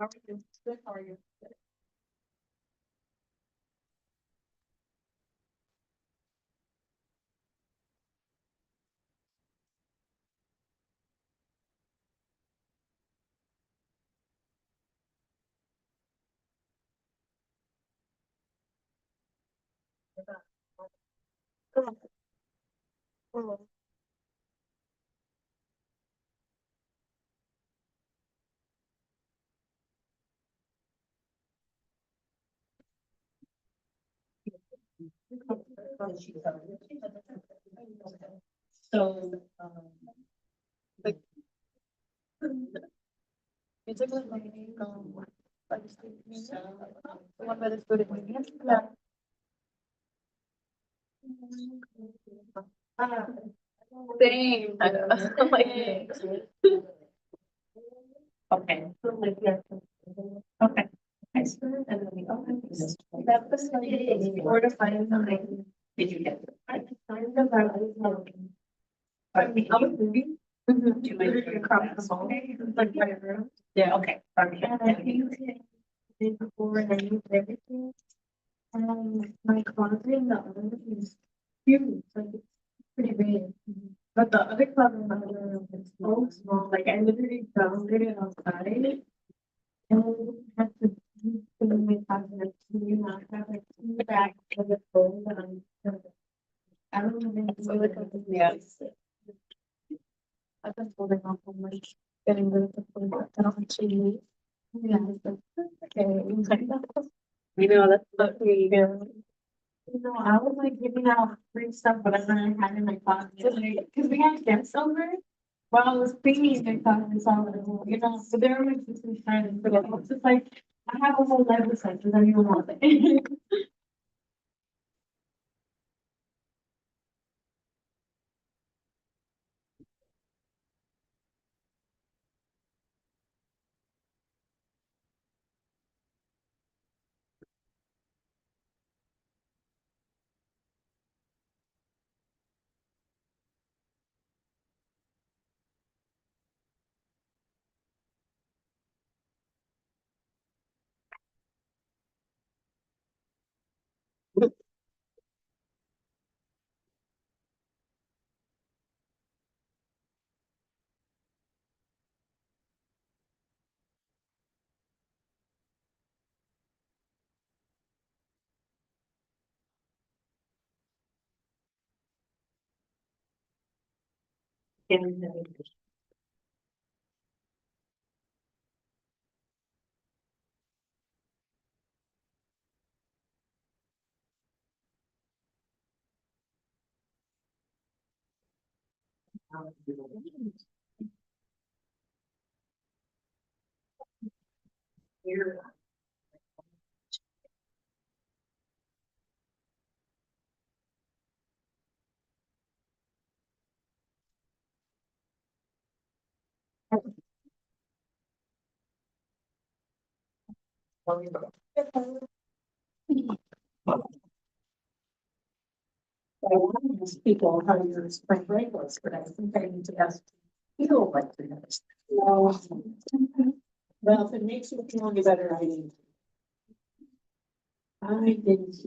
How are you? Good. How are you? So, like, it's like like, the one by the student union. Yeah. Same. I know. Like, okay. Okay. I started and then we opened this. That was like 4 to 5 times. Did you get it? I signed about I was moving. To my across the hall. Like my room. Yeah, okay. Okay. And I think did before and I moved everything. My closet in the other room is huge, like it's pretty big. But the other closet in the other room is so small, like I literally found it outside. And I have to put in my closet, you not have like in the back of the phone that I don't know. Yeah. I've been holding off on like getting rid of the phone, but I don't actually need. Yeah, it's like, okay, you know, that's what we do. You know, I was like giving out free stuff, whatever I had in my closet, because we had guests over. While I was cleaning my closet, and saw it, you know, so they were like just trying to, but I was just like, I have a whole level set, does anyone want it? I want to ask people how your spring break was, but I think I need to ask you what to know. No. Well, if it makes you feel any better, I need. I didn't.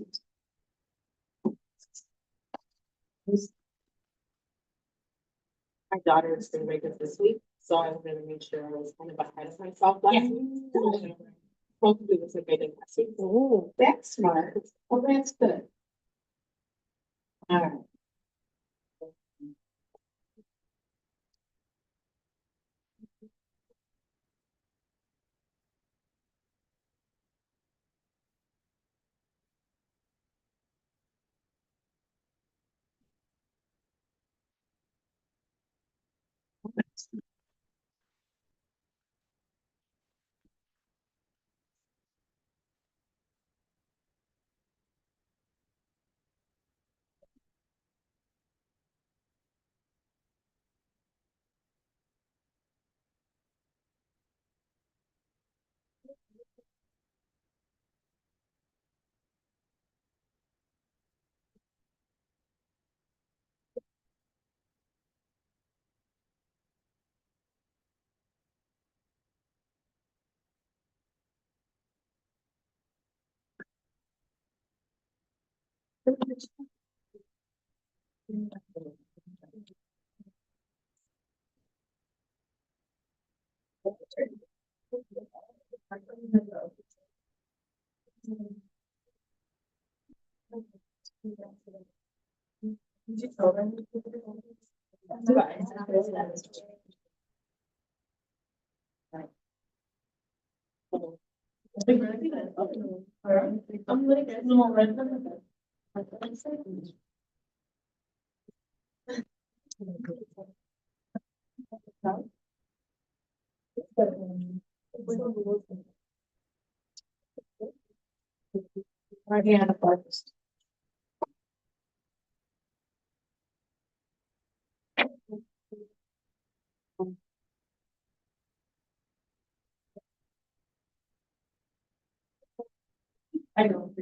My daughter is gonna wake up this week, so I wanted to make sure I was kind of ahead of myself last week. Supposed to do this like I did last week. Oh, that's smart. Well, that's good. All right. I don't.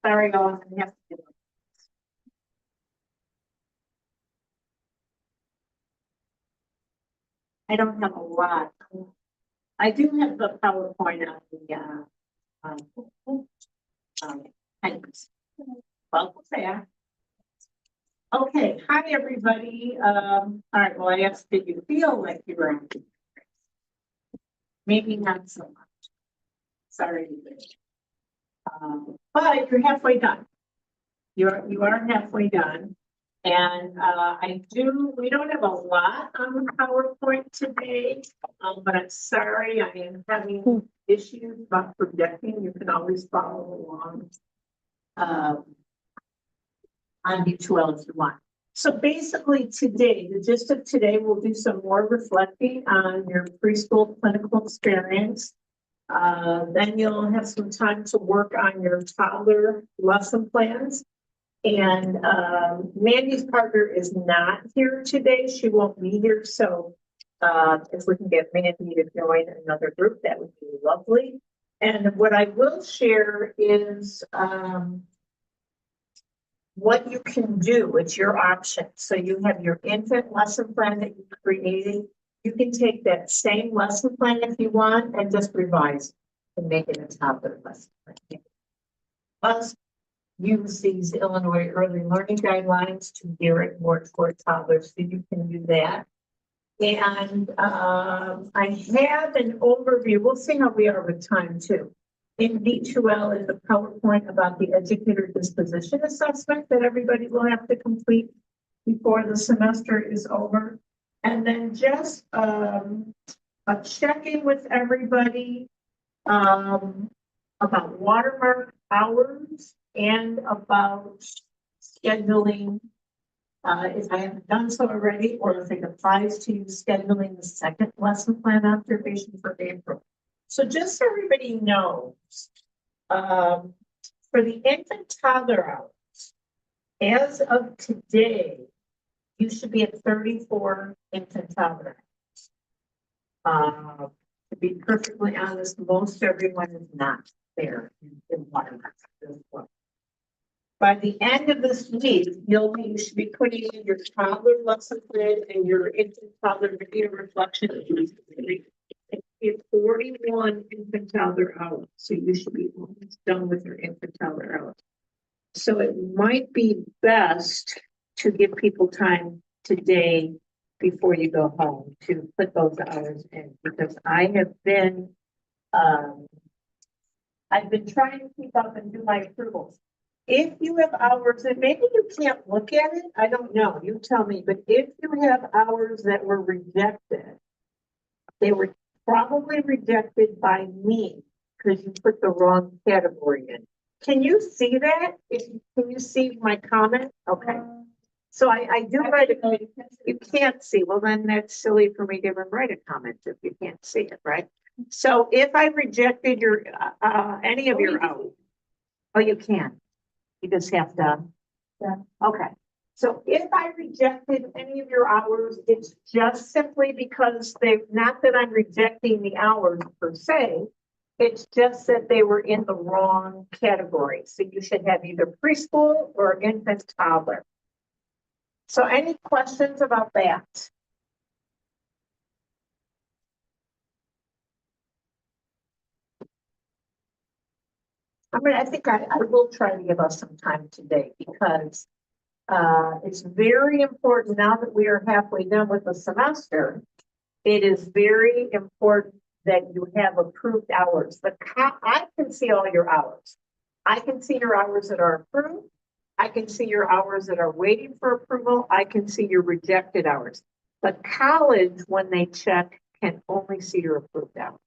Sorry, guys, I have to do it. I don't have a lot. I do have the PowerPoint on the, thanks. Well, there. Okay, hi, everybody. All right, well, I asked, did you feel like you were on? Maybe not so much. Sorry. But you're halfway done. You are halfway done. And we don't have a lot on the PowerPoint today, but I'm sorry, I am having issues about projecting. You can always follow along on U2L if you want. So basically today, the gist of today, we'll do some more reflecting on your preschool clinical experience. Then you'll have some time to work on your toddler lesson plans. And Mandy's partner is not here today. She won't be here. So if we can get Mandy to join another group, that would be lovely. And what I will share is what you can do. It's your option. So you have your infant lesson plan that you created. You can take that same lesson plan if you want and just revise and make it a toddler lesson plan. Plus, use these Illinois early learning guidelines to gear it more toward toddlers, so you can do that. And I have an overview. We'll see how we are with time too. In D2L in the PowerPoint about the educator disposition assessment that everybody will have to complete before the semester is over. And then just a check-in with everybody about watermark hours and about scheduling, if I haven't done so already, or if it applies to you, scheduling the second lesson plan observation for April. So just so everybody knows, for the infant toddler hours, as of today, you should be at 34 infant toddler hours. To be perfectly honest, most everyone is not there in watermark. By the end of this week, you should be putting in your toddler lesson plan and your infant toddler video reflection. It's 41 infant toddler hours, so you should be almost done with your infant toddler hours. So it might be best to give people time today before you go home to put those hours in, because I have been, I've been trying to keep up and do my approvals. If you have hours, and maybe you can't look at it, I don't know, you tell me, but if you have hours that were rejected, they were probably rejected by me because you put the wrong category in. Can you see that? Can you see my comment? Okay. So I do write a, you can't see, well then that's silly for me to even write a comment if you can't see it, right? So if I rejected your, any of your hours, oh, you can. You just have to, yeah. Okay. So if I rejected any of your hours, it's just simply because not that I'm rejecting the hours per se, it's just that they were in the wrong category. So you should have either preschool or infant toddler. So any questions about that? I mean, I think I will try to give us some time today because it's very important now that we are halfway done with the semester. It is very important that you have approved hours. I can see all your hours. I can see your hours that are approved. I can see your hours that are waiting for approval. I can see your rejected hours. But college, when they check, can only see your approved hours.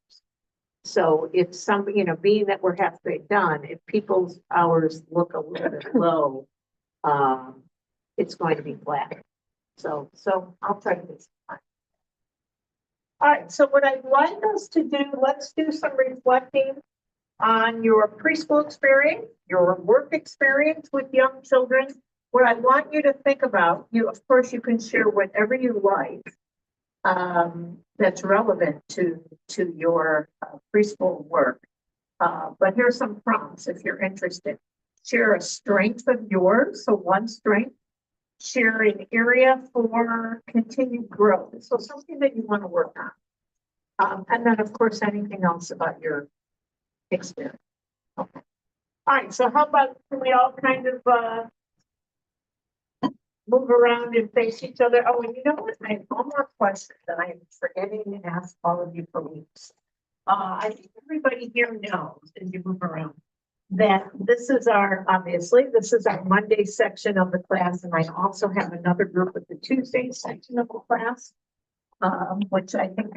So if some, being that we're halfway done, if people's hours look a little bit low, it's going to be flat. So I'll try to do some time. All right, so what I'd like us to do, let's do some reflecting on your preschool experience, your work experience with young children. What I want you to think about, of course, you can share whatever you like that's relevant to your preschool work. But here's some prompts if you're interested. Share a strength of yours, so one strength. Share an area for continued growth, so something that you want to work on. And then, of course, anything else about your experience. Okay. All right, so how about we all kind of move around and face each other? Oh, and you know what? I have one more question that I am forgetting to ask all of you for weeks. I think everybody here knows as you move around that this is our Monday section of the class, and I also have another group with the Tuesday section of the class, which I think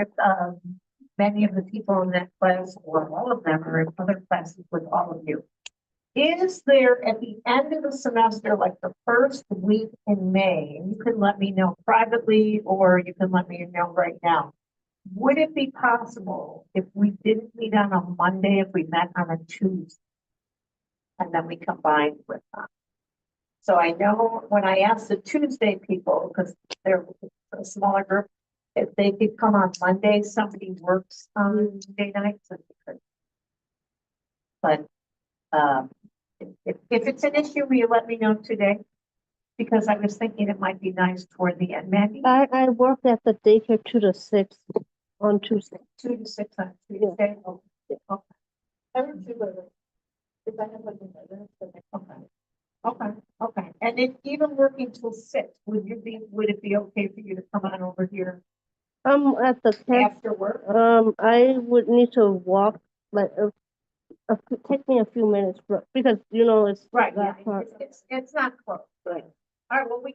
many of the people in that class, or all of them, are in other classes with all of you. Is there at the end of the semester, like the first week in May, and you can let me know privately or you can let me know right now. Would it be possible if we didn't meet on a Monday, if we met on a Tuesday? And then we combined with them. So I know when I asked the Tuesday people, because they're a smaller group, if they could come on Monday, somebody works on Tuesday nights. And they could. But if it's an issue, will you let me know today? Because I was thinking it might be nice toward the end, Mandy. I work at the daycare 2 to 6 on Tuesday. 2 to 6 on Tuesday. Oh, Yeah. okay. I would do better. If I have like another, okay. Okay, okay. And if even working till 6, would it be okay for you to come on over here At the camp, after work? I would need to walk, like, take me a few minutes, because, it's Right, that yeah, part. it's not close. Right. All right, well, we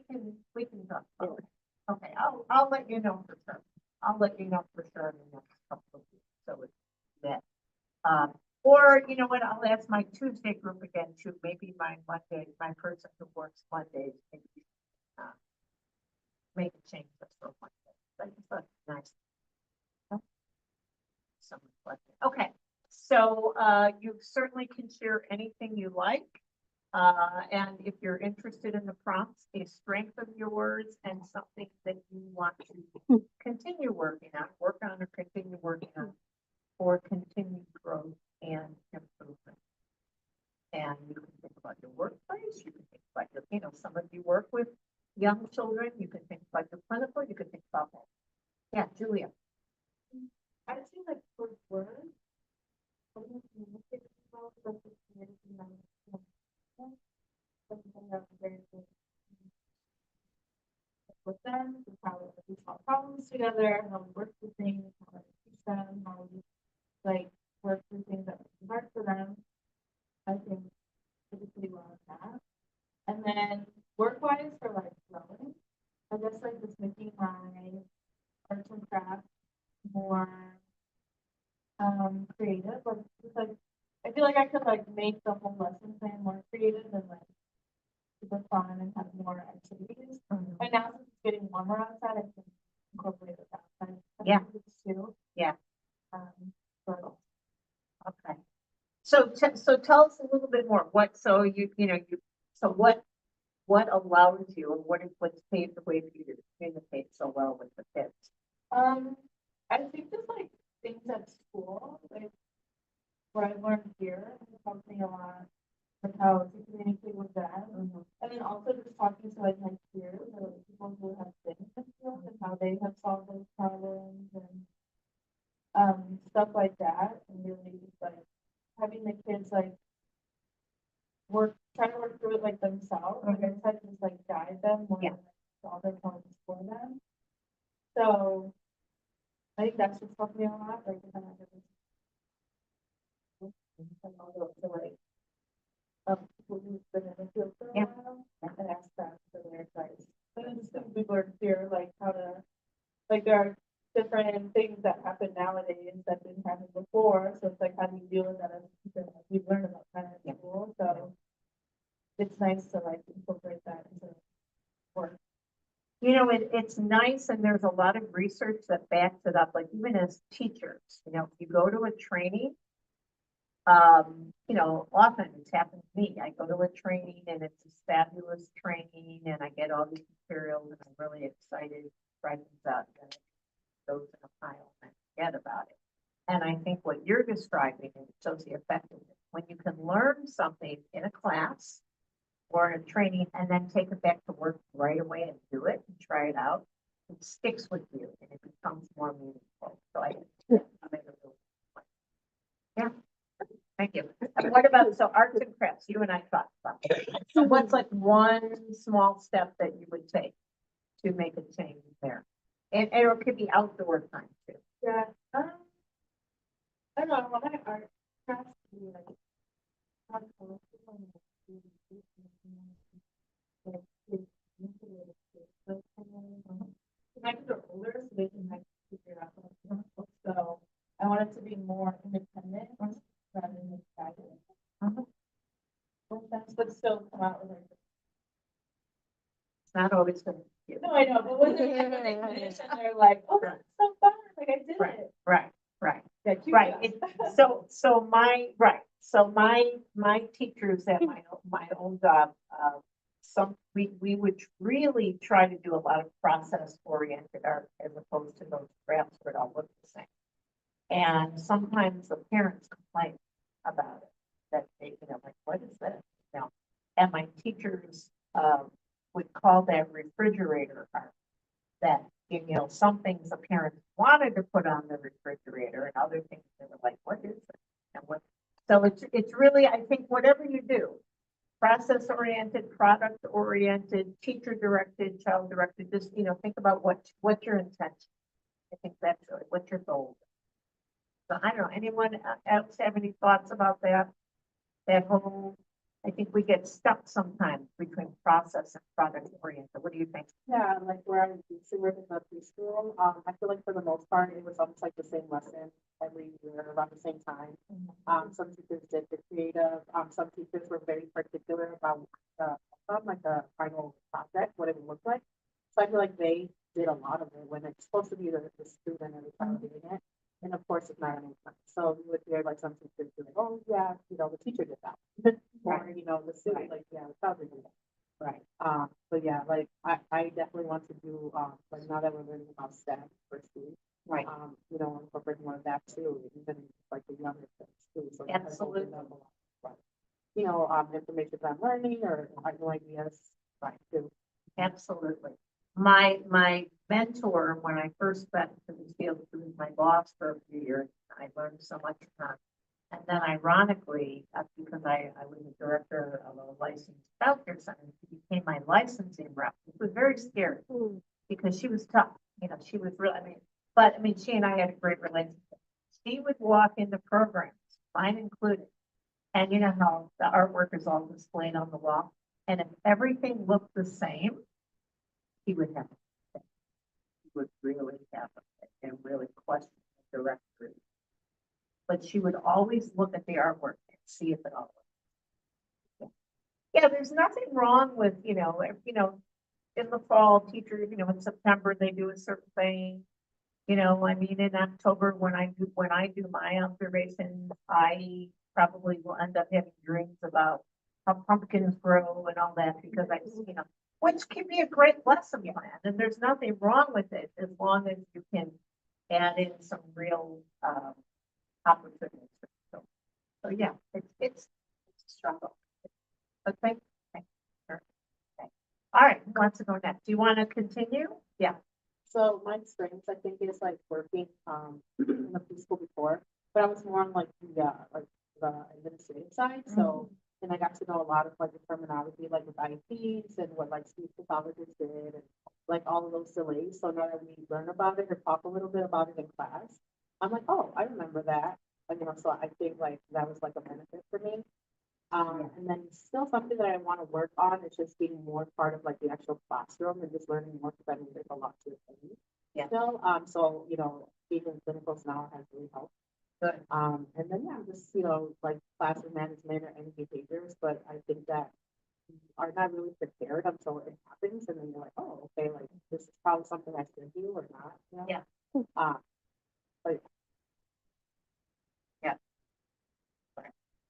can talk. Okay, okay, I'll let you know for sure. I'll let you know for sure in the next couple of weeks, so it's that. Or, you know what, I'll ask my Tuesday group again too, maybe my person who works Mondays, maybe, make a change just for Monday. That's nice. Someone collected. Okay, so, you certainly can share anything you like. And if you're interested in the prompts, a strength of yours and something that you want to continue working on, work on or continue working on for continued growth and improvement. And you can think about your workplace, you can think about your, some of you work with young children, you can think about your clinical, you can think about that. Yeah, Julia. I see like for work. I don't know if it's about the community management. Something that's very good with them, how we solve problems together, how we work with things, how we teach them, how we like work through things that are hard for them. I think I did pretty well at that. And then work-wise for like growing, I guess like just making my arts and crafts more creative, like just like I feel like I could like make the whole lesson plan more creative and like super fun and have more activities. And now since it's getting warmer outside, I can incorporate it outside. Yeah. Too. Yeah. But Okay. So, so tell us a little bit more. So what allows you, or what's paved the way for you to communicate so well with the kids? I think just like things at school, like where I learned here, it helped me a lot with how to communicate with them. And then also just talking to like my peers or like people who have been in the field and how they have solved those problems and stuff like that. And really just like having the kids like try to work through it like themselves. Like I said, just like guide them more than like, solve their problems for them. So I think that's what's helped me a lot. Like kind of and also to like people who've been in the field for a while and ask them for their advice. And then just we learn here like how to like there are different things that happen nowadays that didn't happen before. So it's like how do you deal with that as a teacher? Like, we've learned about that in school. So it's nice to like incorporate that into work. It's nice, and there's a lot of research that backs it up, like even as teachers, if you go to a training, often it's happened to me. I go to a training and it's this fabulous training and I get all these materials and I'm really excited, write things out, and it goes in a pile and I forget about it. And I think what you're describing is shows the effectiveness. When you can learn something in a class or in a training and then take it back to work right away and do it and try it out, it sticks with you and it becomes more meaningful. So I think yeah. Thank you. And what about, so arts and crafts, you and I talked about. So what's like one small step that you would take to make a change there? And it could be outdoor time too. Yeah. I don't know. I want my art crafts to be like my kids are older, so they can like figure it out. So I want it to be more independent rather than guided. still come out with like. It's not always gonna be. No, I know, but when they finish and they're like, oh, that's so fun, like I did Right, it. right, right. Yeah, cute Right, stuff. so my teachers at my old job, we would really try to do a lot of process oriented art as opposed to those crafts that all look the same. And sometimes the parents complain about it, that they, like, what is that? And my teachers, would call that refrigerator art. That, some things the parents wanted to put on the refrigerator and other things they were like, what is it? And what, so it's really, I think whatever you do, process oriented, product oriented, teacher directed, child directed, just, think about what's your intention. I think that's really what your goal is. So I don't know, anyone else have any thoughts about that? That whole, I think we get stuck sometimes between process and product oriented. What do you think? Yeah, like where I used to work in the preschool, I feel like for the most part, it was almost like the same lesson every year around the same time. Some teachers did the creative, some teachers were very particular about like the final project, what it would look like. So I feel like they did a lot of it when it's supposed to be the student and the child doing it. And of course, it's not an income. So you would hear like some teachers be like, oh yeah, the teacher did that. Or, the student, like, yeah, the child did that. Right. But yeah, like I definitely want to do like now that we're learning about STEM for school, Right. incorporating more of that too, even like the younger kids too. So that has Absolutely. opened up a lot. Information that I'm learning or new ideas. Right. Absolutely. My mentor, when I first got into this field, he was my boss for a few years. I learned so much from him. And then ironically, because I was a director of a licensed childcare center, she became my licensing rep. It was very scary because she was tough. She was really, she and I had a great relationship. She would walk into programs, mine included, and you know how the artwork is all displayed on the wall. And if everything looked the same, he would have it. He would really have it and really question the director. But she would always look at the artwork and see if it all worked. Yeah, there's nothing wrong with, in the fall, teachers, in September, they do a certain thing. In October, when I do my observations, I probably will end up having dreams about how pumpkins grow and all that because which can be a great lesson plan. And there's nothing wrong with it as long as you can add in some real opportunities. So yeah, it's a struggle. But thank you. All right, who wants to go next? Do you want to continue? Yeah. So my experience, I think, is like working in the preschool before, but I was more on like the administrative side. So and I got to know a lot of like the terminology, like with IEPs and what like speech pathologists did and like all of those delays. So now that we learn about it or talk a little bit about it in class, I'm like, oh, I remember that. So I think like that was like a benefit for me. And then still something that I want to work on is just being more part of like the actual classroom and just learning more because there's a lot to it. Yeah. Still, so being in clinicals now has really helped. Good. And then just like classroom management or any behaviors, but I think that you are not really prepared until it happens, and then you're like, oh, okay, like this is probably something I should do or not. Yeah. But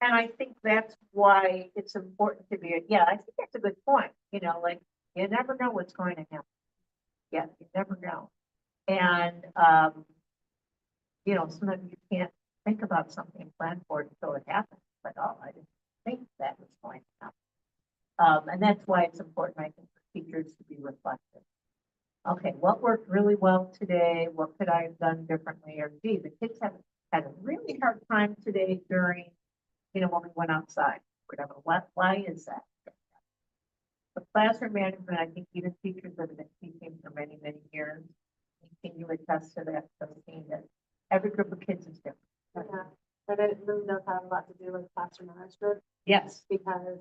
And I think that's why it's important to be, I think that's a good point, like, you never know what's going to happen. Yeah, you never know. And, sometimes you can't think about something and plan for it until it happens, but oh, I didn't think that was going to happen. And that's why it's important, I think, for teachers to be reflective. Okay, what worked really well today? What could I have done differently? Or gee, the kids have had a really hard time today during when we went outside, whatever. Why is that? The classroom management, I think even teachers that have been teaching for many, many years, can you attest to that? Seeing that every group of kids is different. yeah, but it really does have a lot to do with classroom management. Yes. Because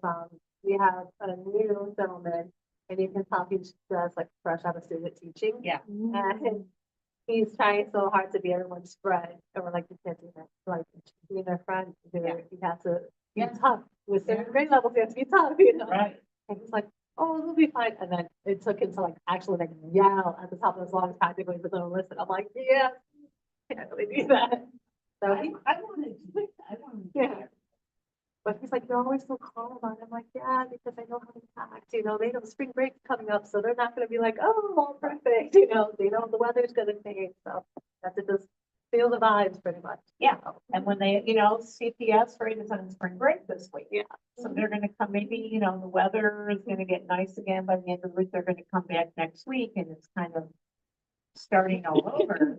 we have a new gentleman, and you can tell he's just like fresh out of student teaching. Yeah. And he's trying so hard to be everyone's friend, and we're like, you can't do that. Like being their friend, he has to be tough with certain grade levels, you have to be tough, you know? Right. And he's like, oh, it'll be fine. And then it took him to like actually like yell at the top of his lungs practically for them to listen. I'm like, yeah, can't really do that. So he, I wanted to, I wanted to. yeah. But he's like, you're always so calm about it. I'm like, yeah, because I know how to act, you know, they know spring break's coming up, so they're not gonna be like, oh, all perfect, you know, they know the weather's gonna change, so that's it, just feel the vibes pretty much. Yeah, and when they, CPS right is on spring break this week. Yeah. So they're gonna come, maybe, the weather is gonna get nice again by the end of the week, they're gonna come back next week and it's kind of starting all over.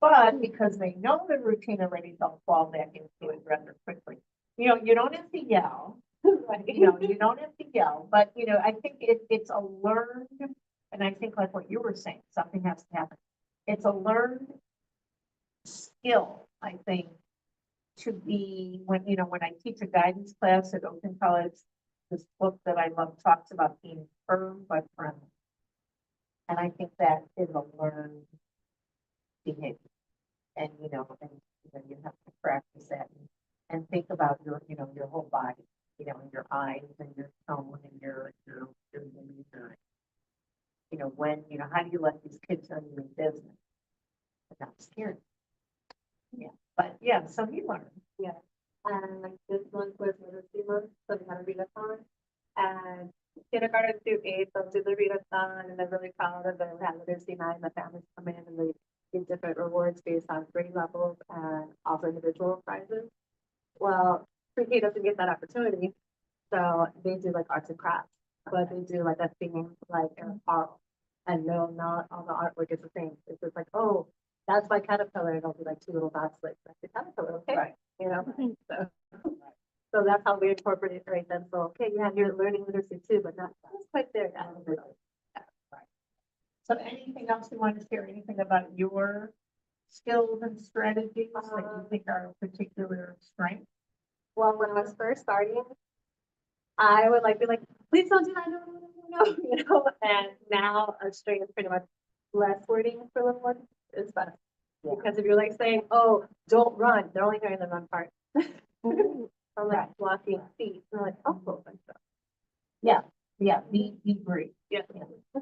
But because they know the routine already, they'll fall back into it rather quickly. You don't have to yell, Right. you don't have to yell, but, I think it's a learned, and I think like what you were saying, something has to happen. It's a learned skill, I think, to be, when I teach a guidance class at Oakland College, this book that I love talks about being firm but friendly. And I think that is a learned behavior. And, you have to practice that and think about your whole body, and your eyes and your tone and your demeanor. How do you let these kids know you mean business? Without scaring them? Yeah, but yeah, so he learned. Yeah, and like this month was literacy month, so we had a readathon. And kindergarten through eighth, so did the readathon, and they're really proud of it. We had literacy night, and the families come in and they give different rewards based on grade levels and also individual prizes. Well, pre-K doesn't get that opportunity, so they do like arts and crafts, but they do like a theme, like an art. And no, not all the artwork is the same. It's just like, oh, that's my caterpillar, and it'll be like two little dots, like that's the caterpillar, okay? Right. So that's how we incorporate it right then. So, okay, yeah, you're learning literacy too, but not quite there yet. So anything else you want to share? Anything about your skills and strategies that you think are a particular strength? Well, when I was first starting, I would like be like, please don't do that, no, no, no, no, you know. And now a string is pretty much less wording for little ones is better. Yeah. Because if you're like saying, oh, don't run, they're only hearing the run part. Or like Right. walking feet, they're like, oh, and stuff. Yeah, be brief. Yeah.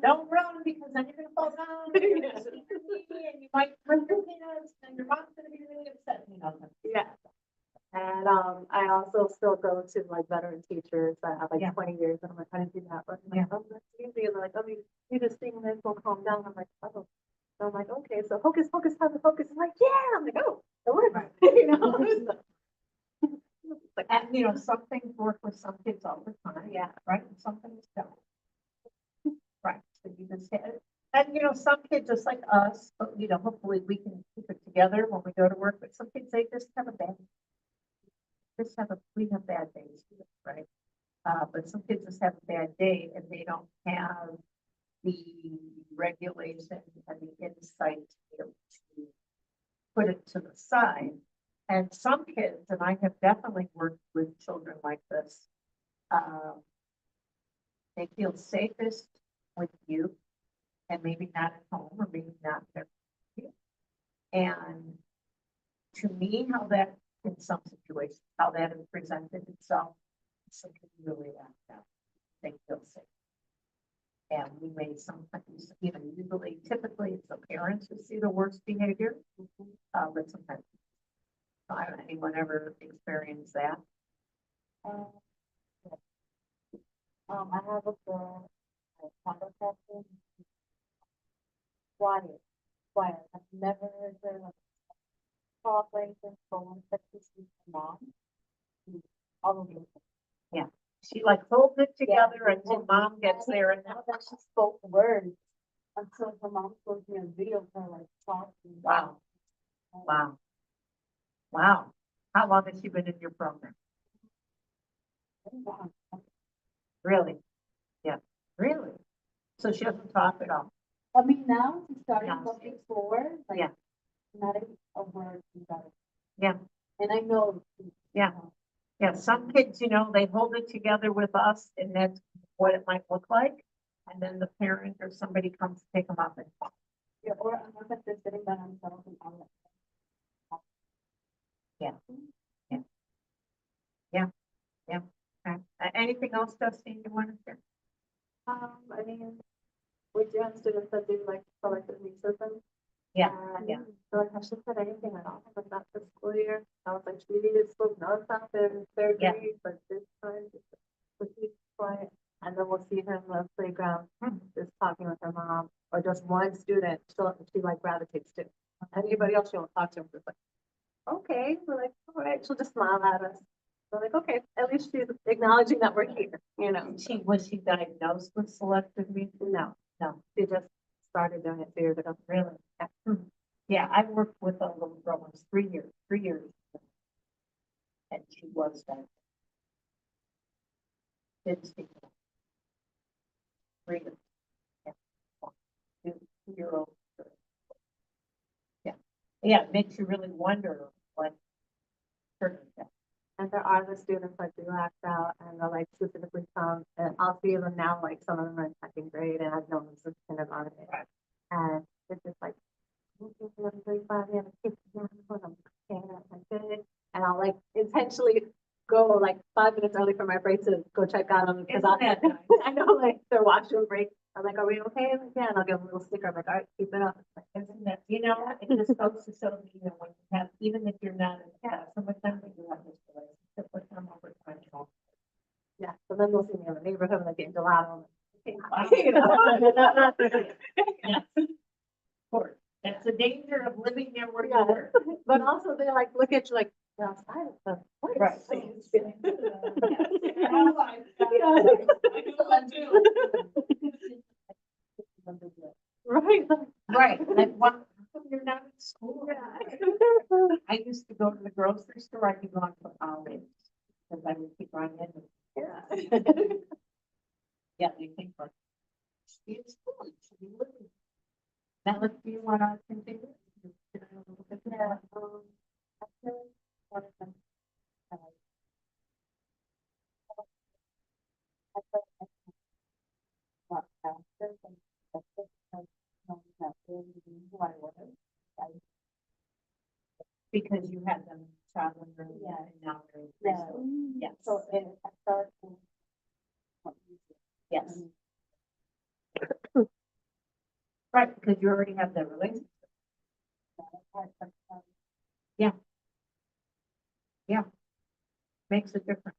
Don't run because then you're gonna fall down. And you're gonna sneak your knee, and you might break your hands, and your mom's gonna be really upset, Yeah. And I also still go to like veteran teachers that have like Yeah. 20 years, and I'm like, I didn't do that, but I'm Yeah. like, oh, that's easy. And they're like, oh, you just sing this, will calm down. I'm like, oh. So I'm like, okay, so focus, focus, focus. I'm like, yeah. I'm like, oh, it works. Right. You know? Like, And, some things work with some kids all the time. yeah. Right, and some things don't. Right, so you just have, and, some kids just like us, but, hopefully we can keep it together when we go to work, but some kids, they just have a bad. We have bad days, right? But some kids just have a bad day and they don't have the regulation and the insight to be able to put it to the side. And some kids, and I have definitely worked with children like this, they feel safest with you and maybe not at home or maybe not there. And to me, how that, in some situations, how that has presented itself, something really act out. They feel safe. And we may sometimes, usually, typically, it's the parents who see the worst behavior, but sometimes. I don't know, anyone ever experienced that? I have a girl, quiet. I've never heard her like talk like this, but once that she sees her mom, all of it. Yeah, she like holds it together until mom gets there and now that she spoke words until her mom showed me a video of her like talking. wow. Wow. Wow. How long has she been in your program? Wow. Really? Yeah, really? So she doesn't talk at all? I mean, now she's starting Yeah. talking slower, like Yeah. not a word better. Yeah. And I know. Yeah. Yeah, some kids, they hold it together with us and that's what it might look like. And then the parent or somebody comes to pick them up and. Yeah, or unless if they're sitting by themselves and all that. Yeah. Yeah. Yeah. Yeah. Okay. Anything else, Justine, you want to share? I mean, we do have students that do like selective racism. Yeah, And yeah. so like, I should put anything at all, but not this school year. I was like, we needed to notice out there in third Yeah. grade, but this time, just be quiet. And then we'll see her in the playground, just talking with her mom, or just one student, she like gravitates to. Anybody else she won't talk to, just like, okay, we're like, all right, she'll just smile at us. We're like, okay, at least she's acknowledging that we're here, you know? Was she diagnosed with selective mutism? No, she just started doing it 2 years ago. Really? Yeah. Yeah, I worked with a little girl, it was 3 years. And she was diagnosed. Didn't speak. 3 years. Yeah. 2 year old. Yeah. Yeah, it makes you really wonder what. And there are the students that do act out and they're like specifically come, and I'll see them now, like some of them are in second grade and I've known them since kindergarten. And it's just like, and I'll like intentionally go like 5 minutes early for my break to go check out on them because Isn't that nice? I know like their washroom break. I'm like, are we okay? Like, yeah, and I'll give them a little sticker. I'm like, all right, keep it up. Isn't that, it just goes to show me, when you have, even if you're not in class, so much time that you have this relationship with them over time. Yeah, so then they'll see me in the neighborhood like getting gelato. Yes. Of course, that's the danger of living there where you Yeah. work. But also they like look at you like, you're outside of the place. Right. Right. Right, like what, how come you're not in school? I used to go to the grocery store, I'd be going for hours, because I would keep running in. Yeah. Yeah, you think like, she is school, it should be living. Now, let's do you want to continue? Yeah, actually, one of them, I felt like I got faster than expected because knowing that really knew who I was. Because you had them traveling early Yeah. and now they're in Yeah. preschool. Yes, So I started to. yes. Right, because you already have that relationship. Yeah. Yeah. Makes a difference.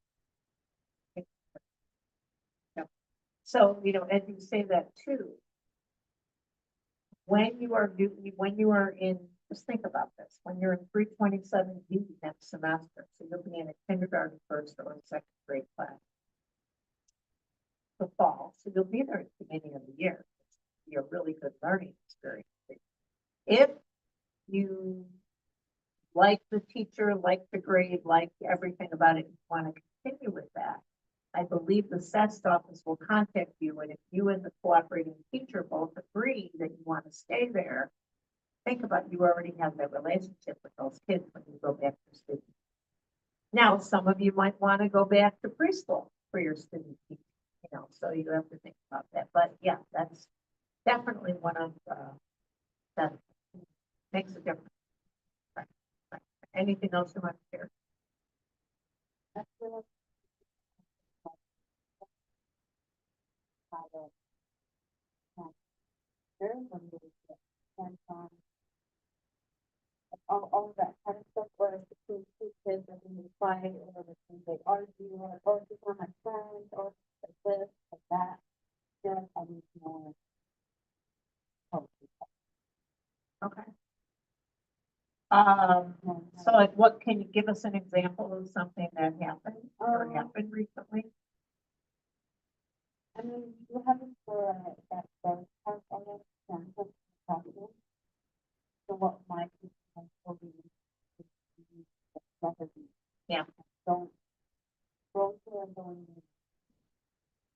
Yeah. So, as you say that too, when you are in, just think about this, when you're in 327D next semester, so you'll be in a kindergarten first or second grade class. The fall, so you'll be there at the beginning of the year. It'll be a really good learning experience. If you like the teacher, like the grade, like everything about it, you want to continue with that, I believe the CEST office will contact you, and if you and the cooperating teacher both agree that you want to stay there, think about, you already have that relationship with those kids when you go back to student. Now, some of you might want to go back to preschool for your student teaching, so you have to think about that. But yeah, that's definitely one of that makes a difference. Right, right. Anything else you want to share? All that kind of stuff, or if the two kids are in the fight, or if they argue, or if one of my friends, or like this, like that. Then I need to know. Okay. So like, what, can you give us an example of something that happened or happened recently? I mean, you have it for that part on it, possible. So what my will be. Yeah. Don't go to and going.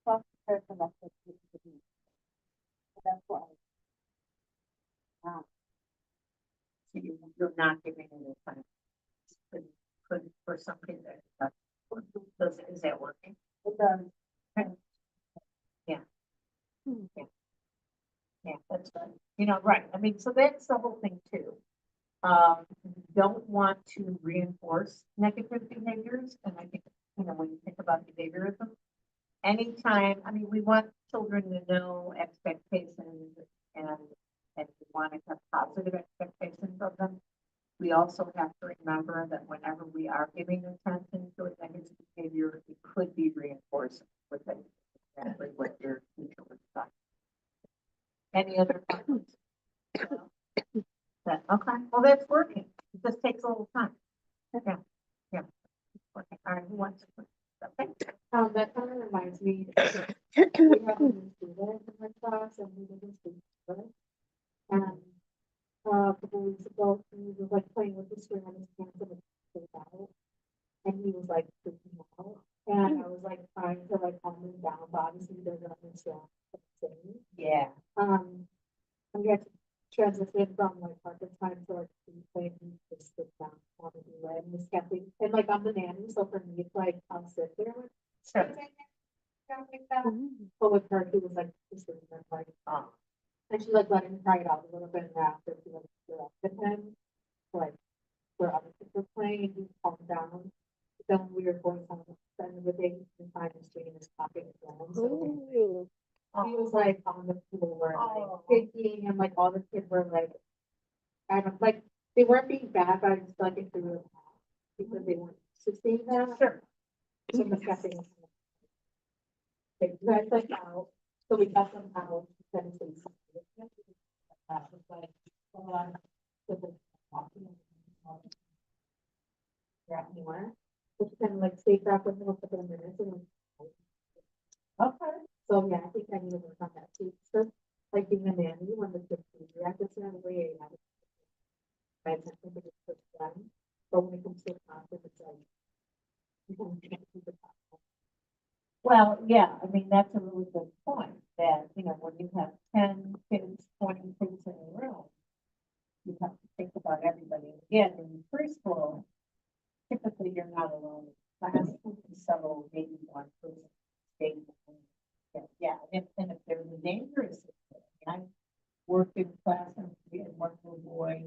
Cross the person that's the be. That's why. So you're not giving it a time. Could for something that, is that working? It does. Yeah. Yeah, that's right. Right. I mean, so that's the whole thing too. You don't want to reinforce negative behaviors. And I think, when you think about behaviorism, anytime, I mean, we want children to know expectations and we want to have positive expectations of them. We also have to remember that whenever we are giving attention to a negative behavior, it could be reinforcing with exactly what your teacher was saying. Any other comments? Okay, well, that's working. It just takes a little time. Yeah, yeah. Okay, all right, who wants to? Okay. That kind of reminds me, we have a new student in my class and we didn't speak to her. And a couple weeks ago, he was like playing with the string on his hands and it came out. And he was like freaking out. And I was like trying to like calm him down, but obviously he doesn't understand what I'm saying. Yeah. And we had to transition from like market time to like playing and just sit down on the delay and just kept it. And like I'm the nanny, so for me, it's like I'll sit there like, Sure. but with her, he was like, just sitting there like, and she like let him try it out a little bit, and after she like stood up with him, like where other kids were playing, and he calmed down. But then when we were going on the end of the day, he was finding his in his pocket again. So Ooh. he was like on the floor, like kicking, and like all the kids were like, I don't like they weren't being bad, but I just felt like it threw them off because they weren't used to seeing that. Sure. So the stepping. They tried like out, so we got them out. Then it's that was like a lot of the walking. Yeah, anywhere. Which kind of like stayed back with them for a couple of minutes and then. Okay. So yeah, I think I need to work on that too. So like being a nanny when the kids react a certain way, I have to pay attention to the kids then. But when it comes to a conflict, it's like you can't keep it up. Well, yeah, I mean, that's a really good point that, you know, when you have 10 kids, 20 kids in a room, you have to think about everybody. Again, in preschool, typically you're not alone. Class, several, maybe one person. Yeah, and if there's a dangerous situation, I worked in classrooms, we had one little boy,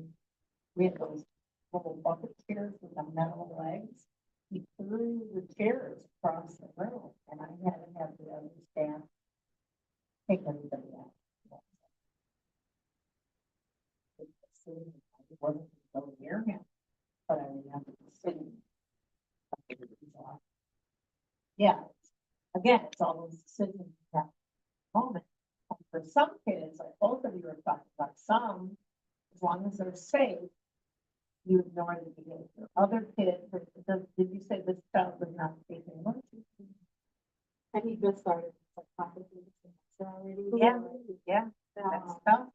we had those little bucket chairs with the metal legs. He threw the chairs across the room, and I had to have the other staff take everybody out. It wasn't so near him, but I remember sitting. Yeah, again, it's all those decisions at that moment. And for some kids, like both of you are talking about, some, as long as they're safe, you ignore the behavior. Other kids, did you say this child was not taking lunches? And he just started like complicated already. Yeah, yeah, that's tough.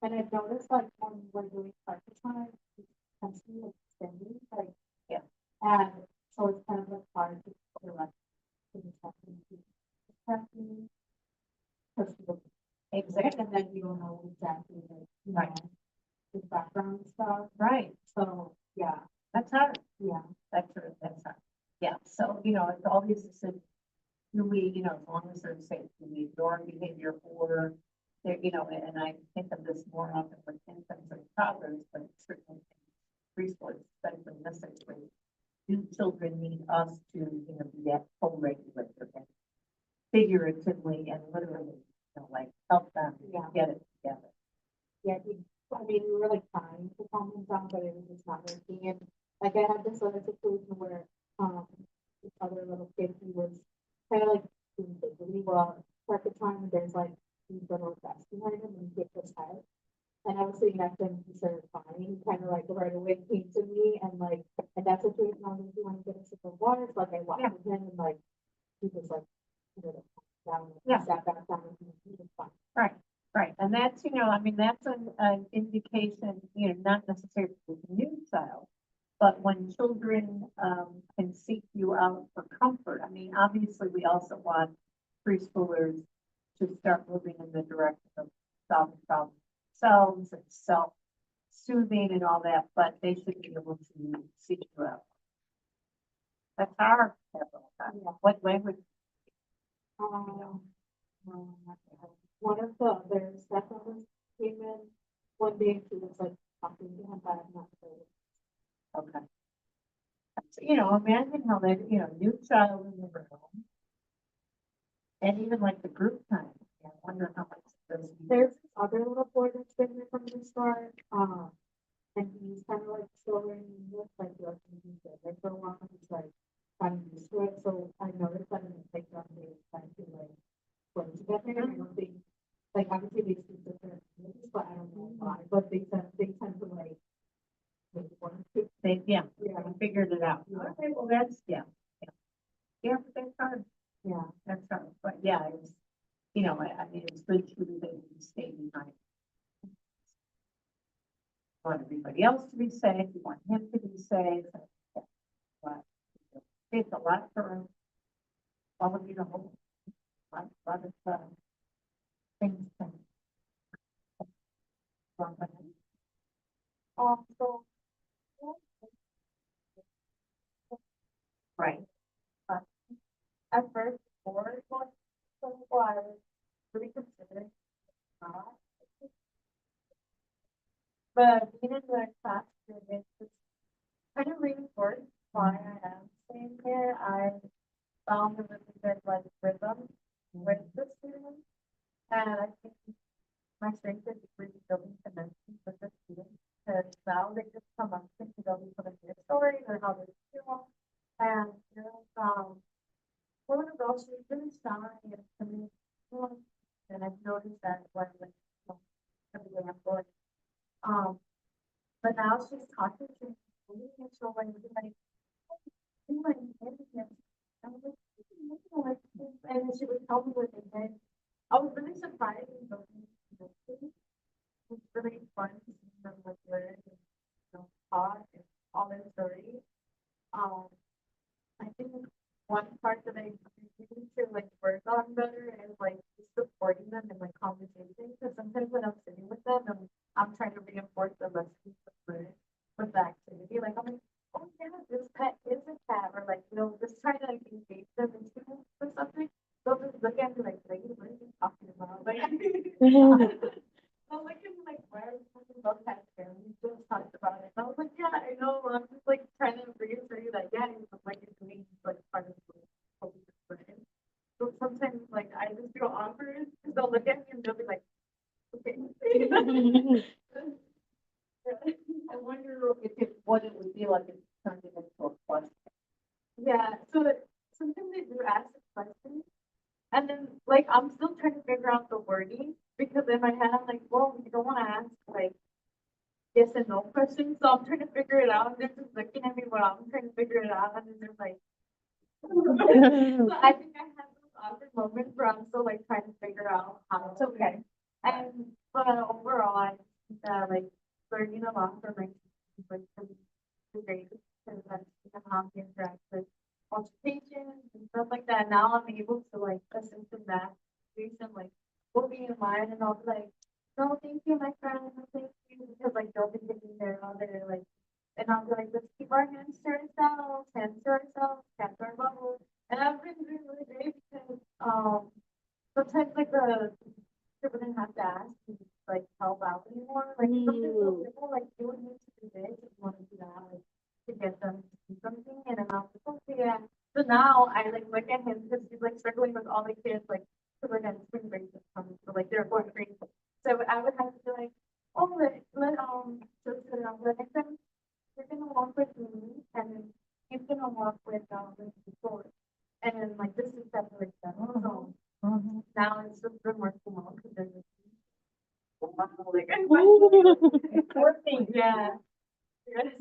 And I've noticed like when we're doing practice time, it's constantly like extending, like, Yeah. And so it's kind of like hard to feel like exactly, and then you don't know exactly like, you know, Right. the background stuff. Right, So, yeah, that's hard. yeah. That's hard. Yeah, so, you know, it's all these decisions. Do we, you know, as long as they're safe, do we ignore behavior or, you know, and I think of this more often with infants and toddlers, but certainly preschool, especially in this situation. Do children need us to, you know, be that co-regulator and figuratively and literally, you know, like help them get it together? Yeah, I mean, we were like trying to calm him down, but it was just not working. And like I had this other situation where, this other little kid, he was kind of like doing really well. At the time, there's like these little desks behind him and he hit his head. And I was sitting next to him, he started crying, kind of like right away came to me and like, and that's what I was like, do you want to get a sip of water? So like I walked with him and like, he was like, you know, down, sat back down and he was fine. Right, right. And that's, you know, I mean, that's an indication, you know, not necessarily with a new child, but when children can seek you out for comfort. I mean, obviously, we also want preschoolers to start moving in the direction of solving problems themselves and self-soothing and all that, but they should be able to seek you out. That's our what language? One of the other stepmothers came in one day, she was like talking to him, but I'm not sure. Okay. So, you know, imagine how that, you know, new child in the room. And even like the group time, I wonder how much those. There's this other little boy that's been there from the start, and he's kind of like showing with like what he's been there for a while, he's like kind of used to it, so I noticed that in the playground, they trying to like play together, and I don't think, like, obviously they speak different languages, but I don't know why, but they tend to like. They, yeah, Yeah. I figured it out. Okay, well, that's, yeah. Yeah, but that's hard. Yeah. That's hard, but yeah, it's, you know, I mean, it's good to that you stay behind. You want everybody else to be safe, you want him to be safe. But it's a lot for all of you to hold. Lot of, things. So. Right. At first, before going to school, I was really considering not. But being in the classroom, it's just kind of reinforced why I am staying here. I found a really good like rhythm with the students, and I think my strength is really building connections with the students because now they just come up to me, they'll be telling me their stories or how they feel, and one of the girls, she's really shy and coming, and I've noticed that when like, every day I'm going. But now she's talking to me, and she'll like be like, "Oh, you like him?" I was like, "Oh, no, like," and then she would tell me what they did. I was really surprised and really it's really fun to see them like learn and talk and all their stories. Um, I think one part that I need to like work on better is like just supporting them in like conversation. Because sometimes when I'm sitting with them and I'm trying to reinforce the lessons with the activity, like I'm like, oh yeah, this pet is a cat, or like just trying to like engage them into it or something. They'll just look at me like, what are you talking about? Like, I'm looking like, why are we talking about pets here? We just talked about it. And I was like, yeah, I know. I'm just like trying to reassure you that yeah, it's like it's me, like part of the whole experience. So sometimes like I just feel awkward because they'll look at me and they'll be like, okay. I wonder if what it would be like if it turned it into a question. Yeah, so sometimes they do ask a question, and then like I'm still trying to figure out the wording because in my head I'm like, well, you don't want to ask like yes and no questions, so I'm trying to figure it out, and they're just looking at me while I'm trying to figure it out, and then they're like, so I think I have those awkward moments where I'm still like trying to figure out how it's okay, and but overall I think that like learning a lot from my teachers, like great because that's how to interact with consultations and stuff like that. Now I'm able to like assist in that situation, like we'll be in line and I'll be like, no, thank you, my friend, no, thank you, because like they'll be sitting there all day, like, and I'll be like, let's keep our hands to ourselves, catch our bubble. And I've been doing really great because sometimes like the people didn't have to ask to like help out anymore. Like sometimes those people like you would need to do this if you want to do that, like to get them to do something, and then I'll just okay, yeah. So now I like look at him because he's like struggling with all the kids, like to look at spring break is coming, so like they're going grade. So I would have to be like, oh, just let them. You're gonna walk with me, and then he's gonna walk with before, and then like this is separate them. So now it's just been working out because there's like I Poor thing. yeah.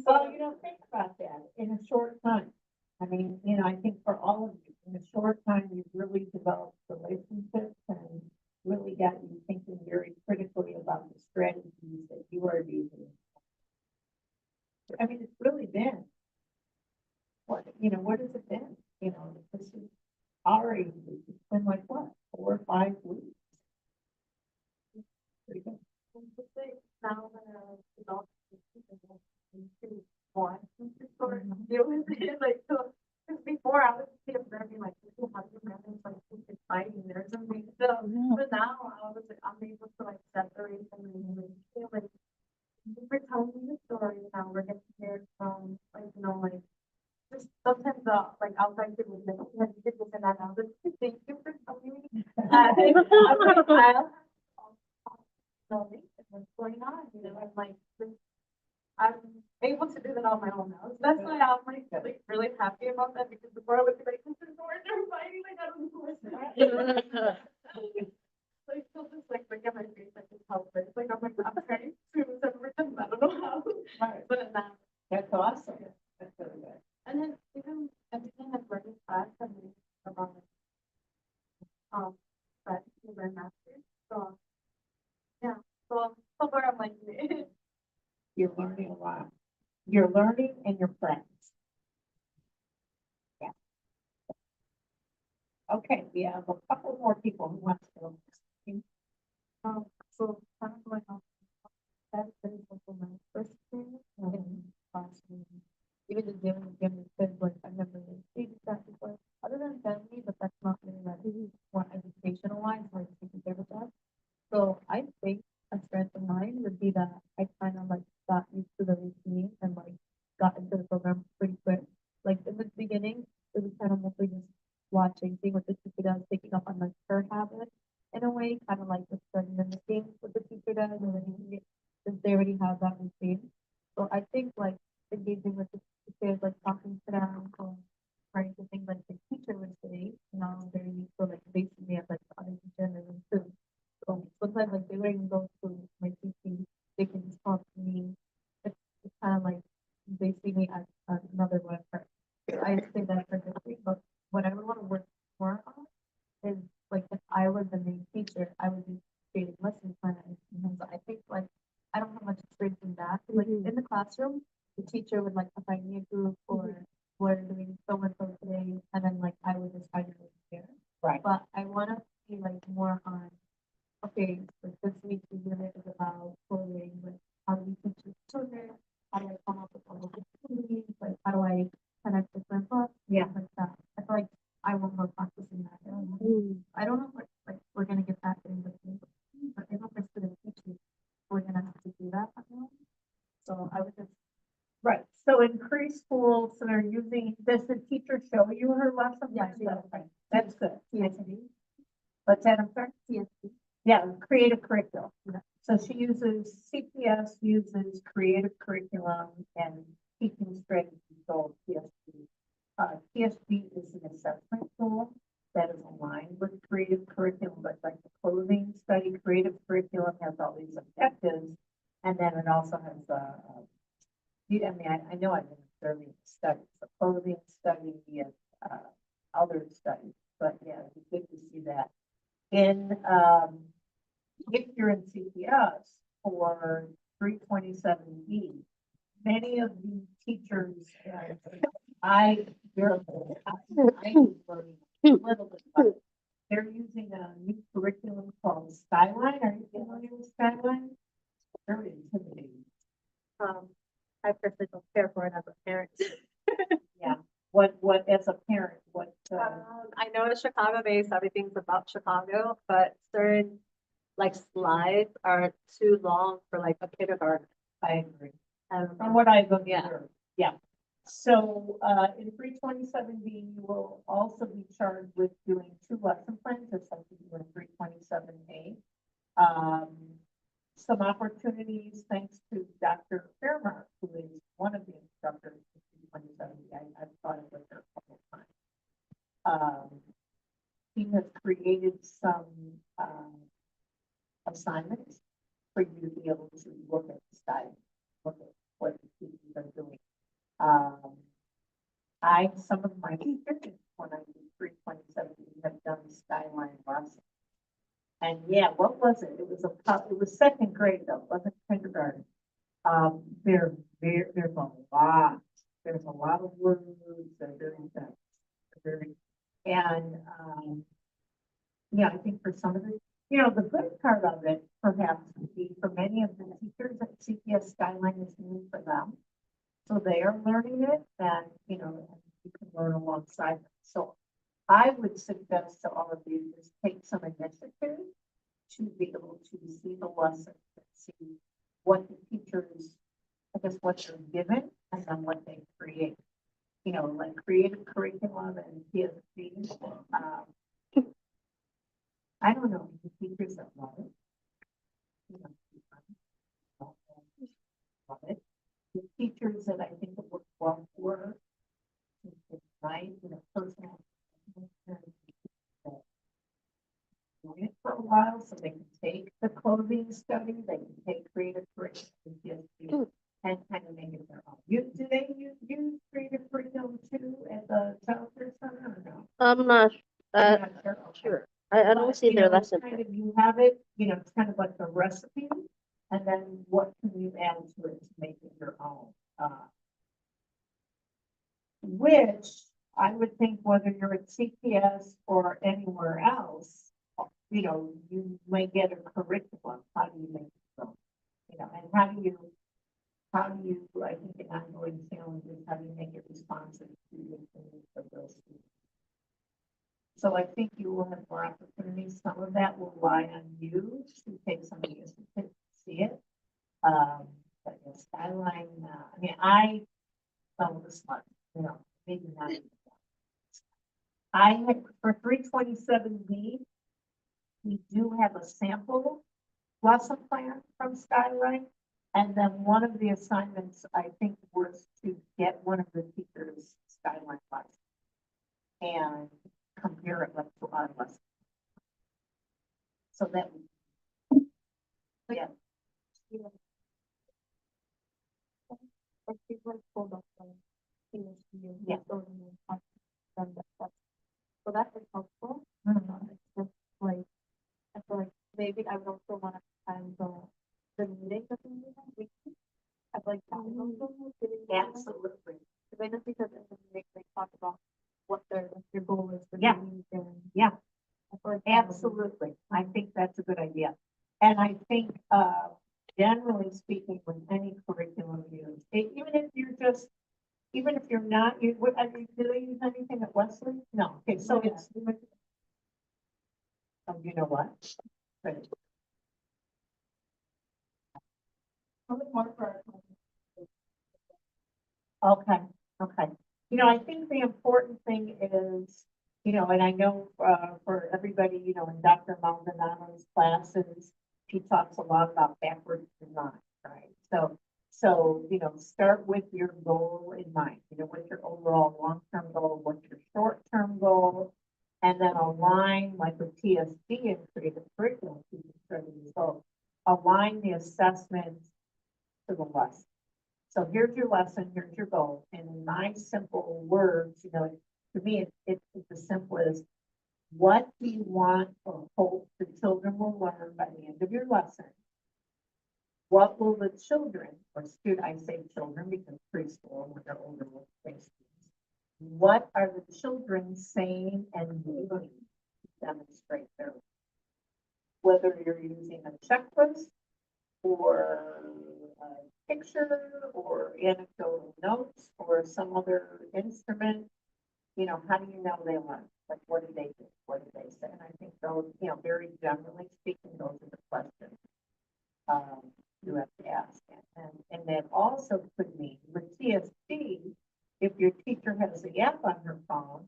So you don't think about that in a short time. I mean, you know, I think for all of you, in a short time, you've really developed relationships and really got you thinking very critically about the strategies that you are using. I mean, it's really been what has it been? You know, this is our age. It's been like what, 4 or 5 weeks. Pretty good. Now that adults want to sort of deal with it, like so. Because before I was just observing like people have to manage like people fighting or something. So, but now I'm able to like separate them and like feel like we're telling the story now. We're getting here from like like just sometimes like outside people like you did this and that. I was like, thank you for telling me. What's going on, you know, I'm like, I'm able to do that on my own now. So that's why I'm like really happy about that, because before I would be like, this is so terrifying, like I don't know what's that. Like, still just like look at my face, I can help it. Like, I'm like, I'm trying to separate them, I don't know how. But now, That's awesome. That's really good. and then even everything I've learned in class, I mean, about, but you learn mastery. So, yeah, so far I'm like, You're learning a lot. You're learning and you're friends. Yeah. Okay, we have a couple more people who want to go. so kind of like, that's been something my first experience in classroom. Even the gym is good, like I've never really seen that before, other than family, but that's not really like more educational wise, like taking care of that. So I think a strength of mine would be that I kind of like got used to the routine and like got into the program pretty quick. Like in the beginning, it was kind of mostly just watching, seeing what the teacher does, picking up on like her habit in a way, kind of like just starting mimicking what the teacher does, and then you get, since they already have that routine. So I think like engaging with the teachers, like talking to them, or trying to think like the teacher would say, now they're used to like basing me as like the other teacher and then too. So sometimes like they wouldn't even go to my teaching, they can just talk to me. It's kind of like they see me as another one. I think that's a good thing, but what I would want to work more on is like if I was the main teacher, I would be creating lesson plans. And so I think like I don't have much experience in that. Like in the classroom, the teacher would like assign me a group or we're doing so and so today, and then like I would just find it there. Right. But I want to be like more on, okay, so this week's unit is about coding, like how do we teach the children? How do I come up with all the opportunities? Like how do I connect different books? Yeah. Like that. I feel like I want more practice in that area. Mm. I don't know if like we're gonna get that in the but I know for student teaching, we're gonna have to do that. So I would just, Right, so in preschool, so they're using, does the teacher show you her lesson? Yeah, plan? yeah. Okay, that's good. CSD. What's that, I'm sorry? CSD. Yeah, creative curriculum. So she uses, CPS uses creative curriculum and teaching strategies, so TSB. TSB is an assessment tool that is aligned with creative curriculum, but like the clothing study, creative curriculum has all these objectives. And then it also has, I mean, I know I've been observing studies, the clothing study and, other studies, but yeah, it's good to see that. In, if you're in CPS for 327B, many of the teachers, I, they're, I was learning a little bit, but they're using a new curriculum called Skyline. Are you familiar with Skyline? Very intimidating. I personally don't care for it as a parent. Yeah. What, as a parent, what, I know it's Chicago based, everything's about Chicago, but certain like slides are too long for like a kindergarten. I agree. And From what I've observed, Yeah. yeah. So, in 327B, you will also be charged with doing 2 lesson plans, just like you do in 327A. Some opportunities, thanks to Dr. Fairmark, who is one of the instructors in 327B. I've taught it with her a couple of times. He has created some, assignments for you to be able to look at the style, look at what the teachers are doing. Some of my teachers, when I did 327, have done skyline lessons. And yeah, what was it? It was it was second grade though, it wasn't kindergarten. There's a lot of words, they're very intense. And, yeah, I think for some of the, the good part of it, perhaps, would be for many of the teachers at CPS Skyline is new for them. So they are learning it and, you can learn alongside them. So I would suggest to all of you just take some initiative to be able to see the lessons and see what the teachers, I guess, what they're given and then what they create. Like creative curriculum and PSC. I don't know, the teachers that love it. You know, love it. The teachers that I think it would work for, it's nice, personal. Doing it for a while, so they can take the clothing study, they can take creative curriculum, and kind of make it their own. Do they use creative curriculum too at the childcare center or no? I'm not, You're not sure? Okay. sure. I don't But, see you their know, it's lesson. kind of, you have it, it's kind of like the recipe, and then what can you add to it to make it your own? Which I would think whether you're at CPS or anywhere else, you might get a curriculum. How do you make it so? And how do you, I think an ongoing challenge is how do you make it responsive to the needs of those students? So I think you will have more opportunities. Some of that will rely on you to take some of this to see it. But the skyline, I fell this month, maybe not. I had, for 327B, we do have a sample lesson plan from Skyline. And then one of the assignments, I think, was to get one of the teachers' Skyline lessons and compare it up to our lesson. So that, yeah. Yeah. So that is helpful. It's just like, I feel like maybe I would also want to find the meeting that we have weekly. I'd like that also getting. Absolutely. Because I know because in the meeting they talk about what their goal is for the Yeah. week and. Yeah. I feel like Absolutely. I think that's a good idea. And I think, generally speaking, with any curriculum used, even if you're not, do they use anything at Wesley? No. Okay, so it's, oh, you know what? Right. Okay, okay. I think the important thing is, and I know, for everybody, in Dr. Maldonato's classes, she talks a lot about backwards design, right? So, start with your goal in mind, what's your overall long-term goal, what's your short-term goal, and then align, like with TSD and creative curriculum, so align the assessments to the lesson. So here's your lesson, here's your goal, and in my simple words, to me, it's as simple as, what do you want or hope the children will learn by the end of your lesson? What will the children, or student, I say children because preschool, when they're older, will say students. What are the children saying and doing to demonstrate their, whether you're using a checklist or a picture or anecdotal notes or some other instrument, how do you know they learn? Like, what do they do? What do they say? And I think those, very generally speaking, those are the questions you have to ask. And that also could mean with TSD, if your teacher has the app on her phone,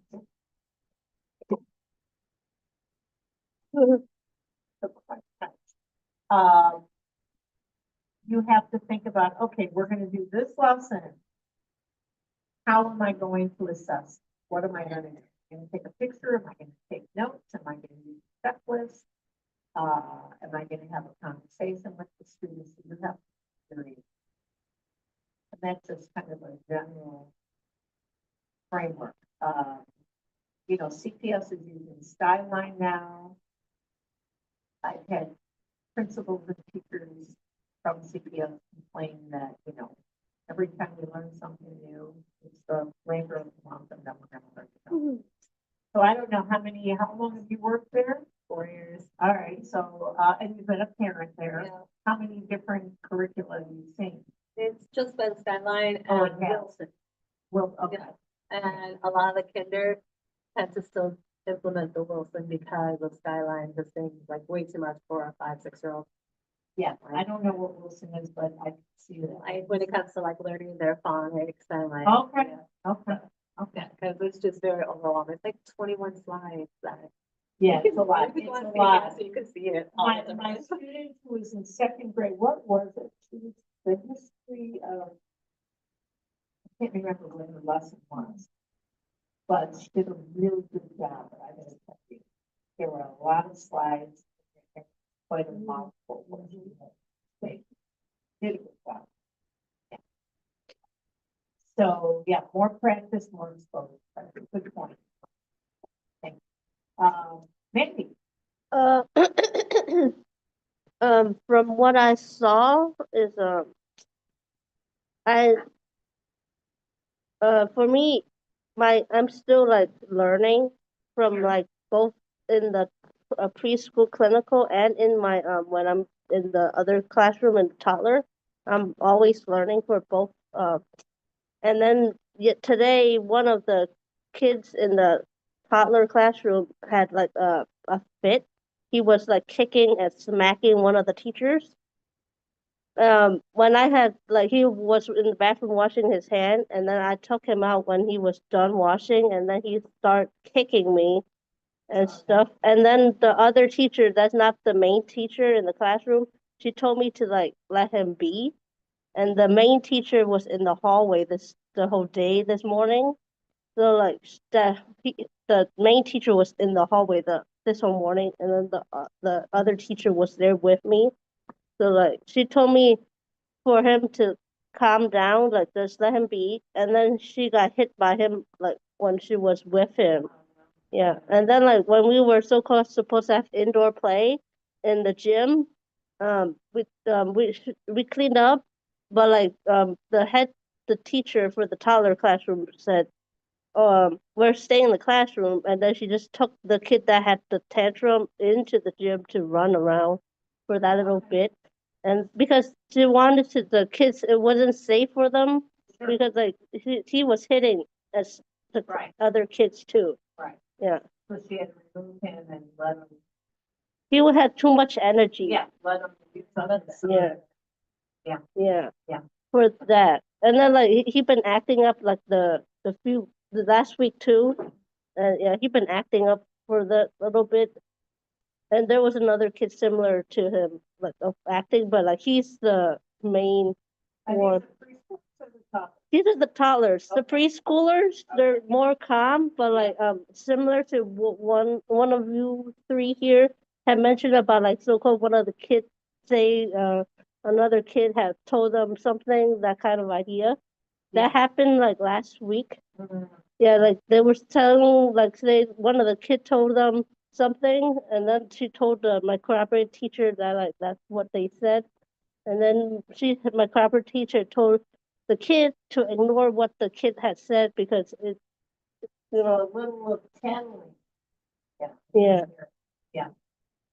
you have to think about, okay, we're going to do this lesson. How am I going to assess? What am I going to do? Am I going to take a picture? Am I going to take notes? Am I going to use a checklist? Am I going to have a conversation with the students? You have to read. And that's just kind of a general framework. CPS is using Skyline now. I've had principals and teachers from CPS complain that, every time we learn something new, it's the labor of the month and then we're gonna learn it. So I don't know how long have you worked there? 4 years. All right, so, and you've been a parent there. Yeah. How many different curricula have you seen? It's just been Skyline Oh, and it has. Wilson. Well, okay, And a lot of the kinder had to still implement the Wilson because of Skyline, just things like way too much for a 5, 6-year-old. yeah, I don't know what Wilson is, but I can see that. When it comes to like learning their phonics and like. Okay, Yeah, okay, okay. because it's just very overwhelming. It's like 21 slides that Yeah, it's a lot, it's a lot. So you can see it. My student who was in second grade, what was it? She was the history of, I can't remember when the lesson was. But she did a really good job, I gotta tell you. There were a lot of slides, quite a mouthful. They did a good job. Yeah. So, yeah, more practice, more exposure. Good point. Thank you. Maybe. Uh, from what I saw is I for me, I'm still like learning from like both in the preschool clinical and in my when I'm in the other classroom in toddler. I'm always learning for both. And then yet today, one of the kids in the toddler classroom had like a fit. He was like kicking and smacking one of the teachers. When I had like he was in the bathroom washing his hand, and then I took him out when he was done washing, and then he started kicking me and stuff. And then the other teacher, that's not the main teacher in the classroom, she told me to like let him be. And the main teacher was in the hallway the whole day this morning. So like the main teacher was in the hallway this whole morning, and then the other teacher was there with me. So like she told me for him to calm down, like just let him be. And then she got hit by him like when she was with him. Yeah. And then like when we were so close supposed to have indoor play in the gym, we cleaned up, but like the teacher for the toddler classroom said, we're staying in the classroom, and then she just took the kid that had the tantrum into the gym to run around for that little bit. And because she wanted to, the kids, it wasn't safe for them because like he was hitting as the Right. other kids too. Right. Yeah. So she had to remove him and let him, He would have too much energy. yeah, let him do something. Yeah. Yeah. Yeah. Yeah. For that. And then like he been acting up like the last week too. Yeah, he been acting up for the little bit. And there was another kid similar to him, like of acting, but like he's the main one. These are the toddlers. The preschoolers, they're more calm, but like similar to what one of you three here had mentioned about like so-called one of the kids say another kid had told them something, that kind of idea. That happened like last week. Yeah, like they were telling like one of the kid told them something, and then she told my cooperative teacher that like that's what they said. And then my cooperative teacher told the kid to ignore what the kid had said because it, you know, A little of channeling. Yeah. yeah, Yeah.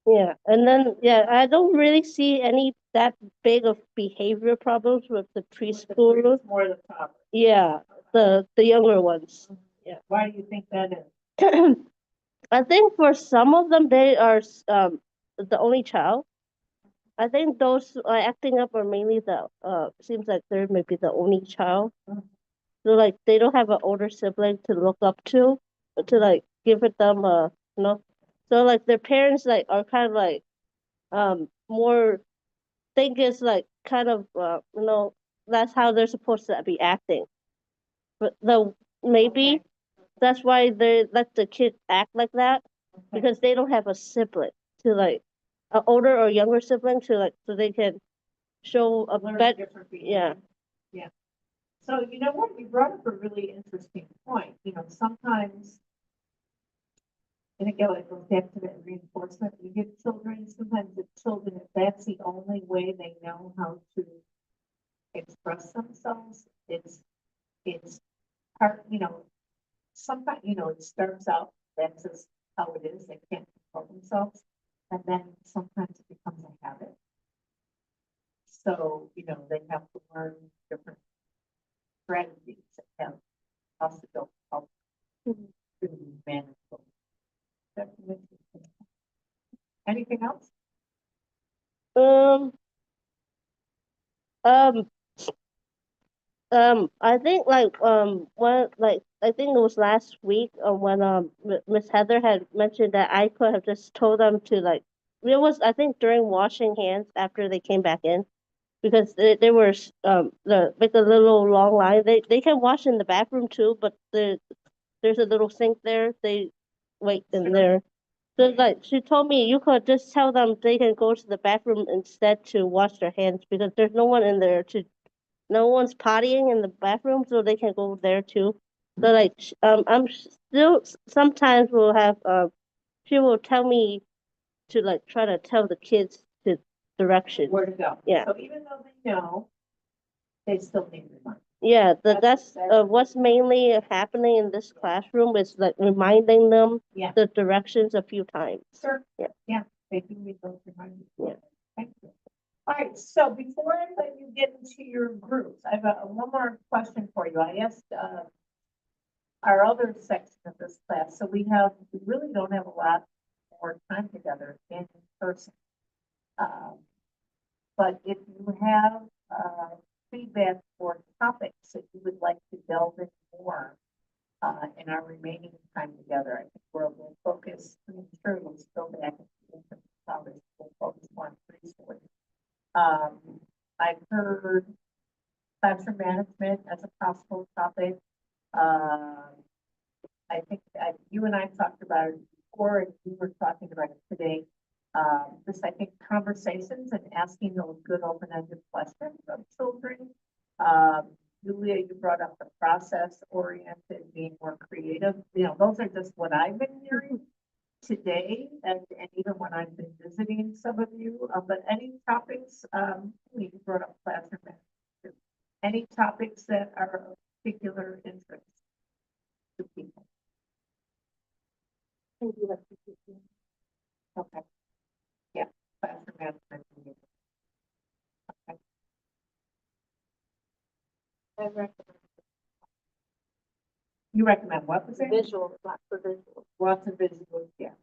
yeah. And then, yeah, I don't really see any that big of behavior problems with the preschoolers. More the top. Yeah, the younger ones. Yeah. Why do you think that is? I think for some of them, they are the only child. I think those acting up are mainly the seems like they're maybe the only child. So like they don't have an older sibling to look up to like give it them you know. So like their parents like are kind of like more think it's like kind of you know that's how they're supposed to be acting. But maybe that's why they let the kid act like that because they don't have a sibling to like an older or younger sibling to like so they can show a better yeah. Yeah. So you know what, you brought up a really interesting point, you know, sometimes. And again, it goes back to that reinforcement, you give children, sometimes the children, if that's the only way they know how to express themselves, it's hard, you know, sometimes, you know, it starts out, that's just how it is, they can't control themselves. And then sometimes it becomes a habit. So, you know, they have to learn different strategies and have possible help to manage them. That's interesting. Anything else? Um um I think I think it was last week, when Miss Heather had mentioned that I could have just told them to like, it was I think during washing hands after they came back in, because they were the with the little long line. They can wash in the bathroom too, but there's a little sink there. They wait in there. So like she told me you could just tell them they can go to the bathroom instead to wash their hands, because there's no one in there to no one's pottying in the bathroom, so they can go there too. So like I'm still sometimes we'll have she will tell me to like try to tell the kids the direction. Where to go. Yeah. So even though they know, they still need reminders. Yeah, that's That's- what's mainly happening in this classroom is like reminding them Yeah. the directions a few times. Sure. Yeah. Yeah, they do need those reminders. Yeah. Thank you. All right, so before I let you get into your groups, I have one more question for you. I asked, our other section of this class, so we really don't have a lot more time together in person. But if you have, feedback for topics that you would like to delve into more, in our remaining time together, I think we'll focus, I'm sure we'll go back and topics, we'll focus more on preschool. I've heard classroom management as a possible topic. I think you and I talked about it before, and you were talking about it today. Just, I think, conversations and asking those good open-ended questions of children. Julia, you brought up the process-oriented, being more creative. You know, those are just what I've been hearing today, and even when I've been visiting some of you. But any topics, you brought up classroom management. Any topics that are of particular interest to people? Okay. Yeah, classroom management. Okay. I recommend You recommend what was it? visuals, lots of visuals. Lots of visuals, yeah.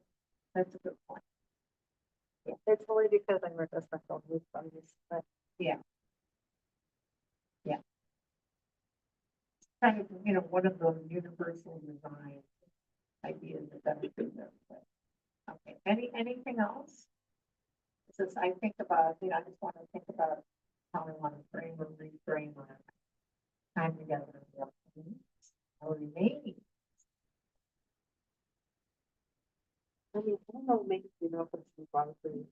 That's a good point. It's only because I work a special needs students, but Kind of, one of those universal design ideas that are good there. But, okay, anything else? Since I think about, I just want to think about how I want to frame or reframe our time together. Or remaining. I mean, I don't know, maybe, if it's honestly,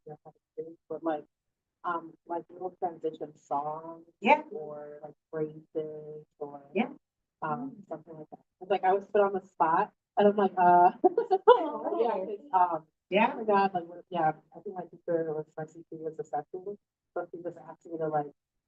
but like little transition songs. Yeah. Or like phrases or. Yeah. Something like that. It's like I was put on the spot and I'm like, yeah, Yeah. oh my God, like, yeah, I think my teacher was my CP was assessing, so she just asked me to like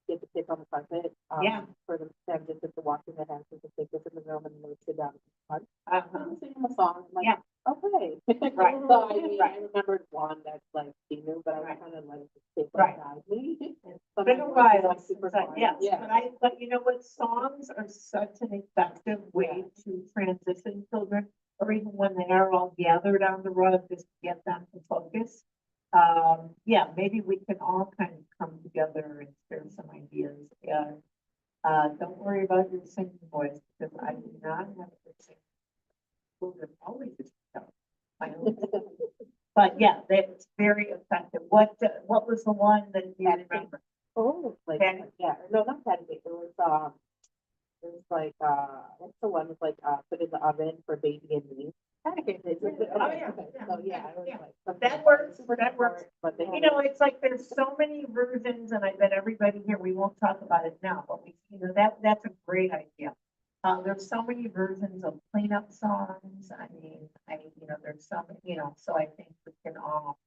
get the kids on the carpet, Yeah. for them to transition to washing their hands and to take this in the room and then they would sit down and punch. Uh-huh. Singing a song, I'm like, Yeah. okay. Right. So I mean, Right. I remembered one that's like she knew, but I Right. kind of like it Right. guide me. It's been a while, super since fun. yes, Yeah. but you know what, songs are such an effective way to transition children, or even when they are all gathered on the rug, just to get them to focus. Yeah, maybe we can all kind of come together and share some ideas, and, don't worry about your singing voice, because I do not have a singing. Children always just tell my own. But yeah, that's very effective. What was the one that you remember? Oh, like, Patty? yeah, no, not patty cake, it was like, what's the one with like, put in the oven for baby and me? Patty cake, okay, Oh, yeah, okay, yeah, so yeah, it was yeah. like. something That like works, super that short, works. But they. It's like there's so many versions, and I bet everybody here, we won't talk about it now, but that's a great idea. There's so many versions of cleanup songs. I mean, there's so many, so I think we can all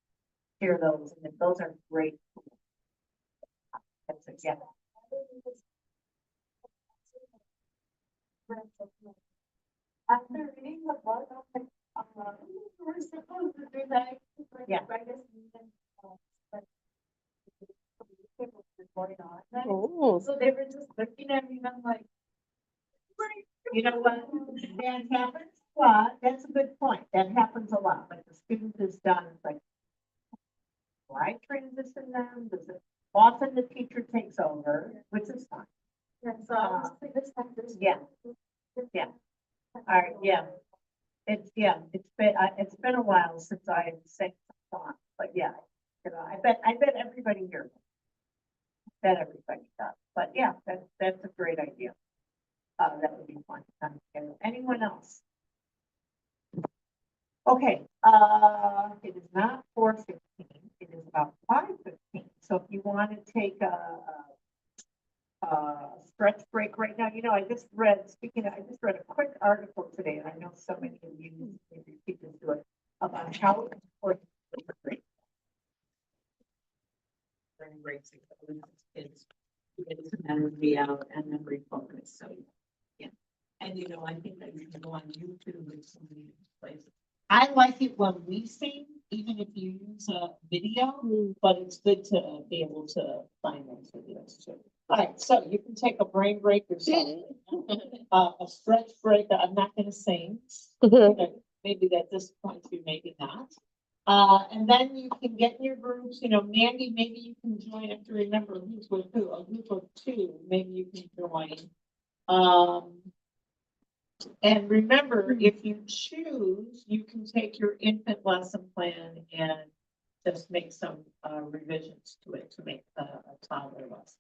hear those, and those are great tools. That's it, yeah. After reading the book, I'm like, we're supposed to do that. Yeah. Going on. Oh, So they were just looking at me, and I'm like, you know what? That happens a lot. That's a good point. That happens a lot. Like the student is done, it's like, why transition them? Does it? Often the teacher takes over, which is fine. Yeah. Yeah. All right, yeah. It's been a while since I sang some song, but yeah. I bet everybody here. Bet everybody does, but yeah, that's a great idea. That would be fun. Anyone else? Okay, it is not 4:15, it is about 5:15, so if you want to take a stretch break right now, I just read, I just read a quick article today, and I know so many of you maybe people do it, about how important break. During breaks, kids to get some energy out and then refocus, so, yeah. And I think that you can go on YouTube or so many places. I like it when we sing, even if you use a video, but it's good to be able to find those videos too. All right, so you can take a brain break or something, a stretch break. I'm not gonna sing. Maybe at this point, maybe not. And then you can get in your groups, Mandy, maybe you can join. I have to remember who's with who, a group of 2, maybe you can join. And remember, if you choose, you can take your infant lesson plan and just make some revisions to it to make a toddler lesson.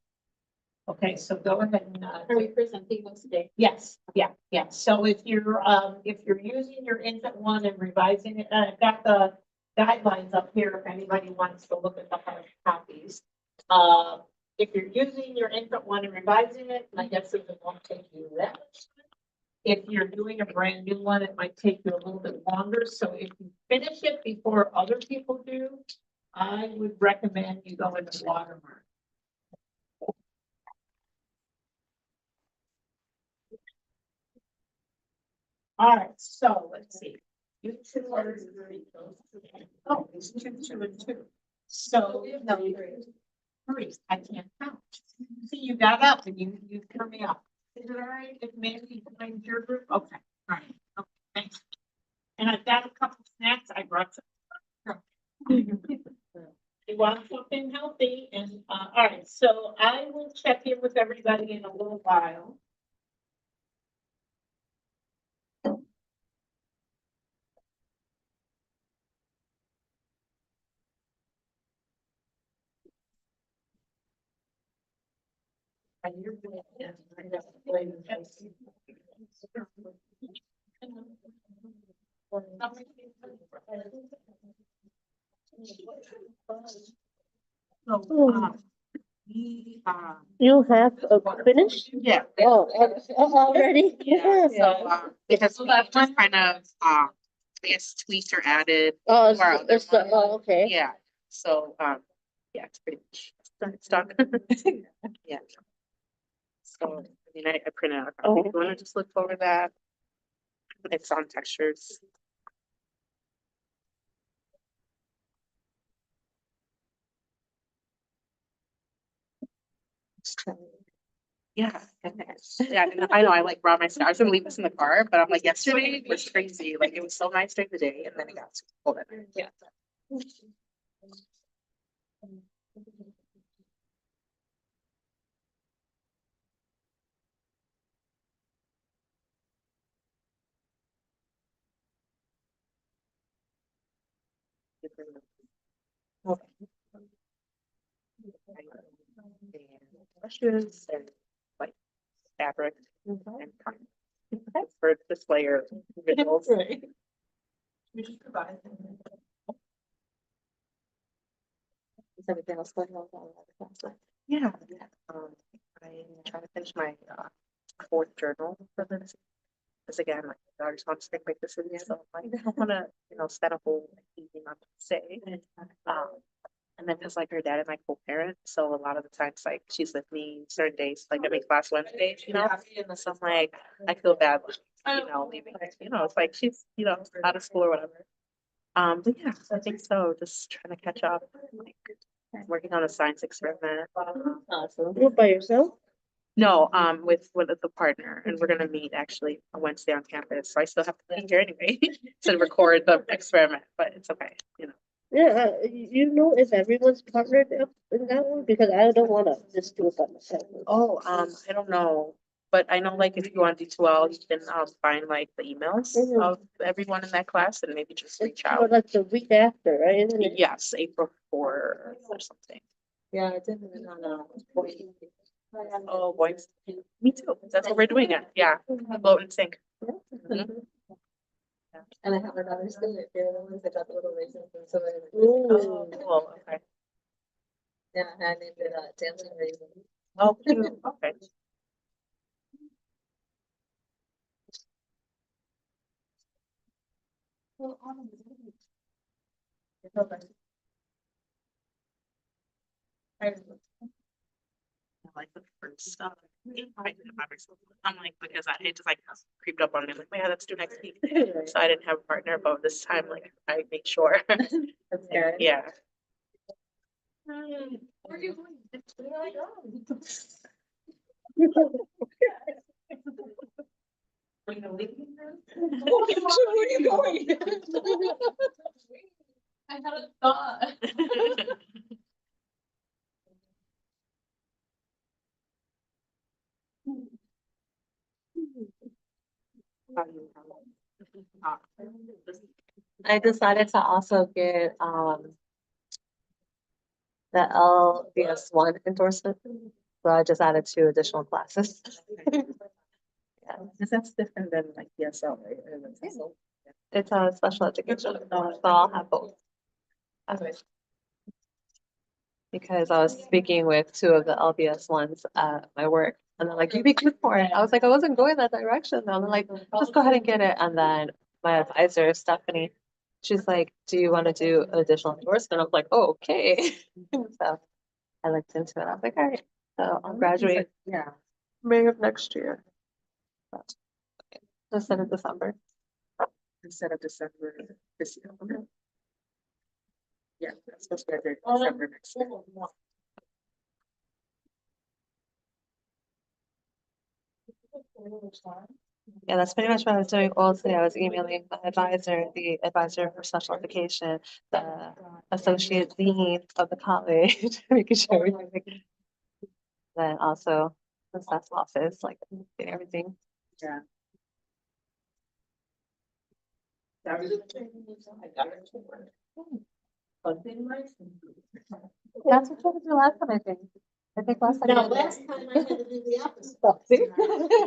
Okay, so go ahead and. Are we presenting those today? Yes, yeah. So if you're using your infant one and revising it, I've got the guidelines up here if anybody wants to look at the hard copies. If you're using your infant one and revising it, I guess it won't take you that much time. If you're doing a brand new one, it might take you a little bit longer. So if you finish it before other people do, I would recommend you go into watermark. All right, so let's see. You 2 are oh, it's 2, 2, and 2. So no, 3. I can't count. See, you got up and you threw me up. Is it all right if Mandy joins your group? Okay, all right. Okay, thanks. And I've got a couple snacks. I brought some. You want something healthy? And all right, so I will check in with everybody in a little while. So, You have finished? Yeah. Oh, already? Yeah. So, because we just kind of, I guess tweaked or added. Oh, our other one. okay. Yeah. So, yeah, it's pretty much stuck. Yeah. So, I printed out a copy. If you want to just look over that, it's on textures. Yeah. Yeah, and I know I brought my I was gonna leave this in the car, but I'm like, yesterday was crazy. Like, it was so nice during the day, and then it got super cold at night. Yeah. Okay. And brushes and like fabric and cotton for this layer of visuals. We just provide them. Is everything else going on? Yeah. I'm trying to finish my 4th journal for this. Because again, my daughter just wants to make decisions, so I don't want to, spend a whole evening on say. And then because her dad is my co-parent, so a lot of the times she's with me certain days, I make class Wednesdays, so I'm like, I feel bad, leaving. It's she's out of school or whatever. But yeah, I think so. Just trying to catch up, working on a science experiment. Awesome. You by yourself? No, with the partner, and we're gonna meet actually on Wednesday on campus. So I still have to be here anyway to record the experiment, but it's okay, Yeah, you know if everyone's partnered up in that one, because I don't wanna just do it by myself. Oh, I don't know, but I know like if you want D2L, you can find like the emails Mhm. of everyone in that class and maybe just reach It's for out. like the week after, right? Isn't it? Yes, April 4 or something. Yeah, I did it on a. Oh, boys. Me too. That's what we're doing it. Yeah. Float and sink. Mhm. And I have another student, they're the ones that got the little raisins and so. Oh, cool. Okay. Yeah, I named it dancing raisin. Oh, cute. Okay. I like the first stuff. I'm like, because it just like creeped up on me. Like, yeah, let's do next week. So I didn't have a partner, but this time, like, I made sure. That's good. Yeah. Where are you going? Where are you going? Are you leaving her? Where are you going? I had a thought. I decided to also get the LBS1 endorsement. So I just added 2 additional classes. Yeah, Because that's different than like ESL, right? Or the TESOL. it's a special education, so I'll have both. Okay. Because I was speaking with 2 of the LBS ones at my work, and they're like, "You'd be good for it." I was like, "I wasn't going that direction." And they're like, "Just go ahead and get it." And then my advisor, Stephanie, she's like, "Do you want to do an additional endorsement?" I was like, "Oh, okay." So I looked into it. I was like, "All right." So I'll graduate Yeah. May of next year. But instead of December. Instead of December this year. Okay. Yeah, that's supposed to be December next year. Yeah, that's pretty much what I was doing all today. I was emailing my advisor, the advisor for special education, the associate dean of the college, making sure everything. Then also the staff's office, like getting everything. Yeah. That's what you had to do last time, I think. I think last time. No, you- last time I had to do the opposite. See?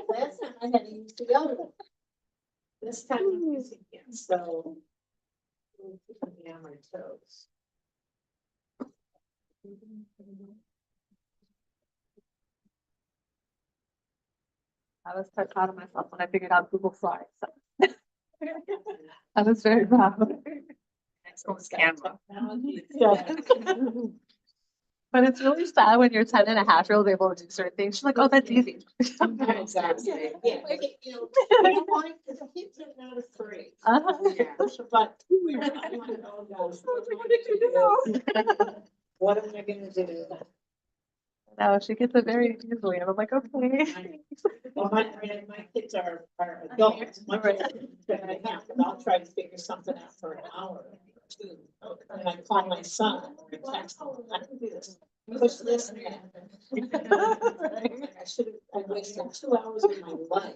Last time I had to use the other one. This time I'm using it, so. I'm keeping me on my toes. I was quite proud of myself when I figured out Google Slides. So. I was very proud. It's Canva. Yeah. But it's really sad when your 10 and a half year old able to do certain things. She's like, "Oh, that's easy." Exactly. Yeah, like, you know, you don't want it, because the kids are not afraid. But we're not gonna go down. What am I gonna do? No, she gets it very easily, and I'm like, okay. Well, my kids are adults, I'll try to figure something out for an hour or 2. And I call my son, or text him, I can do this, push this and that. I wasted 2 hours of my life.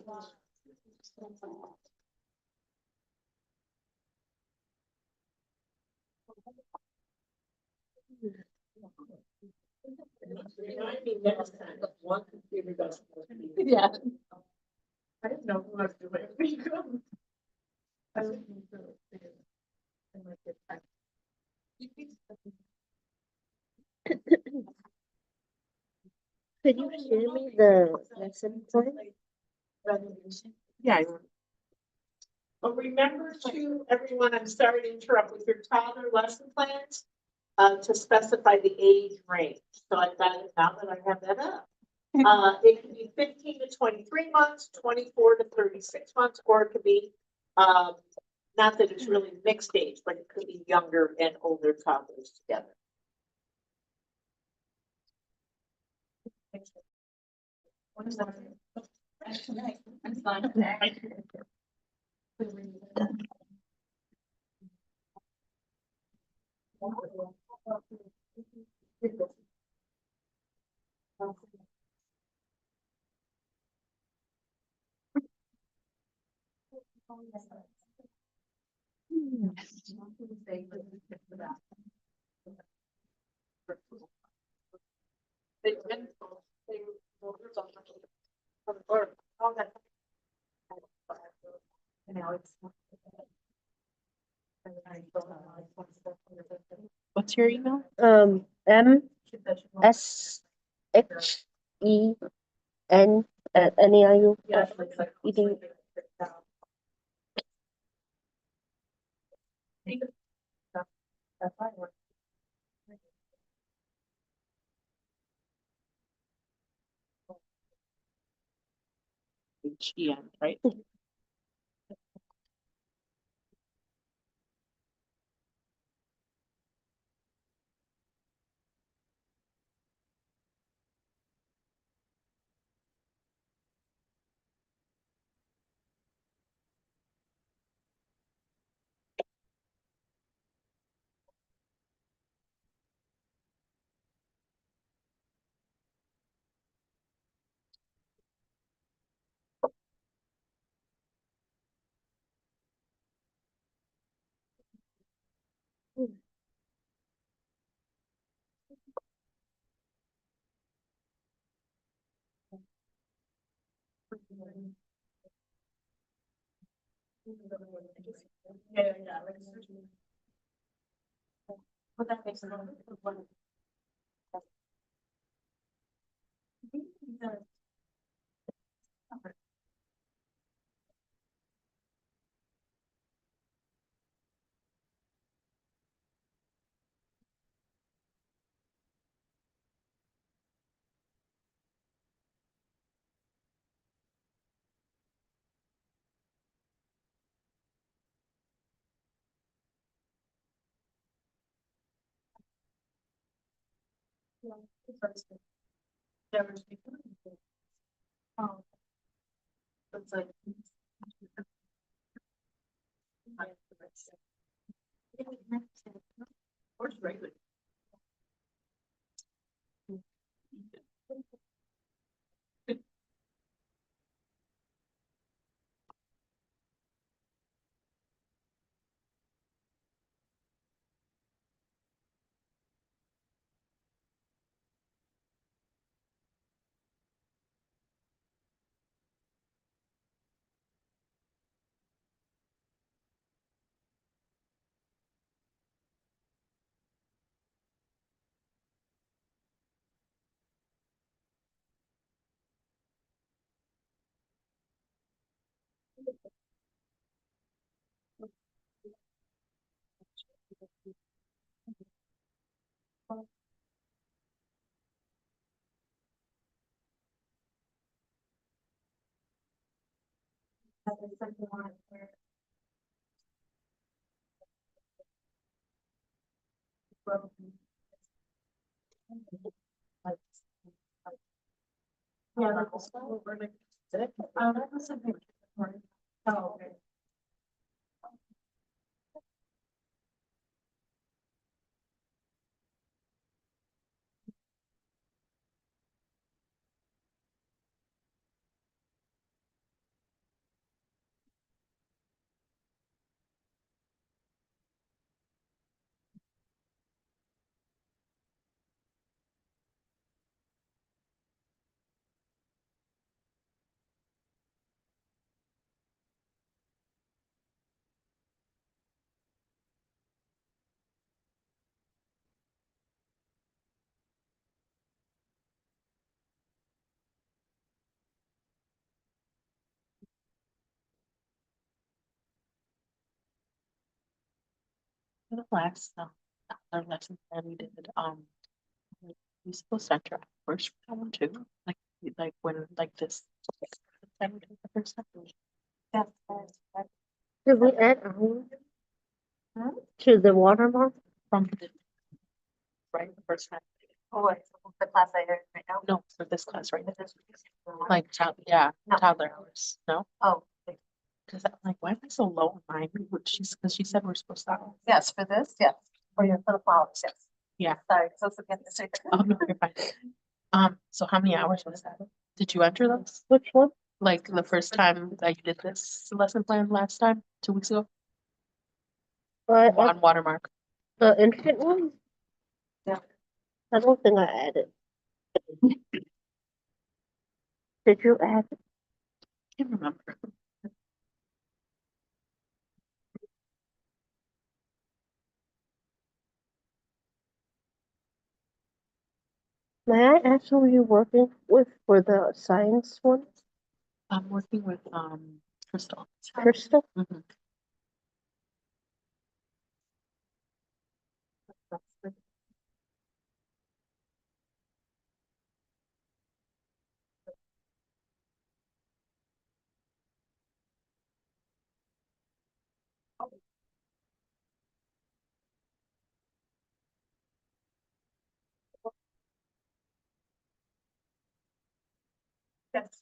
Remind me next time, if one computer doesn't work. Yeah. I didn't know who was doing it. I didn't know. Could you share me the lesson plan? Yeah. But remember to, everyone, I'm sorry to interrupt, with your toddler lesson plans, to specify the age range. So I've got it now that I have that up. It could be 15 to 23 months, 24 to 36 months, or it could be, not that it's really mixed age, but it could be younger and older toddlers together. What is that? I'm fine. What's your email? MSHEN@NEIU. EDU. HEN, right? But that makes sense. It's like. Where's regular? Yeah, that was. That was something. Oh, okay. The last, our lesson that we did, like, we supposed to enter first for that one too, like when, like this. Time we did the first time. Did we add to the watermark? From the, right, the first time. Oh, it's the class I heard right now. No, for this class, right? Like child, yeah, No. toddler hours, no? Oh, Cause I'm like, why am I so low on mine? Cause she said we're supposed to. yes, for this, yes. for the flowers, yes. Yeah. Sorry, so forget the secret. Oh, no, you're fine. So how many hours was that? Did you enter those? Which one? Like the first time that you did this lesson plan last time, 2 weeks ago? On Watermark. The infant one? Yeah. I don't think I added. Did you add? Can't remember. May I ask who you're working with for the science one? I'm working with, Crystal. Crystal? Mhm. Yes.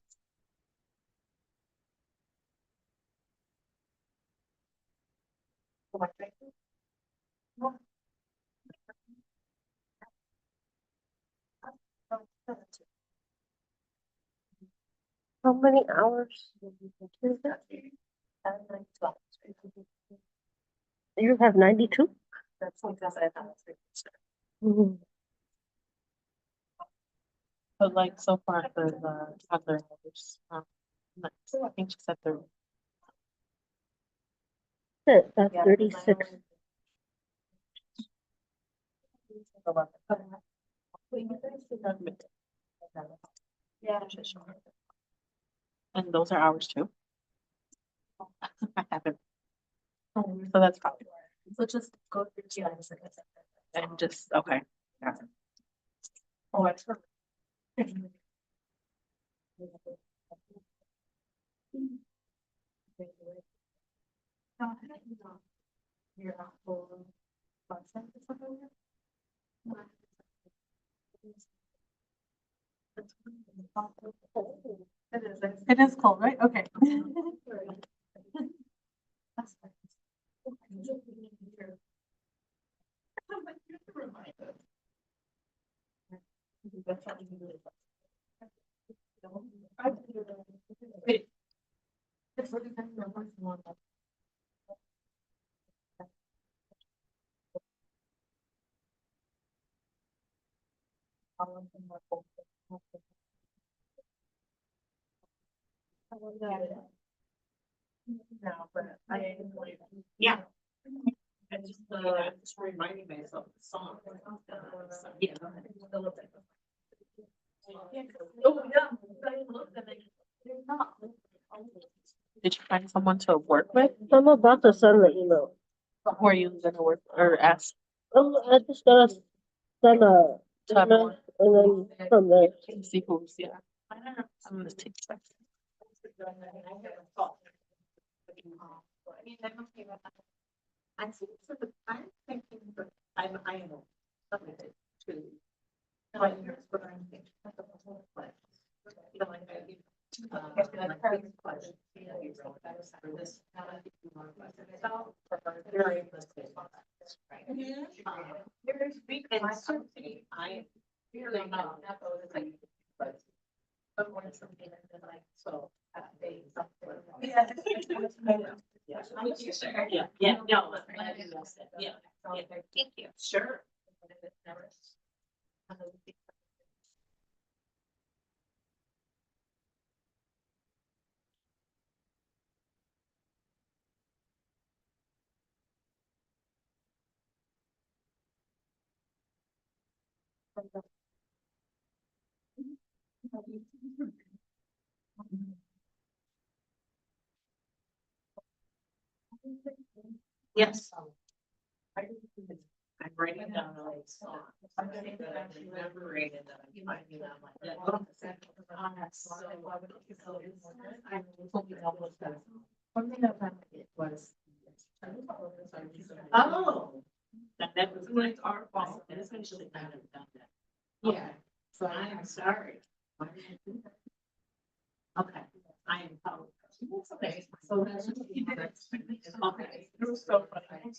How many hours? You have 92? That's because I thought. Mhm. But like so far for the other hours, nice. I think she said the That's 36. Yeah. And those are hours too. I haven't. So that's probably. So just go through GIS. And just, okay. Yeah. Oh, that's. It is cold, right? Okay. No, but yeah. I just reminding myself of the song. Yeah. Oh, Did you find someone to work with? I'm about to send the email. Who are you gonna work or ask? I just gotta send a email and then from there. See who's, yeah. I'm gonna take that. I think so, but I'm thinking, but I am limited to. No, I hear what I'm thinking. You know, like I think question, you know, you wrote that for this, if you want to question it out, or very listed. And certainly, I really know that those like, but when it's something that like, so, they. Yeah. Yeah, no. Yeah. Thank you. Sure. Yes. I'm writing down the like song. Something that I remember reading that I'm finding out like that. I totally almost done. One thing I found it was. Oh. That was like our fault. And especially I haven't done that. Yeah. So I am sorry. Why did I do that? Okay, I am apologize. Okay, so that's. Okay, it was so funny.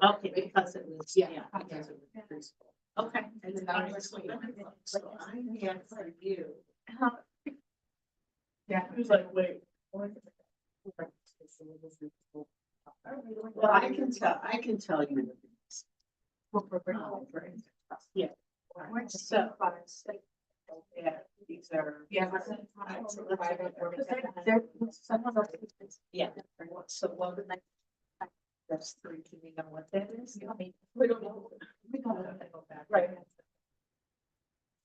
Okay, because it was, yeah. Because it was preschool. Okay. And then I was like, so I had for you. Yeah, he was like, wait. Well, I can tell you. Yeah. So. Yeah, these are. Yeah. Yeah. So what would I? That's three. Do we know what that is? I mean, we don't know. We don't know. Right.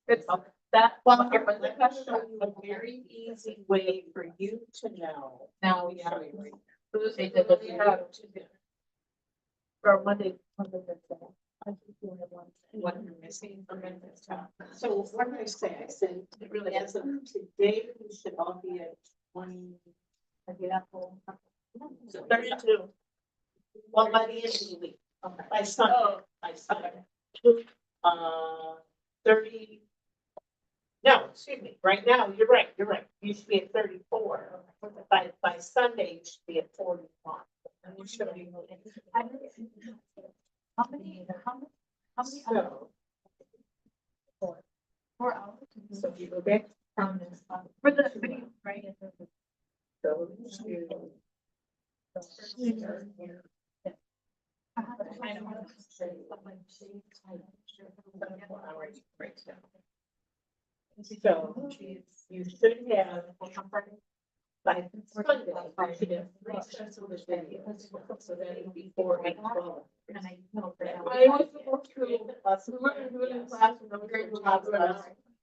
It's that, well, let me show you a very easy way for you to know. Now we show you. Right now. So this is what we have to do. For Monday. I think you have one you're missing from this time. So what did I say? I said, it really, as of today, we should all be at 20. So 32. Well, by the end of the week. Okay. By Sunday. By Sunday. 30. No, excuse me. Right now, you're right. You should be at 34. By Sunday, you should be at 41. And you should be. How many? So, 4 hours. So you go back from this. For the video, right? Go to. I don't want to say. So you should have. By Sunday, you should have 3 sets of this video. So that it'll be 4 and 12. And I know that. I was supposed to. We were gonna do it in class and then we're going to talk about.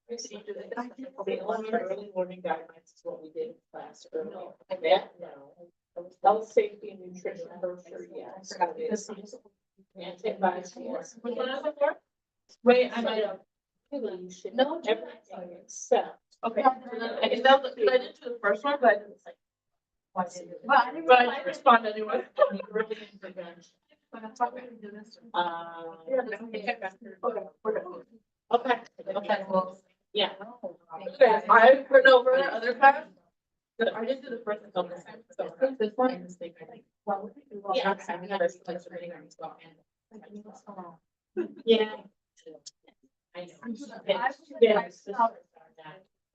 The only early morning guidelines is what we did in class earlier. And that, no. Health, safety and nutrition, brochure, yes. Antibiotics, yes. Wait, I might have. You should know everything except. Okay. I can tell that I didn't do the first one, but I didn't say. But I didn't respond anyway. Okay. Okay. Well, yeah. Okay. I heard over the other time. I didn't do the first one. So this one. Yeah. Yeah. I know. Yes.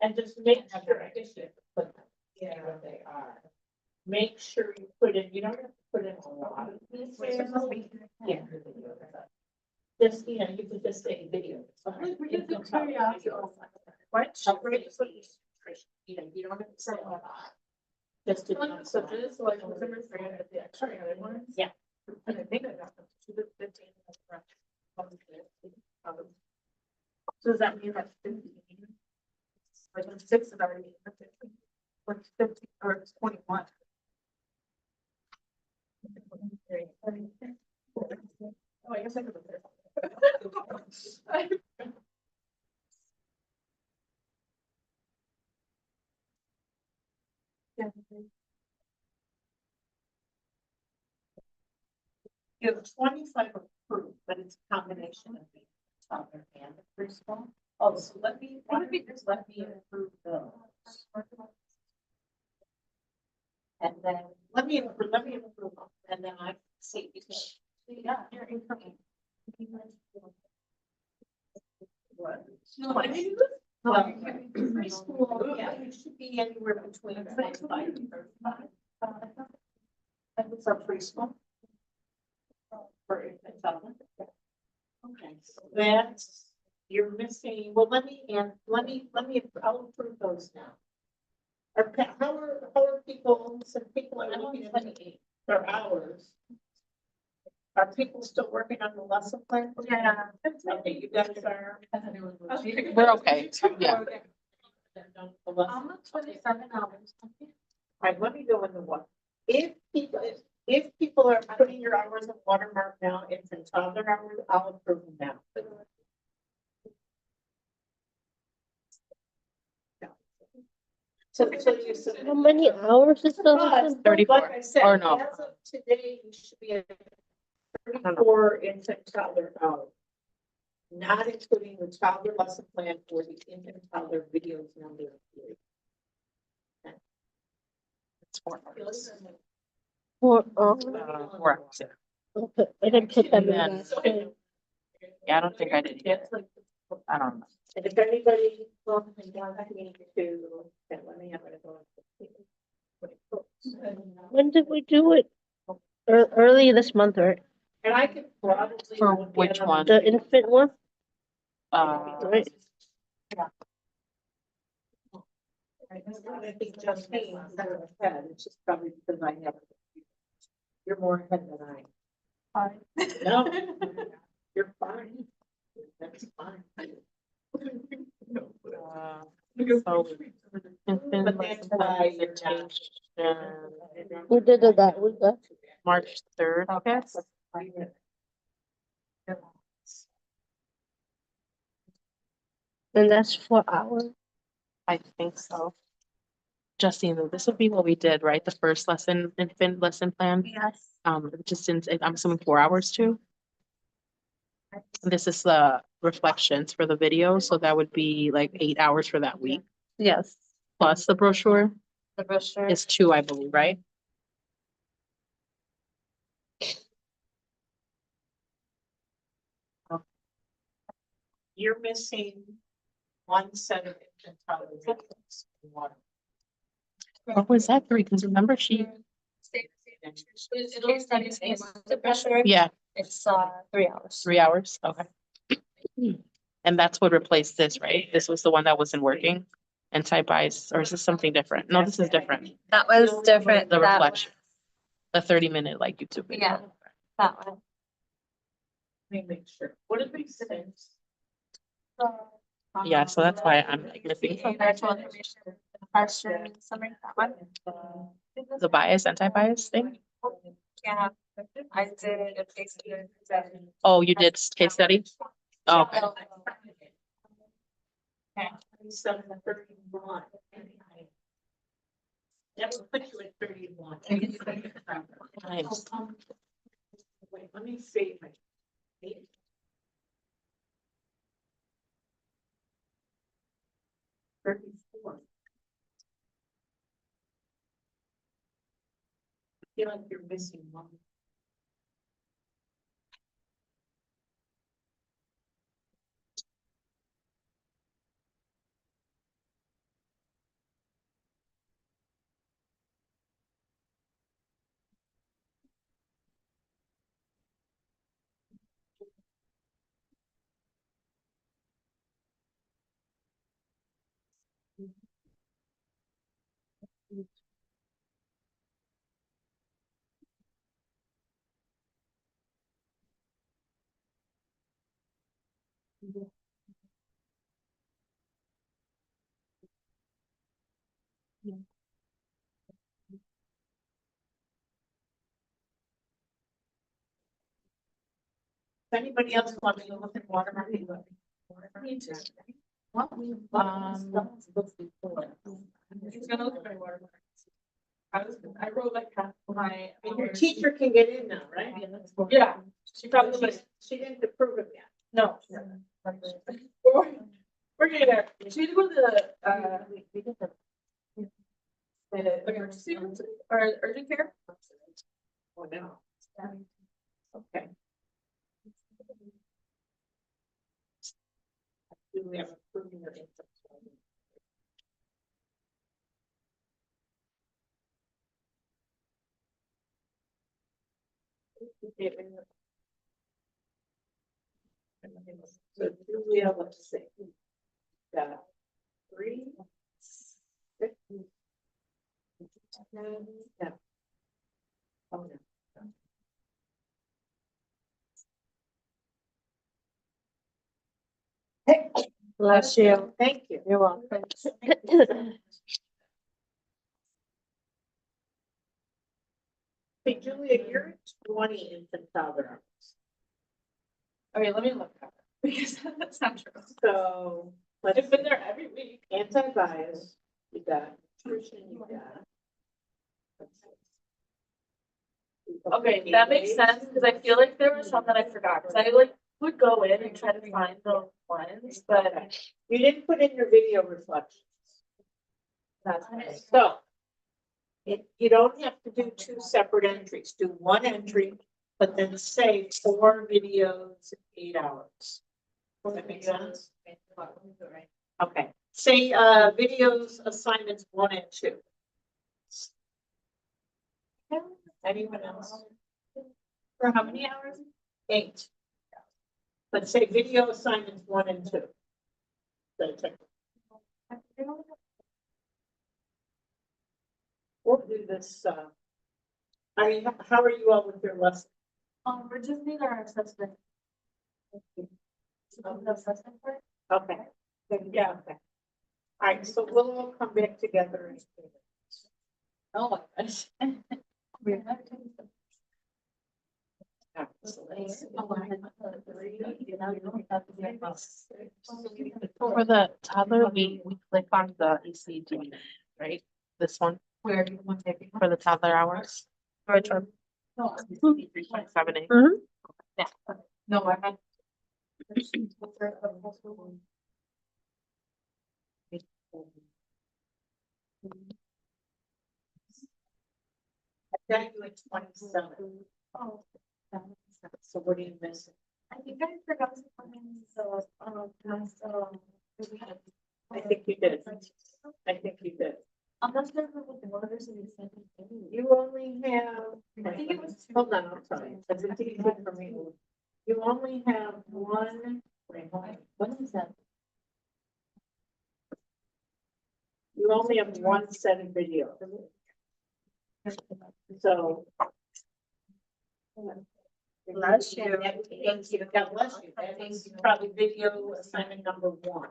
And just make sure. Yeah, they are. Make sure you put in, you don't have to put in a lot of these. Yeah. Just, you could just say video. What? You don't have to say a lot. Just to. So this, like, the extra one. Yeah. And I think I got them to the 15. So does that mean that's 15? Like 6 is already 15. Or 15 or it's 21. Oh, I guess I could have there. You have 25 approved, but it's a combination of the toddler and the preschool. Oh, so let me approve those. And then let me approve them, and then I see because you're incoming. What? No, I didn't. Well, preschool, yeah, you should be anywhere between 25 and 35. And what's our preschool? For infant toddler. Okay, so that's, you're missing, well, I'll approve those now. How are people, some people are looking at their hours. Are people still working on the lesson plan? Yeah. Okay, you guys are. We're okay, yeah. 27 hours. All right, let me go into one. If people are putting your hours in watermark now, it's in toddler hours, I'll approve them now. So you said. How many hours is the lesson? 34, Like I said, or no. as of today, you should be at 34 infant toddler hours. Not including the toddler lesson plan for the infant toddler videos number 3. Okay. It's 4 hours. For, 4 hours, yeah. okay, I didn't put that And in then- last time. Yeah, I don't think I did yet. I don't know. And if anybody wants me to, let me have it. When did we do it? Early this month, right? And I could probably. For look which at them. one? The infant one, Right. I think just me, instead of a head, it's just probably because I have. You're more ahead than I. No, you're fine. That's fine. So infant But lesson that's plan why you're presentation, we did it that week, March 3rd, I guess. and that's 4 hours. I think so. Justine, this would be what we did, right? The first lesson, infant lesson plan. Yes. Just in, I'm assuming 4 hours too. This is the reflections for the video, so that would be like 8 hours for that week. Yes. Plus the brochure The brochure. is 2, I believe, right? You're missing one set of infantile videos. What was that 3? Because remember It'll study the brochure. yeah, It's 3 hours. 3 hours, okay. And that's what replaced this, right? This was the one that wasn't working. Anti-bias, or is this something different? No, this is different. That was different. The That reflection. The 30-minute like YouTube video. Yeah. That one. Let me make sure. What did we say? Yeah, so that's why I'm like missing something. Actual information, question, summary, that one. The bias, anti-bias thing. Yeah, I did a case study. Oh, you did case study? Oh, okay. Seven to 31. That would put you at 31. Nice. Wait, let me see. 34. I feel like you're missing one. Does anybody else want me to look at water? He's gonna look at my water. I wrote like my. Your teacher can get in now, right? Yeah. She probably, she didn't approve it yet. No. We're getting there. She did go to the emergency room or urgent care? Oh, no. Okay. Do we have approving your infant? So Julia, let's see. Got 3, 6, 10, yeah. Oh, no. Bless you. Thank you. You're welcome. Hey, Julia, you're at 20 infantile hours. Okay, let me look at it, because that's not true. So I've been there every week. anti-bias, you got nutrition, you got. Okay, that makes sense, because I feel like there was some that I forgot, because I like would go in and try to find the ones, but You didn't put in your video reflections. that's nice. So You don't have to do two separate entries, do one entry, but then say 4 videos, 8 hours. Does that make sense? Okay, say, videos, assignments 1 and 2. Anyone else? For how many hours? 8. But say video assignments 1 and 2. We'll do this, how are you all with your lesson? We're just doing our assessment. The assessment part? Okay, yeah, okay. All right, so we'll all come back together and. Oh my gosh. We're not doing the- For the toddler, we click on the ECED, right? This one, Where you want to take it? for the toddler hours. Which one? No, 3.78. no, I had. Then you at 27. Oh. So what are you missing? I think I forgot to put in the, I think you did. I think you did. I'm not sure if it was the orders in the sentence. You only have. I think it was two. Hold on, I'm sorry. That's a easy for me. You only have one. Wait, hold on. What is that? You only have one set of video. So. Bless you. God bless you. That means probably video assignment number 1.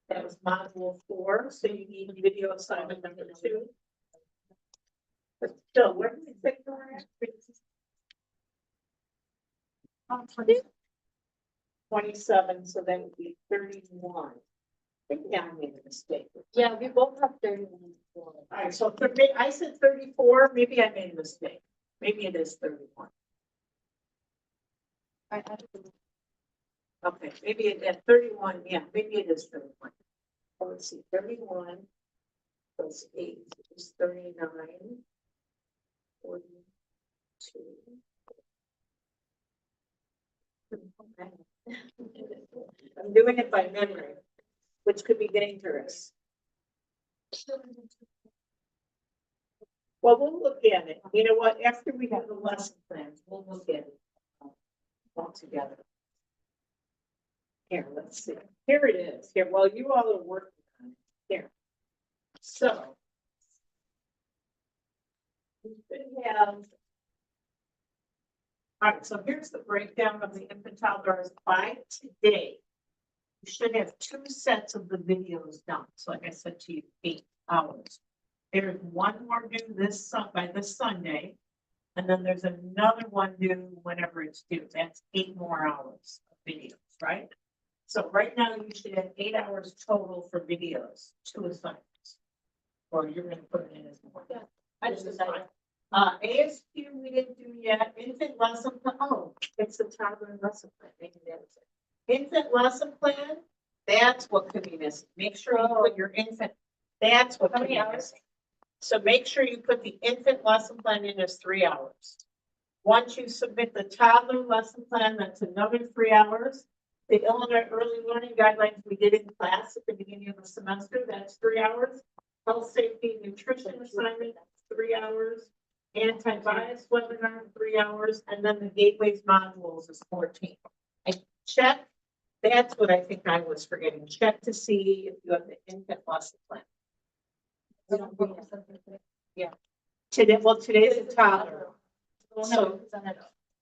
That was module 4, so you need video assignment number 2. But still, where did you think you were at? 27, so that would be 31. I think I made a mistake. Yeah, we both have 31. All right, so I said 34, maybe I made a mistake. Maybe it is 31. Okay, maybe at 31, yeah, maybe it is 31. Oh, let's see, 31 plus 8 is 39. 42. I'm doing it by memory, which could be dangerous. Well, we'll look at it. You know what? After we have the lesson plans, we'll look at it all together. Here, let's see. Here it is. Here, while you all are working on it. Here. So. We should have. All right, so here's the breakdown of the infant toddlers by today. You should have 2 sets of the videos done. So like I said to you, 8 hours. There's one more due by this Sunday. And then there's another one due whenever it's due. That's 8 more hours of videos, right? So right now you should have 8 hours total for videos, 2 assignments. Or you're gonna put it in as more. Yeah, I just decided. ASQ we didn't do yet. Infant lesson plan. Oh, it's the toddler lesson plan. Maybe that's it. Infant lesson plan. That's what could be missing. Make sure you put your infant. That's what How could many be hours? missing. So make sure you put the infant lesson plan in as 3 hours. Once you submit the toddler lesson plan, that's another 3 hours. The Illinois Early Learning Guidelines we did in class at the beginning of the semester, that's 3 hours. Health, safety, nutrition assignment, 3 hours. Anti-bias webinar, 3 hours. And then the gateways modules is 14. I checked. That's what I think I was forgetting. Check to see if you have the infant lesson plan. Yeah. Today, well, today's a toddler. So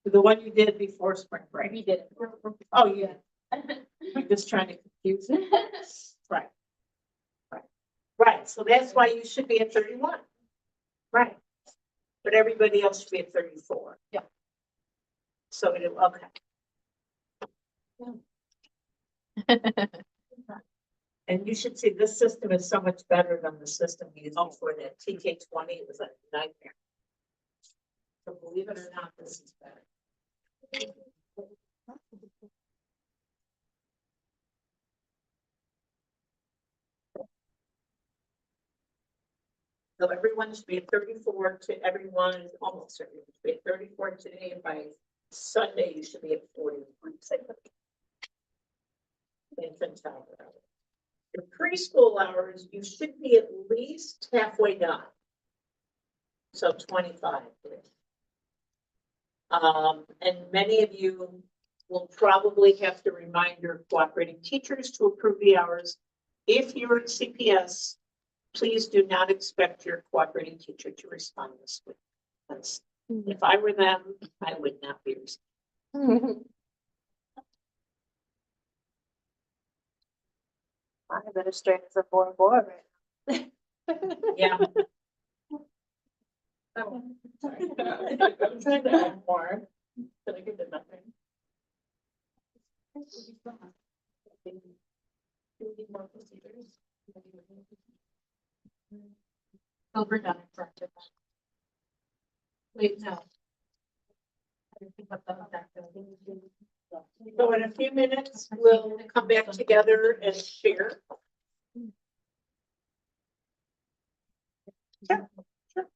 the one you did before spring break. We did. Oh, yeah. I'm just trying to confuse it. Right. Right. Right. So that's why you should be at 31. Right. But everybody else should be at 34. Yeah. So it, okay. And you should see this system is so much better than the system we used before that. TK20 was a nightmare. So believe it or not, this is better. So everyone should be at 34 to everyone, almost everyone should be at 34 today, and by Sunday, you should be at 41. Infant child hours. Your preschool hours, you should be at least halfway done. So 25. And many of you will probably have to remind your cooperating teachers to approve the hours. If you're at CPS, please do not expect your cooperating teacher to respond this week. That's, if I were them, I would not be responding. My administrators are bored right Yeah. Oh, sorry. I'm trying to add more, but I did nothing. Overdone. Wait, no. So in a few minutes, we'll come back together and share. Yeah, sure.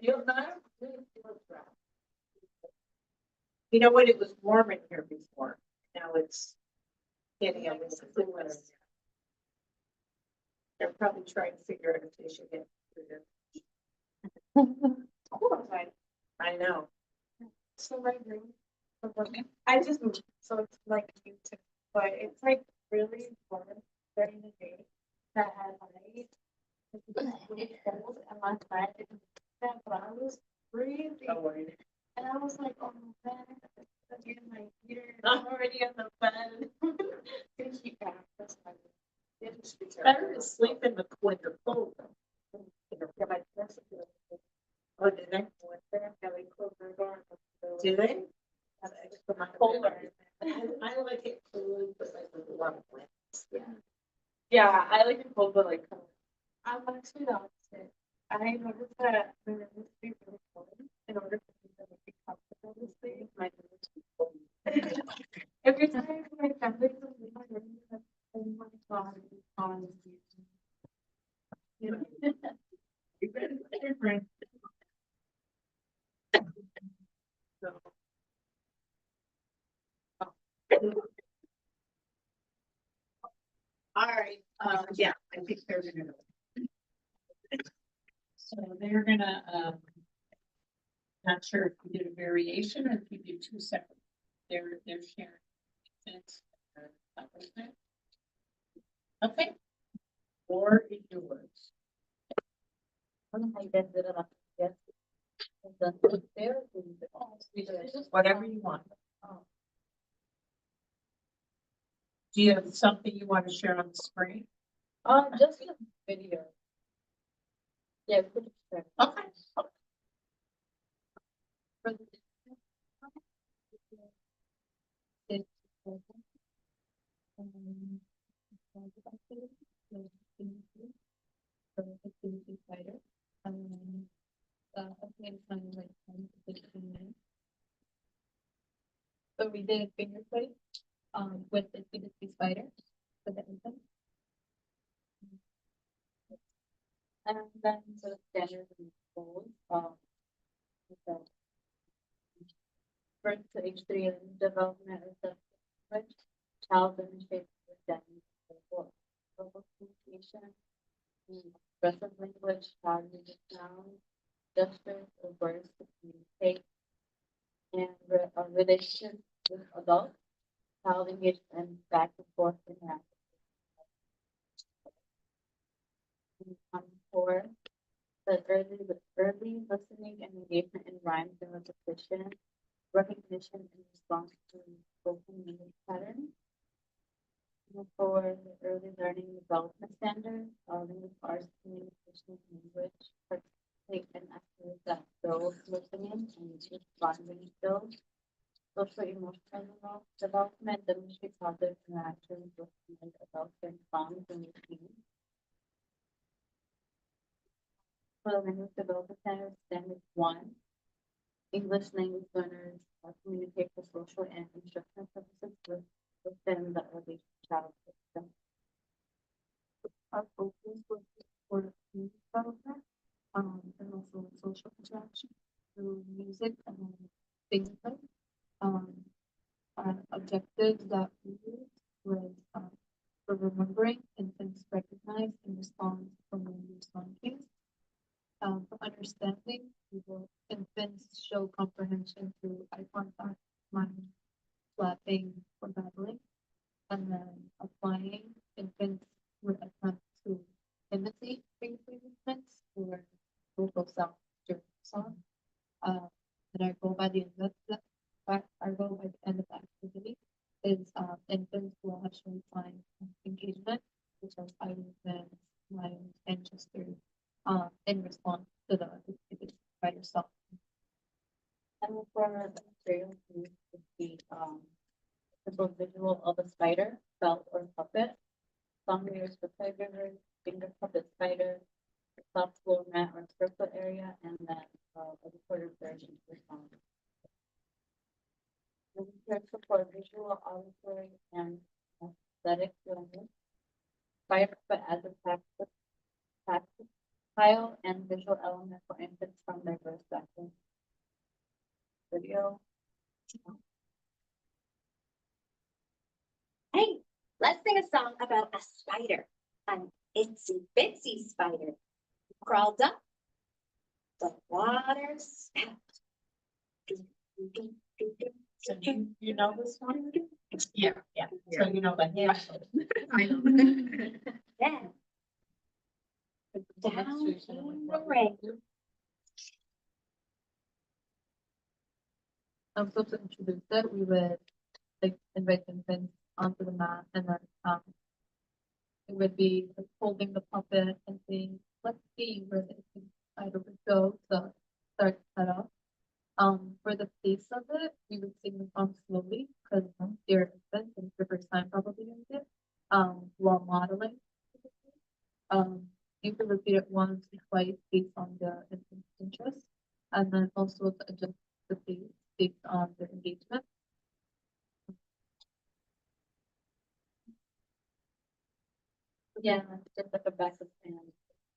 You'll not. You know what, it was warm in here before, now it's getting a little cooler. They're probably trying to figure out if they should get through there. I know. So my room, I just moved, so it's like beautiful, but it's like really warm during the day. That had light. It's really cold and my bed is that, but I was breathing. And I was like, oh man, again, my heater is already on the bed. Gonna keep that. That's fine. Better to sleep in the winter cold. Yeah, my that's a good. Oh, did they? Yeah, they close their door. Do they? Have extra my Colder. I like it cold, but like with a lot of wind. Yeah, I like it cold, but like, I'm actually the opposite. I noticed that the room needs to be really cold in order for me to be comfortable to sleep. My room needs to be cold. Every time my family comes in my room, I'm like, oh my god, it's on. You know? You better put your friend. All right, yeah, I think they're gonna. So they're gonna, not sure if we did a variation or if we did two separate. They're sharing. Sense. Okay. Or is yours. Whatever you want. Do you have something you want to share on the screen? Just a video. Yeah, pretty sure. Okay. So we did finger plate, with the CDC spider for the infant. And then sort of standard goals, with the birth to age 3 and development of the language, child demonstrates verbal communication, expressive language, child uses sounds, gestures, or words to communicate, and a relationship with adults, child engaged in back and forth interaction. For the early listening and engagement in rhymes and repetition, recognition and response to spoken language patterns. And for the early learning and development standards, language arts, communication, language, participate in activities that build listening and responding skills. Social emotional development demonstrates positive interactions with adults and bonds and routines. For the language development standards, standard 1, English language learners communicate for social and instructional purposes within the early childhood system. Our focus was for community development, and also social interaction through music and fingerplay. Our objectives that we used was for remembering infants recognize and respond from language song cues. For understanding, infants show comprehension through eye contact, smiling, clapping, or babbling. And then applying, infants would attempt to imitate fingerplay movements or vocal sounds during the song. And our goal by the end of the activity is infants will have shown signs of engagement, which are eye movements, smiling, and gestures, in response to the activity by yourself. And for the material used would be simple visual of a spider, belt, or puppet. Some layers for caregivers, finger puppet spider, a soft floor mat or circle area, and then a recorded version for sound. The research support visual, auditory, and aesthetic learning. Spider puppet as a tactile and visual element for infants from their perspective. Video. Hey, let's sing a song about a spider, an itsy bitsy spider who crawled up the water spout. So you know this one? Yeah. So you know the Yeah. I know. Yeah. Down in the rain. So to introduce it, we would like invite the infants onto the mat and then it would be like, holding the puppet and saying, let's see where the spider would go to start to cut off. For the pace of it, we would sing the song slowly because they're infants and it's the first time probably doing it. While modeling. You can repeat it once or twice based on the infant's interest, and then also to adjust the pace based on their engagement. Yeah, just like a backup plan.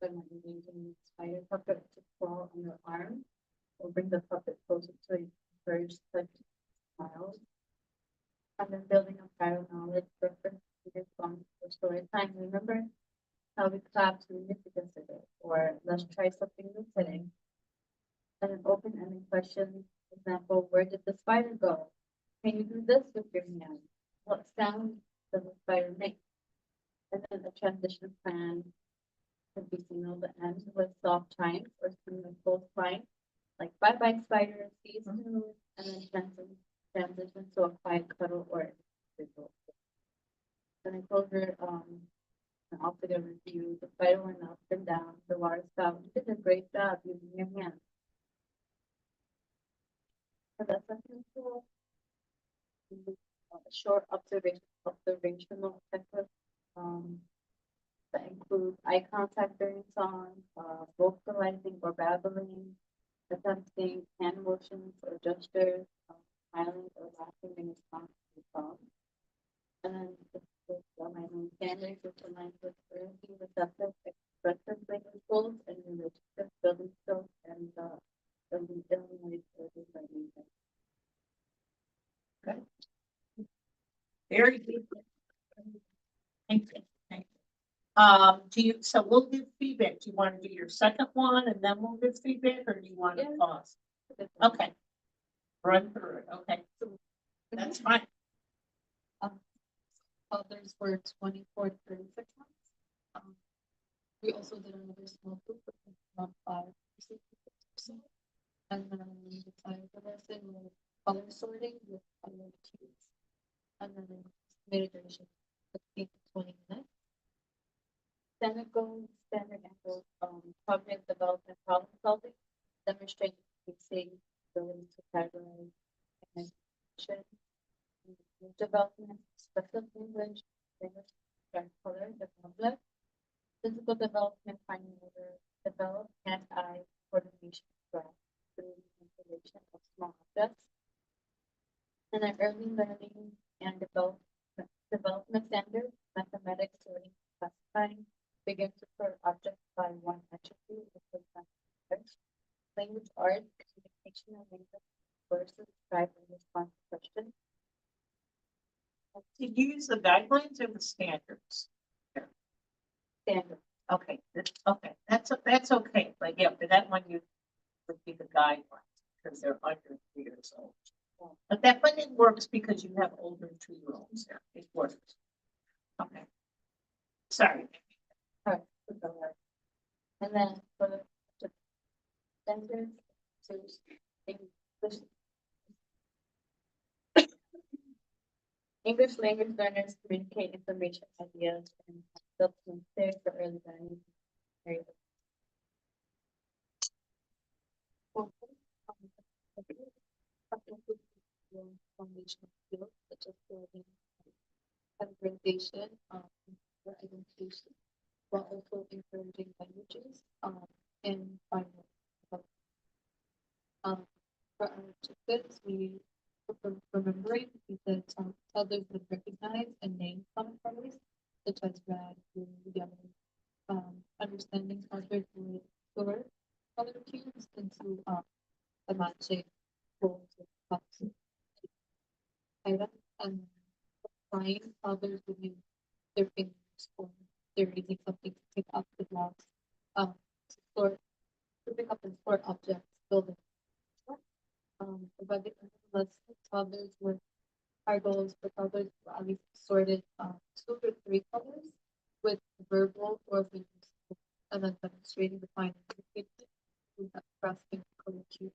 When I'm using the spider puppet to crawl on your arm, or bring the puppet closer to encourage such smiles. And then building up prior knowledge, reference to your song for story time. Remember how we clap significance of it, or let's try something new today. And an open-ended question, for example, where did the spider go? Can you do this with your hand? What sound does the spider make? And then a transition plan could be signaled the end with soft chimes or signal full line, like bye bye spider, see you soon, and then transition to a quiet cuddle or visual. Then in closure, and also to review the spider went up and down the water spout. You did a great job using your hands. So that's something cool. A short observational checklist, that includes eye contact during song, vocalizing or babbling, attempting hand motions or gestures, smiling or laughing in response to the song. And then my own standards, which aligns with fluency, receptive, expressive language goals, and relationship building skills, and building skills by music. Very good. Thank you. Thank you. Do you, so we'll give feedback. Do you want to do your second one and then we'll give feedback, or do you want to Yeah. pause? Okay. Run through it. Okay. That's fine. Others were 24 to 36 months. We also did another small group of about 5 to 6%. And then we decided the lesson with color sorting with color cubes. And then made a duration of 15 to 20 minutes. Standard goals, standard angles, cognitive development, problem solving, demonstrating fixing, ability to categorize, and development, expressive language, color, development, physical development, finding order, develop hand-eye coordination, grasp, through manipulation of small objects. And then early learning and development standards, mathematics, sorting, classifying, begin to sort objects by one attribute, language arts, communication and language, versus describe and respond to questions. To use the guidelines or the standards? Standard. Okay, that's okay, but yeah, for that one, you would be the guidelines, because they're under 3 years old. But that one, it works because you have older 2-year-olds there, it works. Okay. Sorry. And then for the standards, so English language learners communicate information, ideas, and substance for early learning. Foundational skills such as building categorization, or identification, while also encouraging languages, and final. For our objectives, we remembering that others would recognize and name common colors such as red, blue, yellow. Understanding others would store color cubes into, the matching bowls with cups. Item and applying others would use their fingers or they're using something to pick up the blocks, to store, to pick up and store objects, buildings. By the end of the lesson, toddlers were, our goal is for toddlers to at least sorted, 2 or 3 colors with verbal or visual, and then demonstrating the findings of the kids who have grasping color cubes.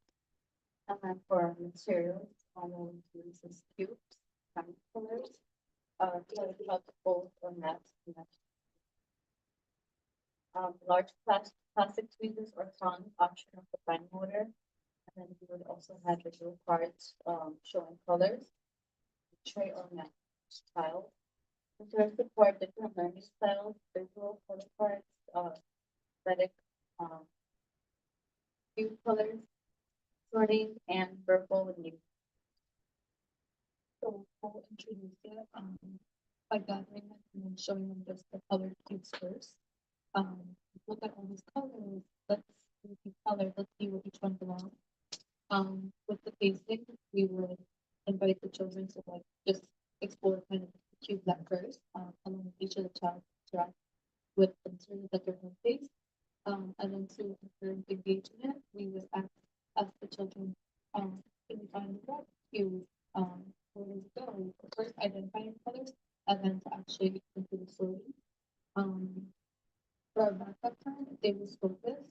And then for materials, will use this cubes, colors, about the bold or matte. Large plastic tweezers or tongs, optional for fine motor. And then we would also have visual cards, showing colors, tray or matte style. To support different learning styles, visual color cards, aesthetic, cube colors, sorting, and verbal and So we'll introduce it, by gathering them and then showing them just the color cubes first. Look at all these colors, let's see the color, let's see what each one belongs. With the basic, we would invite the children to like just explore kind of the cubes at first, and then each of the child interact with the materials that they're going to face. And then to encourage engagement, we would ask the children, can you find the red cube? Where does it go? First identifying colors, and then to actually into the sorting. For our backup time, if they was focused,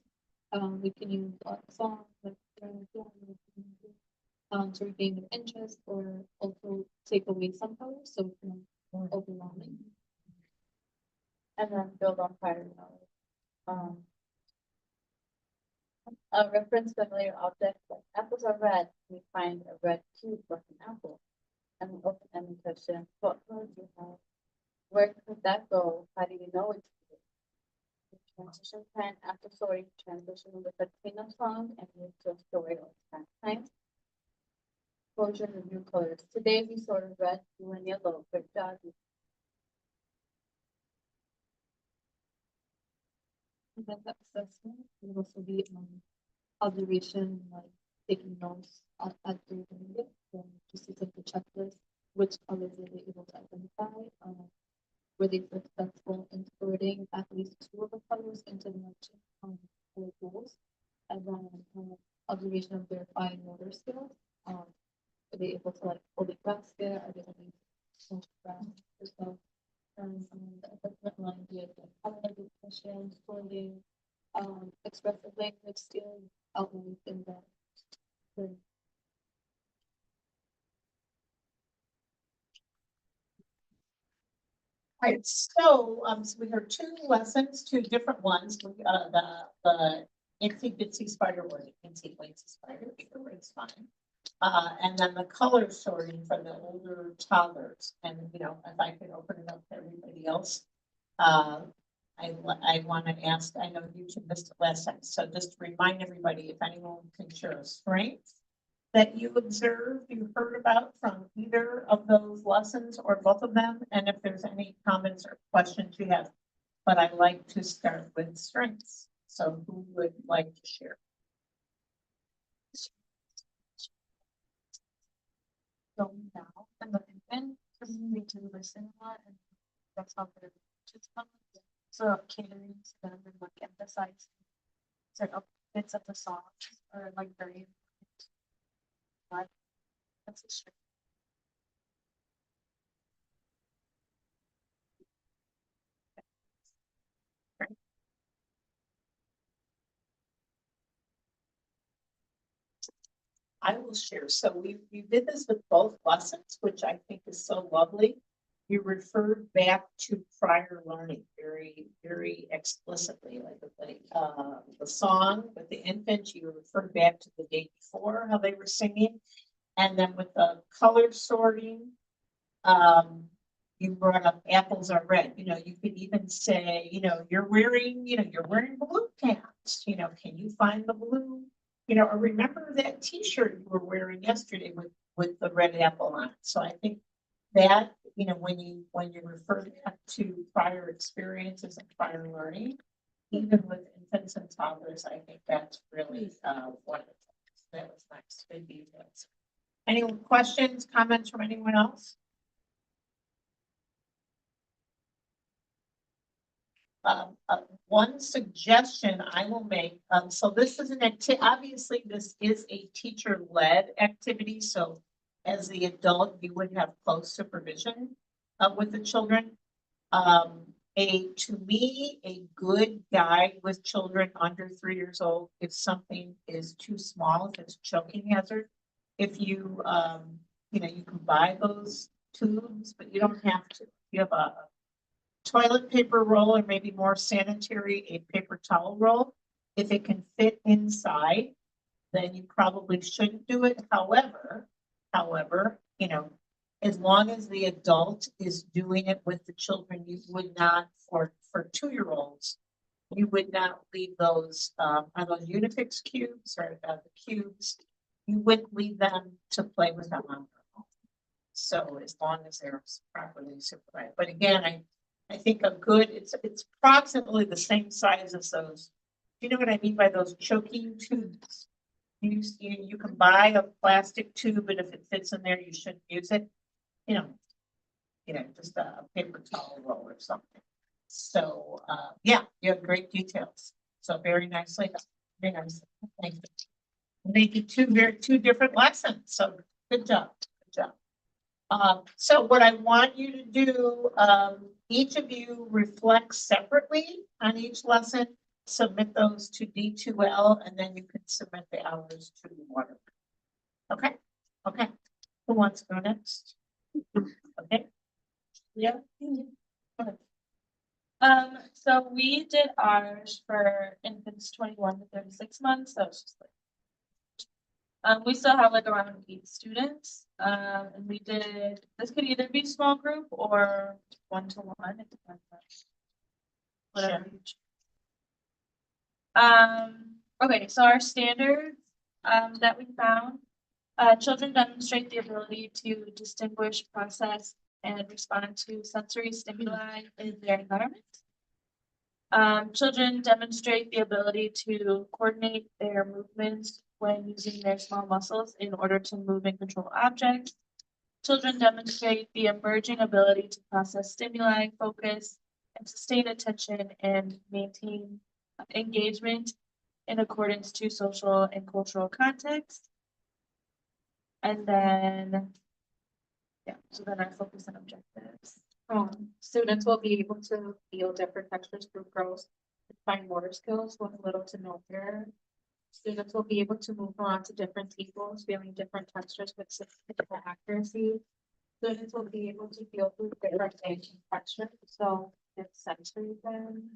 we can use a song like to regain their interest or also take away some colors so it's not more overwhelming. and then build on prior knowledge. Reference familiar objects like apples are red. We find a red cube like an apple. And an open-ended question: what color do you have? Where could that go? How do you know it's blue? The transition plan after sorting, transition with a cleanup song and move to a story or time. Closure and review colors. Today we sorted red, blue, and yellow. Good job. And then the assessment will also be observation, like taking notes as they're doing it, just to take the checklist, which colors were they able to identify, were they successful in sorting at least 2 of the colors into the matching color pools, and then observation of their fine motor skills, were they able to like hold a basket, are they able to touch ground or so. And the assessment line did like analytic questions, sorting, expressive language skills, outlined in the. Right, so we heard 2 lessons, 2 different ones, the itsy bitsy spider or the itsy bitsy spider, either way is fine. And then the color sorting for the older toddlers, and you know, if I could open it up to everybody else. I want to ask, I know you two missed it last time, so just to remind everybody, if anyone can share a strength that you observed, you heard about from either of those lessons or both of them, and if there's any comments or questions you have. But I'd like to start with strengths. So who would like to share? Going down and the infant because we need to listen a lot and that's how they're just fun. So catering to them and like emphasize certain bits of the song are like very important. But that's a strength. I will share. So we did this with both lessons, which I think is so lovely. You referred back to prior learning very, very explicitly, like with the song with the infant, you referred back to the day before, how they were singing. And then with the color sorting, you brought up apples are red. You know, you could even say, you know, you're wearing blue pants. You know, can you find the blue? You know, or remember that T-shirt you were wearing yesterday with the red apple on it. So I think that, you know, when you refer back to prior experiences and prior learning, even with infants and toddlers, I think that's really, wonderful. That was nice, good details. Any questions, comments from anyone else? One suggestion I will make, so this is an obviously this is a teacher-led activity, so as the adult, you would have close supervision with the children. To me, a good guide with children under 3 years old, if something is too small, if it's a choking hazard, if you, you can buy those tubes, but you don't have to. You have a toilet paper roll and maybe more sanitary, a paper towel roll. If it can fit inside, then you probably shouldn't do it. However, as long as the adult is doing it with the children, you would not, for 2-year-olds, you would not leave those, are those Unifix cubes or the cubes, you wouldn't leave them to play with them on their own. So as long as they're properly supervised. But again, I think it's approximately the same size as those. You know what I mean by those choking tubes? You can buy a plastic tube, but if it fits in there, you shouldn't use it. Just a paper towel roll or something. So, yeah, you have great details. So very nicely, very nice. Thank you. They did two different lessons. So good job. Good job. So what I want you to do, each of you reflect separately on each lesson, submit those to D2L, and then you can submit the hours to water. Okay. Okay. Who wants to go next? Okay. Yeah. So we did ours for infants 21 to 36 months. So it's just like, we still have like around 8 students. And we did, this could either be small group or 1-to-1. It depends on whatever you choose. Okay, so our standards, that we found, children demonstrate the ability to distinguish, process, and respond to sensory stimuli in their environment. Children demonstrate the ability to coordinate their movements when using their small muscles in order to move and control objects. Children demonstrate the emerging ability to process stimuli, focus, and sustain attention and maintain engagement in accordance to social and cultural context. And then, yeah, so then our focus and objectives. Students will be able to feel different textures through growth and fine motor skills with little to no error. Students will be able to move around to different tables, feeling different textures with significant accuracy. Students will be able to feel through different textures, so it's sensory then.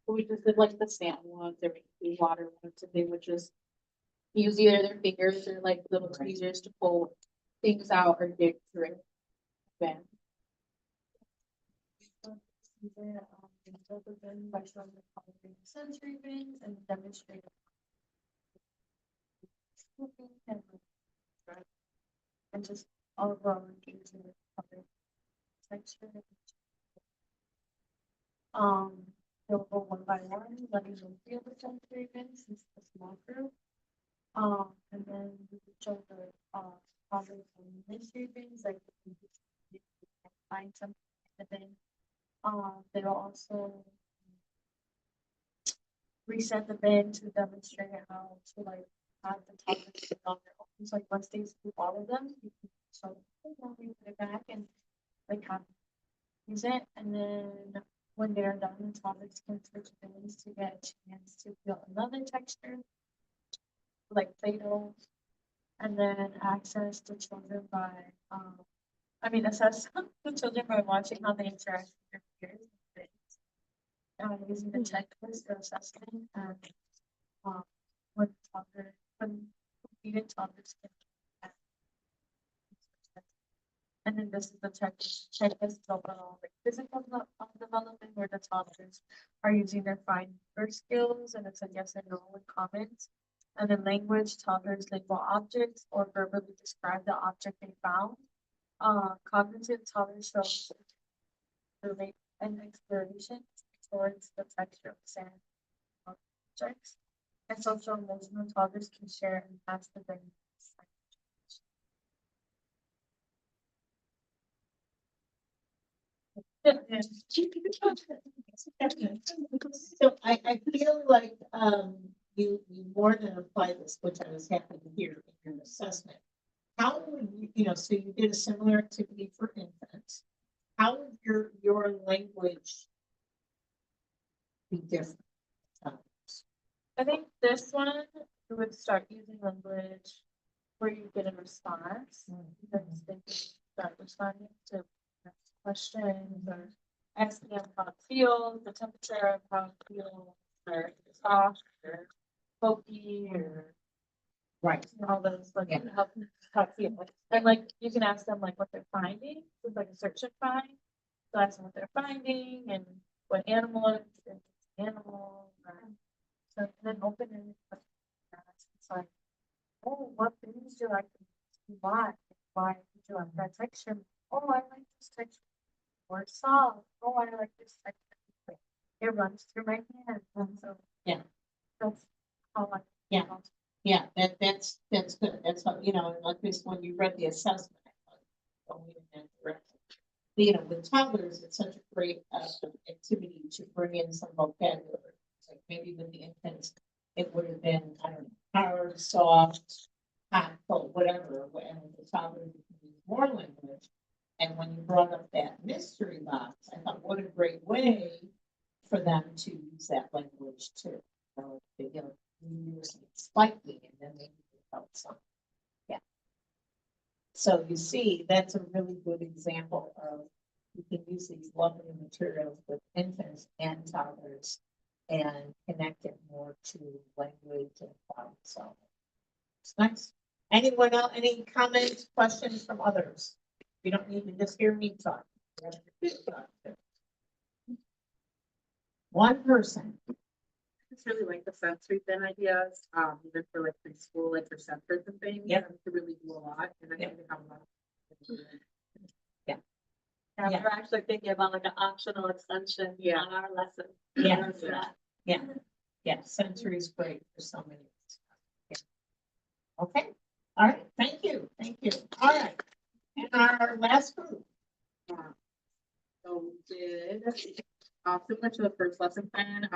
We just did like the sand ones, or the water ones, and they would just use either their fingers or like little tweezers to pull things out or dig through. Then. By showing the sensory things and demonstrating and just all of our engagement with other texture. They'll go one by one, letting them feel the sensory things. This is a small group. And then we would show the positive and mystery things, like you can find something, and then they'll also reset the bin to demonstrate how to like have the topics on their own. So like once they do all of them, you can show them, put it back and like have use it. And then when they're done, the topics can switch bins to get a chance to feel another texture, like Play-Doh, and then access the children by assess the children by watching how they interact with their peers. Using the checklist for assessment and when completed topics can. And then this is the checklist of physical development where the toddlers are using their fine motor skills, and it's a yes and no with comments. And then language, toddlers label objects or verbally describe the object they found. Cognitive, toddlers show relate and exploration towards the texture of sand. subjects. And social emotional toddlers can share and pass the brain. So I feel like, you more than apply this, which I was happy to hear in your assessment. How would you, so you did a similar activity for infants. How would your language be different? I think this one, you would start using language where you get a response. Because they can start responding to questions or asking them how it feels, the temperature of how it feels, or soft or pokey or Right. all those, like, Yeah. how it feels. And like, you can ask them like what they're finding, so it's like a search and find. So ask them what they're finding and what animal it is, if it's an animal, or, so and then open it. It's like, oh, what things do you like? Why? Why did you like that texture? Oh, I like this texture. Or soft. Oh, I like this texture. It runs through my hands, and so. Yeah. That's how I. Yeah. Yeah, that's good. That's how, like this, when you read the assessment. I thought, oh, we didn't have to read it. With toddlers, it's such a great activity to bring in some vocabulary. It's like maybe with the infants, it would have been, I don't know, hard, soft, hot, cold, whatever. And with the toddlers, you can use more language. And when you brought up that mystery box, I thought, what a great way for them to use that language too. You spiking and then maybe felt something. Yeah. So you see, that's a really good example of you can use these lovely materials with infants and toddlers and connect it more to language and problem solving. It's nice. Anyone else, any comments, questions from others? You don't need to just hear me talk. One person. It's really like the sensory bin ideas, even for like preschool, like for centers and things. Yep. To really do a lot, and I think they have a lot. Yeah. Yeah, we're actually thinking about like an optional extension Yeah. on our lesson. Yeah. For that. Yeah, yeah, sensory is great for so many. Yeah. Okay, all right, thank you, all right. And our last group. So we did, similar to the first lesson plan,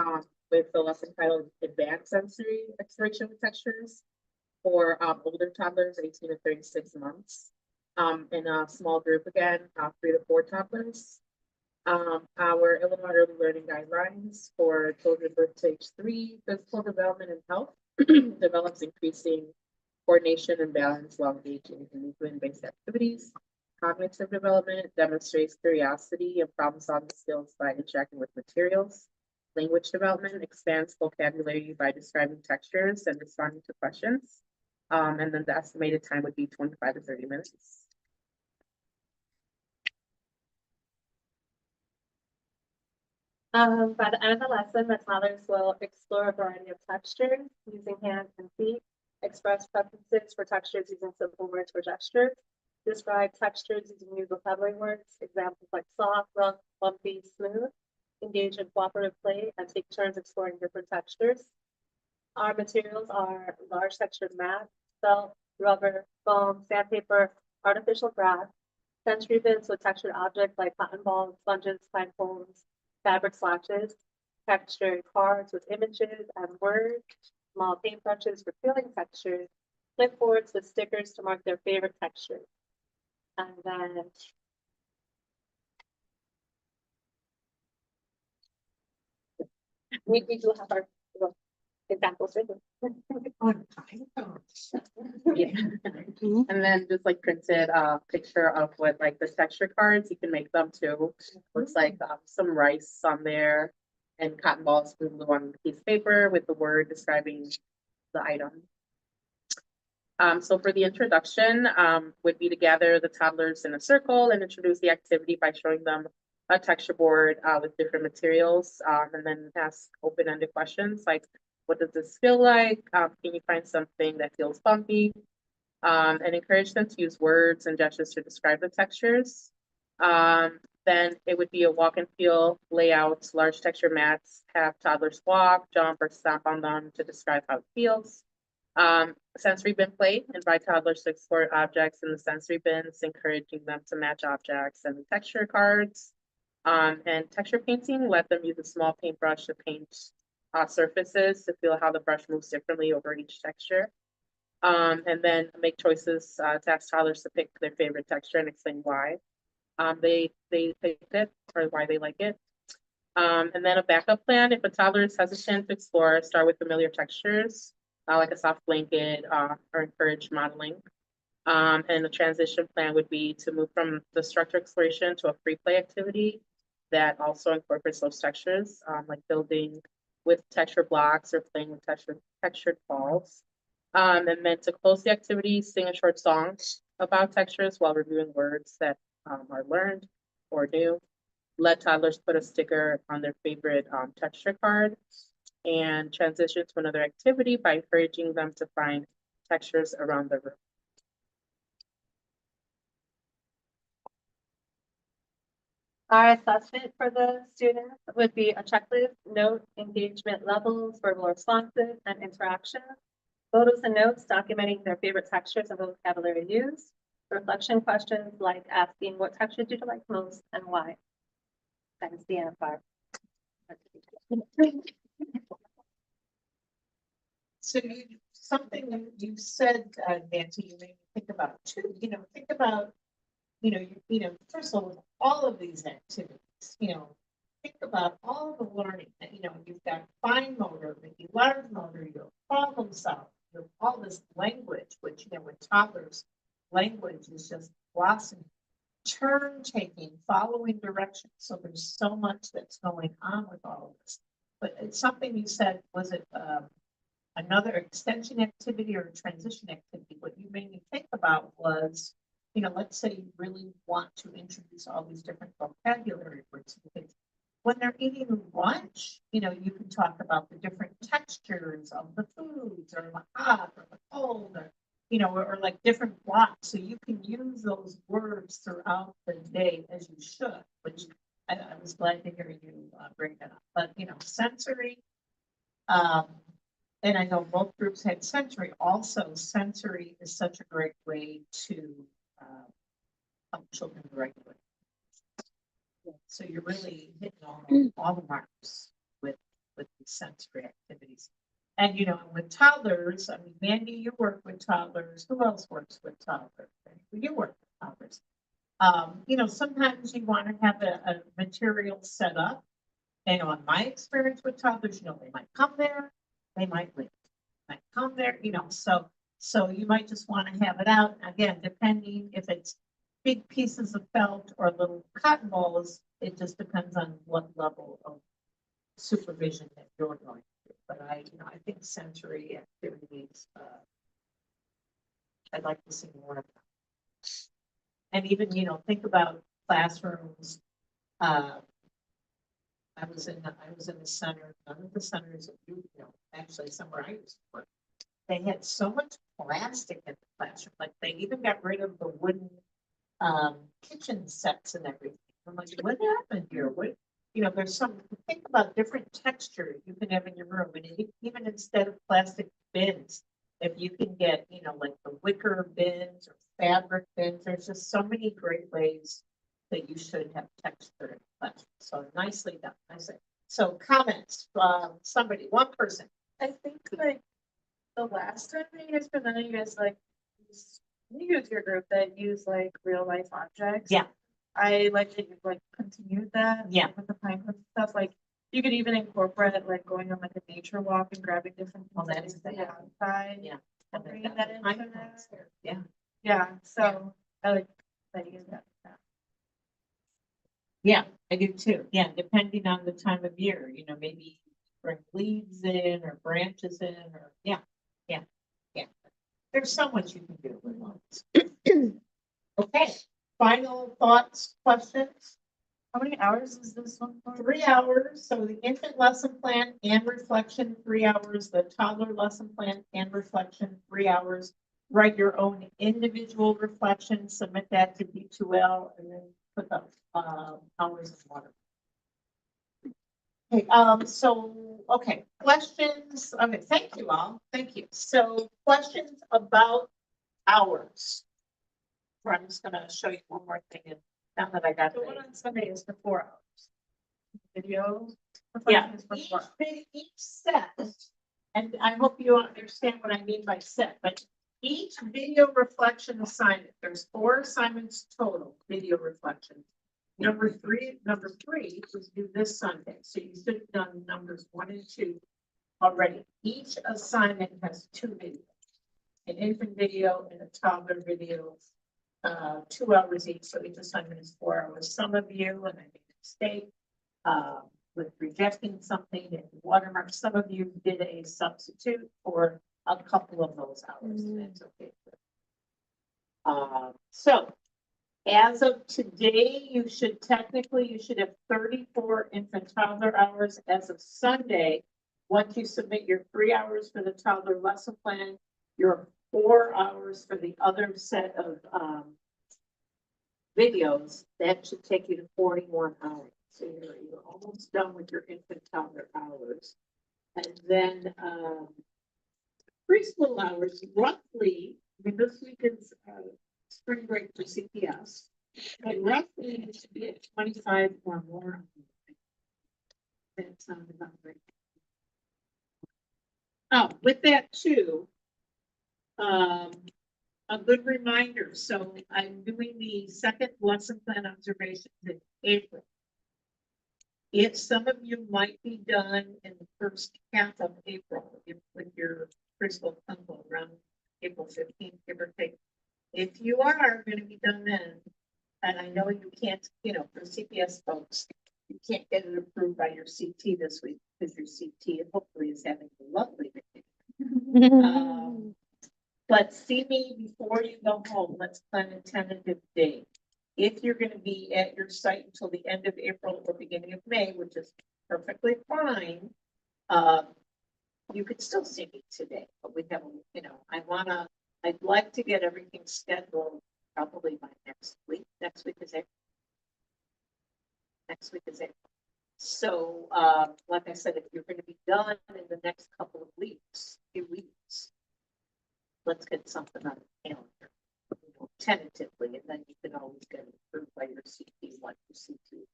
with the lesson titled Advanced Sensory Exploration with Textures for older toddlers, 18 to 36 months. In a small group again, 3 to 4 toddlers. Our Illinois Early Learning Guidelines for children birth to age 3, physical development and health develops increasing coordination and balance while engaging in movement-based activities. Cognitive development demonstrates curiosity and problem-solving skills by interacting with materials. Language development expands vocabulary by describing textures and responding to questions. And then the estimated time would be 25 to 30 minutes. By the end of the lesson, the toddlers will explore a variety of textures using hands and feet, express preferences for textures using simple words or gestures, describe textures using new vocabulary words, examples like soft, rough, bumpy, smooth, engage in cooperative play, and take turns exploring different textures. Our materials are large textured mat, felt, rubber, foam, sandpaper, artificial grass, sensory bins with textured objects like cotton balls, sponges, pine cones, fabric swatches, textured cards with images and words, small paintbrushes for feeling textures, clipboards with stickers to mark their favorite textures. And then we do have our examples written. Yeah. And then just like printed a picture of what like the texture cards, you can make them too. Looks like some rice on there and cotton balls glued on a piece of paper with the word describing the item. So for the introduction, would be to gather the toddlers in a circle and introduce the activity by showing them a texture board with different materials, and then ask open-ended questions like, what does this feel like? Can you find something that feels bumpy? And encourage them to use words and gestures to describe the textures. Then it would be a walk and feel layouts, large texture mats, have toddlers walk, jump, or stomp on them to describe how it feels. Sensory bin play, invite toddlers to explore objects in the sensory bins, encouraging them to match objects and texture cards. And texture painting, let them use a small paintbrush to paint surfaces to feel how the brush moves differently over each texture. And then make choices to ask toddlers to pick their favorite texture and explain why they picked it or why they like it. And then a backup plan, if a toddler is hesitant to explore, start with familiar textures, like a soft blanket, or encourage modeling. And the transition plan would be to move from the structured exploration to a free play activity that also incorporates those textures, like building with texture blocks or playing with textured balls. And then to close the activity, sing a short song about textures while reviewing words that are learned or new. Let toddlers put a sticker on their favorite texture card, and transition to another activity by encouraging them to find textures around the room. Our assessment for the students would be a checklist, note, engagement levels, verbal responses, and interaction. Photos and notes documenting their favorite textures and vocabulary used. Reflection questions like asking what texture did you like most and why. That's the answer. So something you said, Nancy, you made me think about too, think about, first of all of these activities, think about all the learning that, you've got fine motor, maybe large motor, you have problem solving, you have all this language, which, with toddlers, language is just blossoming. Turn taking, following directions. So there's so much that's going on with all of this. But it's something you said, was it another extension activity or a transition activity? What you made me think about was, let's say you really want to introduce all these different vocabulary words to kids. When they're eating lunch, you can talk about the different textures of the foods, or the hot or the cold, or or like different blocks. So you can use those words throughout the day as you should, which I was glad to hear you bring that up. But, sensory, and I know both groups had sensory. Also, sensory is such a great way to help children regulate. So you're really hitting all the marks with the sensory activities. And, with toddlers, I mean, Mandy, you work with toddlers. Who else works with toddlers? You work with toddlers. Sometimes you want to have a material set up. And on my experience with toddlers, they might come there, they might leave, might come there, so you might just want to have it out. Again, depending if it's big pieces of felt or little cotton balls, it just depends on what level of supervision that you're going through. But I think sensory activities, I'd like to see more of that. And even, think about classrooms. I was in the center, none of the centers of actually somewhere I used to work. They had so much plastic in the classroom, like they even got rid of the wooden kitchen sets and everything. I'm like, what happened here? What, there's some, think about different texture you can have in your room. And even instead of plastic bins, if you can get, like the wicker bins or fabric bins, there's just so many great ways that you should have texture in classroom. So nicely done. I say. So comments from somebody, one person. I think like the last time that you guys presented, you guys you use your group that use like real life objects. Yeah. I like that you continued that. Yeah. With the pine cone stuff, like you could even incorporate like going on like a nature walk and grabbing different things that you have outside. Yeah. And bringing that into that. Yeah. Yeah. So I like that you use that. Yeah, I do too. Yeah, depending on the time of year, maybe bring leaves in or branches in, or yeah. There's so much you can do with loans. Okay, final thoughts, questions? How many hours is this one for? 3 hours. So the infant lesson plan and reflection, 3 hours. The toddler lesson plan and reflection, 3 hours. Write your own individual reflection, submit that to D2L, and then put up, hours of water. Okay, okay, questions, okay, thank you all, thank you. So questions about hours. I'm just gonna show you one more thing, and now that I got. The one on Sunday is for 4 hours. Video. Yeah, is for each, 4 hours. each set, and I hope you understand what I mean by set, but each video reflection assignment, there's 4 assignments total, video reflections. Number three was due this Sunday, so you should have done numbers 1 and 2 already. Each assignment has 2 videos, an infant video and a toddler video, 2 hours each, so each assignment is 4 hours. Some of you, and I made a mistake, with rejecting something and watermark, some of you did a substitute for a couple of those hours, and that's okay. So as of today, you should have 34 infant toddler hours. As of Sunday, once you submit your 3 hours for the toddler lesson plan, your 4 hours for the other set of videos, that should take you to 41 hours. So you're almost done with your infant toddler hours. And then preschool hours, roughly, I mean, this week is spring break for CPS, but roughly it should be at 25 or more. That sounds about right. Oh, with that too, a good reminder. So I'm doing the second lesson plan observations in April. If some of you might be done in the first half of April, with your preschool clinical around April 15th, give or take. If you are going to be done then, and I know you can't, for CPS folks, you can't get it approved by your CT this week because your CT hopefully is having a lovely vacation. But see me before you go home. Let's plan a tentative date. If you're going to be at your site until the end of April or beginning of May, which is perfectly fine, you could still see me today. But we have, I'd like to get everything scheduled probably by next week. Next week is April. So, like I said, if you're going to be done in the next couple of weeks, few weeks, let's get something on the calendar, tentatively, and then you can always get it approved by your CT, like your CT.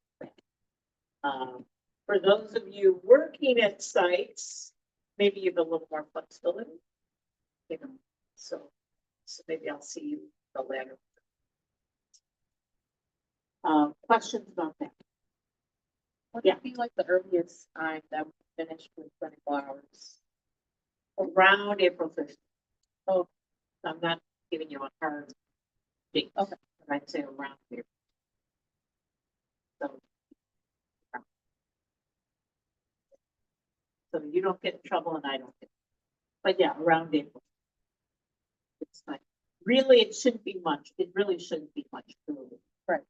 For those of you working at sites, maybe you have a little more flexibility, so maybe I'll see you the latter. Questions about that? What would be like the earliest time that we finish with 24 hours? Around April 15th. Oh, I'm not giving you a hard date. Okay. I'd say around here. So you don't get in trouble and I don't get. But yeah, around April. It's like, really, it shouldn't be much. It really shouldn't be much. Right.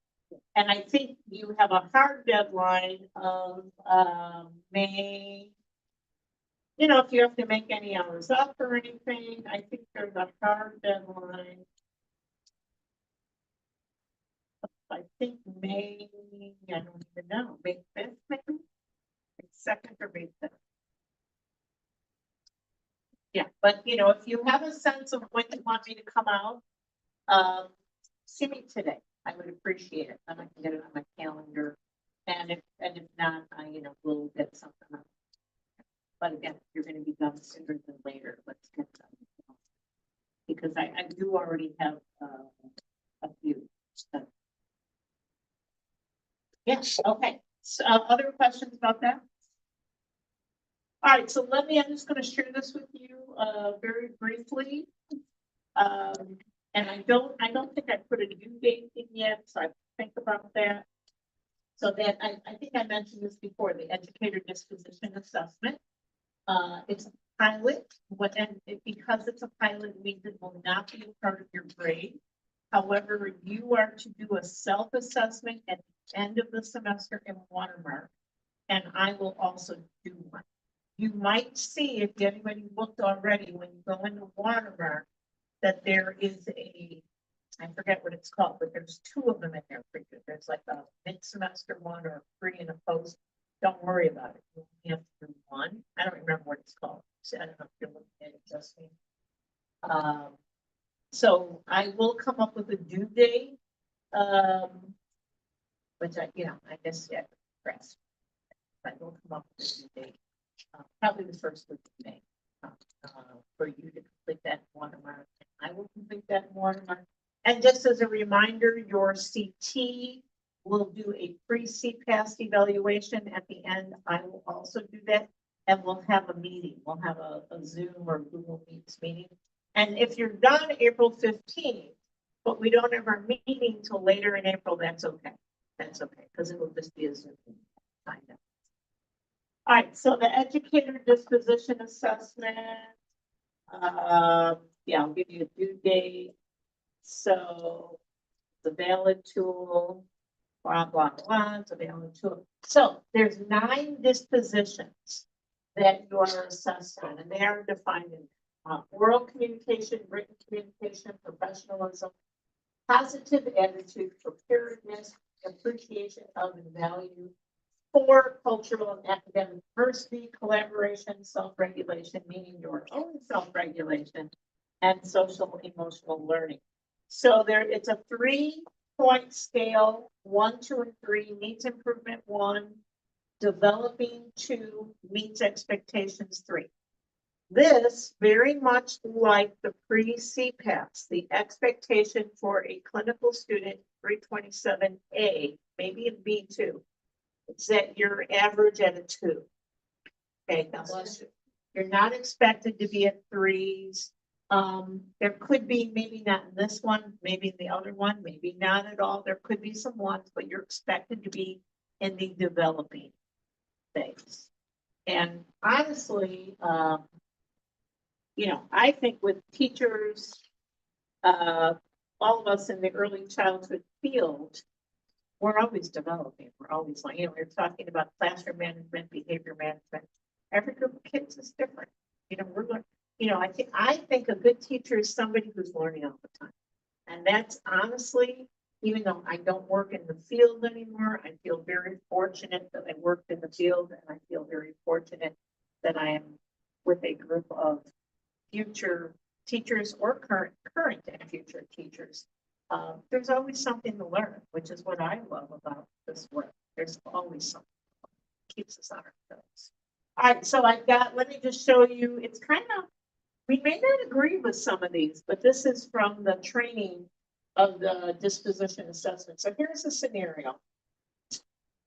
And I think you have a hard deadline of May. If you have to make any hours up or anything, I think there's a hard deadline. I think May, I don't even know, May 5th, maybe? May 2nd or May 5th. Yeah, but if you have a sense of when you want me to come out, see me today. I would appreciate it. Then I can get it on my calendar. And if not, we'll get something up. But again, if you're going to be done sooner than later, let's get done. Because I do already have a few. So. Yes, okay. So, other questions about that? All right, so I'm just going to share this with you very briefly. And I don't think I put a due date in yet, so I think about that. So that I think I mentioned this before, the educator disposition assessment. It's a pilot, because it's a pilot, it means it will not be a part of your grade. However, you are to do a self-assessment at the end of the semester in watermark, and I will also do one. You might see, if anybody looked already, when you go into watermark, that there is a I forget what it's called, but there's two of them in there for you. There's like a mid-semester one or a pre and a post. Don't worry about it. You only have to do one. I don't remember what it's called. So I don't know if you're looking at it, just me. So I will come up with a due date. Which I guess, yeah, press. I will come up with a due date. Probably the first week of May. For you to complete that watermark. I will complete that watermark. And just as a reminder, your CT will do a pre-CPAS evaluation at the end. I will also do that. And we'll have a meeting. We'll have a Zoom or Google Meets meeting. And if you're done April 15th, but we don't have our meeting till later in April, that's okay. That's okay, because it will just be a Zoom meeting. Kind of. All right, so the educator disposition assessment. Yeah, I'll give you a due date. So the valid tool, blah, blah, blah, it's a valid tool. So there's 9 dispositions that you are assessed on, and they are defined in oral communication, written communication, professionalism, positive attitude, preparedness, appreciation of and value, for cultural and academic diversity, collaboration, self-regulation, meaning your own self-regulation, and social emotional learning. So it's a 3-point scale, 1, 2, and 3, needs improvement 1, developing 2, meets expectations 3. This, very much like the pre-CPAS, the expectation for a clinical student, 327A, maybe in B2, it's that you're average at a 2. Okay, now you're not expected to be at 3s. There could be, maybe not in this one, maybe in the other one, maybe not at all. There could be some 1s, but you're expected to be in the developing phase. And honestly, I think with teachers, all of us in the early childhood field, we're always developing. We're always like, we're talking about classroom management, behavior management. Every group of kids is different. We're learning. I think a good teacher is somebody who's learning all the time. And that's honestly, even though I don't work in the field anymore, I feel very fortunate that I worked in the field, and I feel very fortunate that I am with a group of future teachers or current and future teachers. There's always something to learn, which is what I love about this work. There's always something that keeps us on our toes. All right, so let me just show you, it's kind of, we may not agree with some of these, but this is from the training of the disposition assessment. So here's a scenario.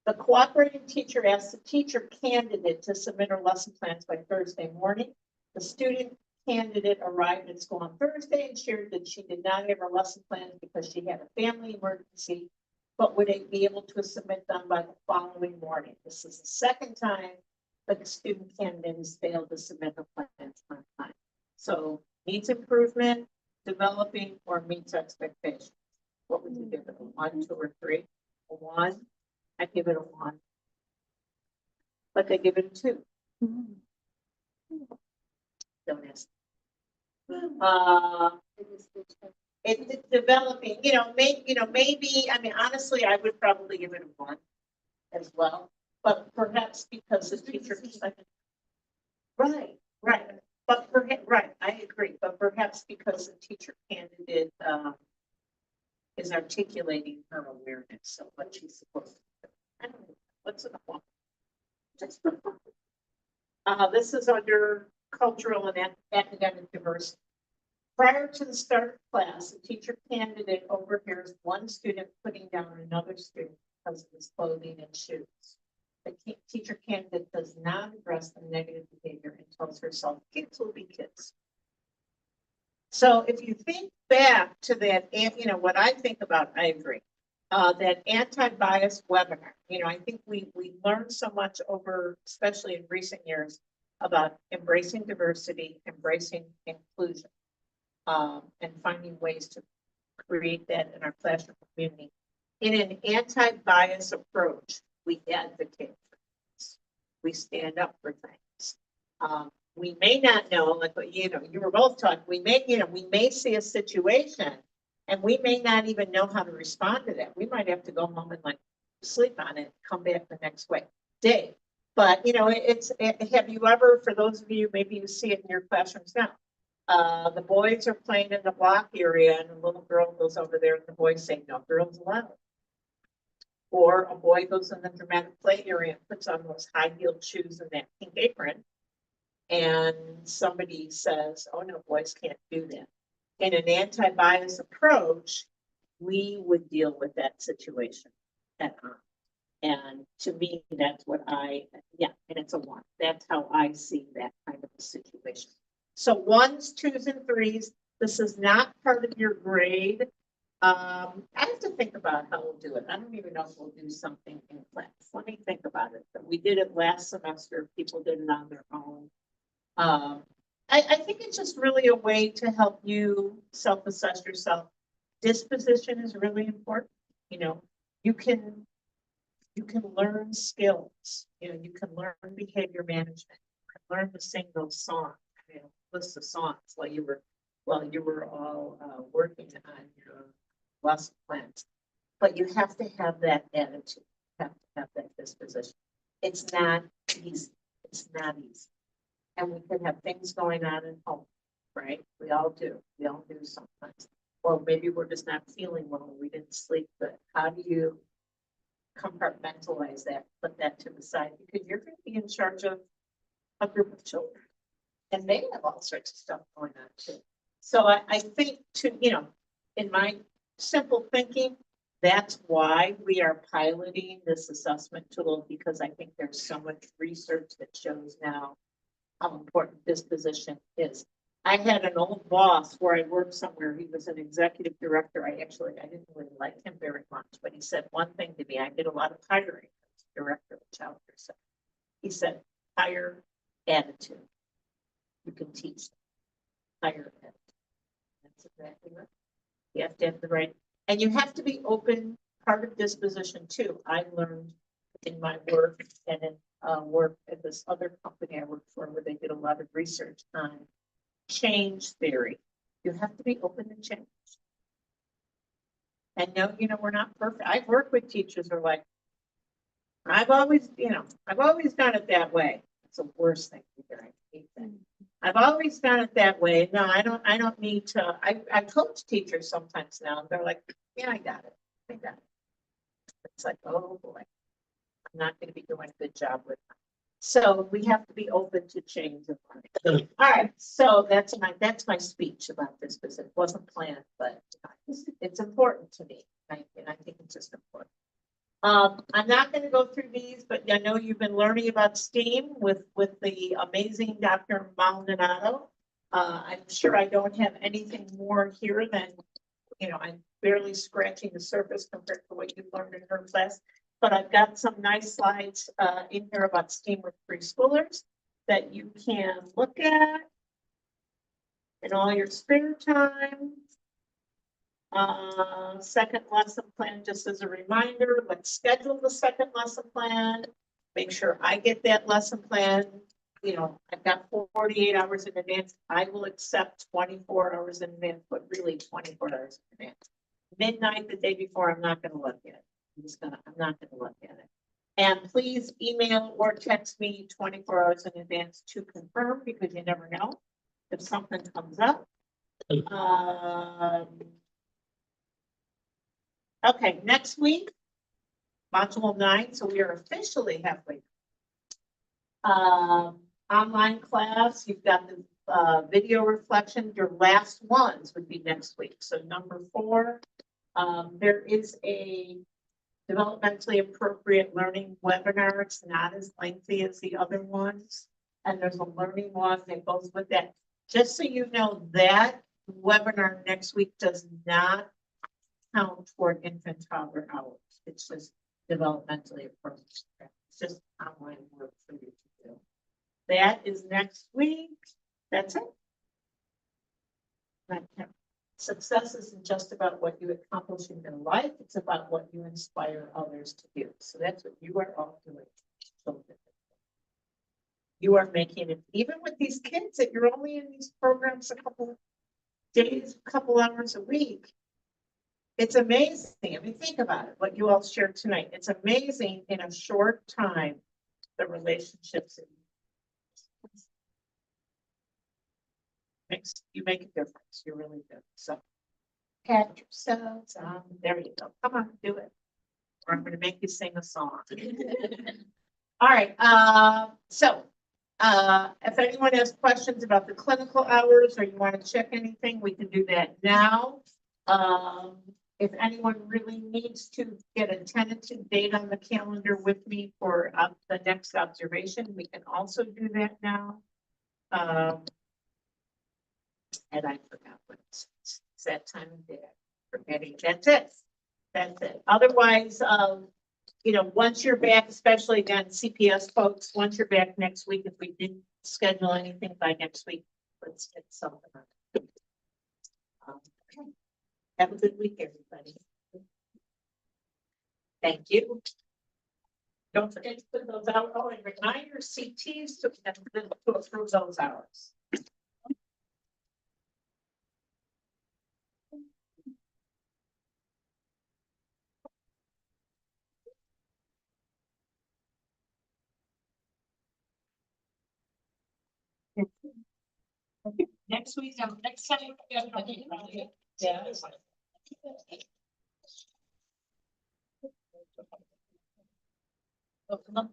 The cooperating teacher asks the teacher candidate to submit her lesson plans by Thursday morning. The student candidate arrived at school on Thursday and shared that she did not have her lesson plans because she had a family emergency, but would be able to submit them by the following morning. This is the second time that the student candidate has failed to submit her plans on time. So needs improvement, developing, or meets expectations. What would you give it? A 1, 2, or 3? A 1. I give it a 1. But they give it a 2. Don't ask. It's developing, maybe, honestly, I would probably give it a 1 as well, but perhaps because the teacher. Right, but right, I agree, but perhaps because the teacher candidate, is articulating her awareness of what she's supposed to do. I don't know, what's it called? Just for fun. This is under cultural and academic diversity. Prior to the start of class, the teacher candidate overhears one student putting down another student because of his clothing and shoes. The teacher candidate does not address the negative behavior and tells herself, kids will be kids. So if you think back to that, what I think about, I agree, that anti-bias webinar, I think we learned so much over, especially in recent years, about embracing diversity, embracing inclusion, and finding ways to create that in our classroom community. In an anti-bias approach, we advocate for things. We stand up for things. We may not know, like you were both talking. We may see a situation, And we may not even know how to respond to that. We might have to go home and like sleep on it, come back the next day. But, you know, have you ever, for those of you, maybe you see it in your classrooms now. The boys are playing in the block area and a little girl goes over there and the boys say, no, girls allowed. Or a boy goes in the dramatic play area and puts on those high-heeled shoes and that pink apron. And somebody says, oh no, boys can't do that. In an anti-bias approach, we would deal with that situation head on. And to me, that's what and it's a 1. That's how I see that kind of a situation. So 1s, 2s, and 3s, this is not part of your grade. I have to think about how we'll do it. I don't even know if we'll do something in class. Let me think about it. But we did it last semester. People did it on their own. I think it's just really a way to help you self-assess yourself. Disposition is really important. You know, you can learn skills. You know, you can learn behavior management. You can learn to sing those songs. I mean, list of songs while you were all working on your lesson plans. But you have to have that attitude. You have to have that disposition. It's not easy. It's not easy. And we could have things going on at home, right? We all do. We all do sometimes. Or maybe we're just not feeling well. We didn't sleep good. How do you compartmentalize that, put that to the side? Because you're going to be in charge of a group of children. And they have all sorts of stuff going on too. So I think in my simple thinking, that's why we are piloting this assessment tool, because I think there's so much research that shows now how important disposition is. I had an old boss where I worked somewhere. He was an executive director. I didn't really like him very much, but he said one thing to me. I did a lot of hiring as director of child care center. He said, hire attitude. You can teach them. Hire attitude. That's exactly right. You have to have the right, and you have to be open. Part of disposition too. I learned in my work and in work at this other company I worked for, where they did a lot of research on change theory. You have to be open to change. And no, we're not perfect. I've worked with teachers who are like, I've always done it that way. It's the worst thing to hear. I hate that. I've always done it that way. No, I don't need to. I coach teachers sometimes now. They're like, yeah, I got it. It's like, oh boy, I'm not going to be doing a good job with them. So we have to be open to change. All right, so that's my speech about this, because it wasn't planned, but it's important to me, right? And I think it's just important. I'm not going to go through these, but I know you've been learning about STEAM with the amazing Dr. Maldonado. I'm sure I don't have anything more here than, I'm barely scratching the surface compared to what you've learned in her class. But I've got some nice slides in here about STEAM with preschoolers that you can look at in all your spare time. Second lesson plan, just as a reminder, let's schedule the second lesson plan. Make sure I get that lesson plan. I've got 48 hours in advance. I will accept 24 hours in advance, but really 24 hours in advance. Midnight the day before, I'm not going to look at it. I'm not going to look at it. And please email or text me 24 hours in advance to confirm, because you never know if something comes up. Okay, next week, module 9. So we are officially halfway. Online class, you've got the video reflection. Your last ones would be next week. So number 4, there is a developmentally appropriate learning webinar. It's not as lengthy as the other ones. And there's a learning one that goes with that. Just so you know, that webinar next week does not count toward infant toddler hours. It's just developmentally appropriate. It's just online work for you to do. That is next week. That's it. Success isn't just about what you accomplish in your life, it's about what you inspire others to do. So that's what you are all doing. You are making it, even with these kids that you're only in these programs a couple of days, a couple hours a week, It's amazing. I mean, think about it, what you all shared tonight. It's amazing in a short time, the relationships. You make a difference. You really do. So pat yourselves on. There you go. Come on, do it. Or I'm gonna make you sing a song. All right, if anyone has questions about the clinical hours or you want to check anything, we can do that now. If anyone really needs to get a tentative date on the calendar with me for the next observation, we can also do that now. And I forgot what it's that time of day. Forgetting. That's it. That's it. Otherwise, you know, once you're back, especially again, CPS folks, once you're back next week, if we didn't schedule anything by next week, let's get something on. Okay. Have a good week, everybody. Thank you. Don't forget to put those out. Oh, and remind your CTs to approve those hours. Next week, next time. Yeah. Oh, come on.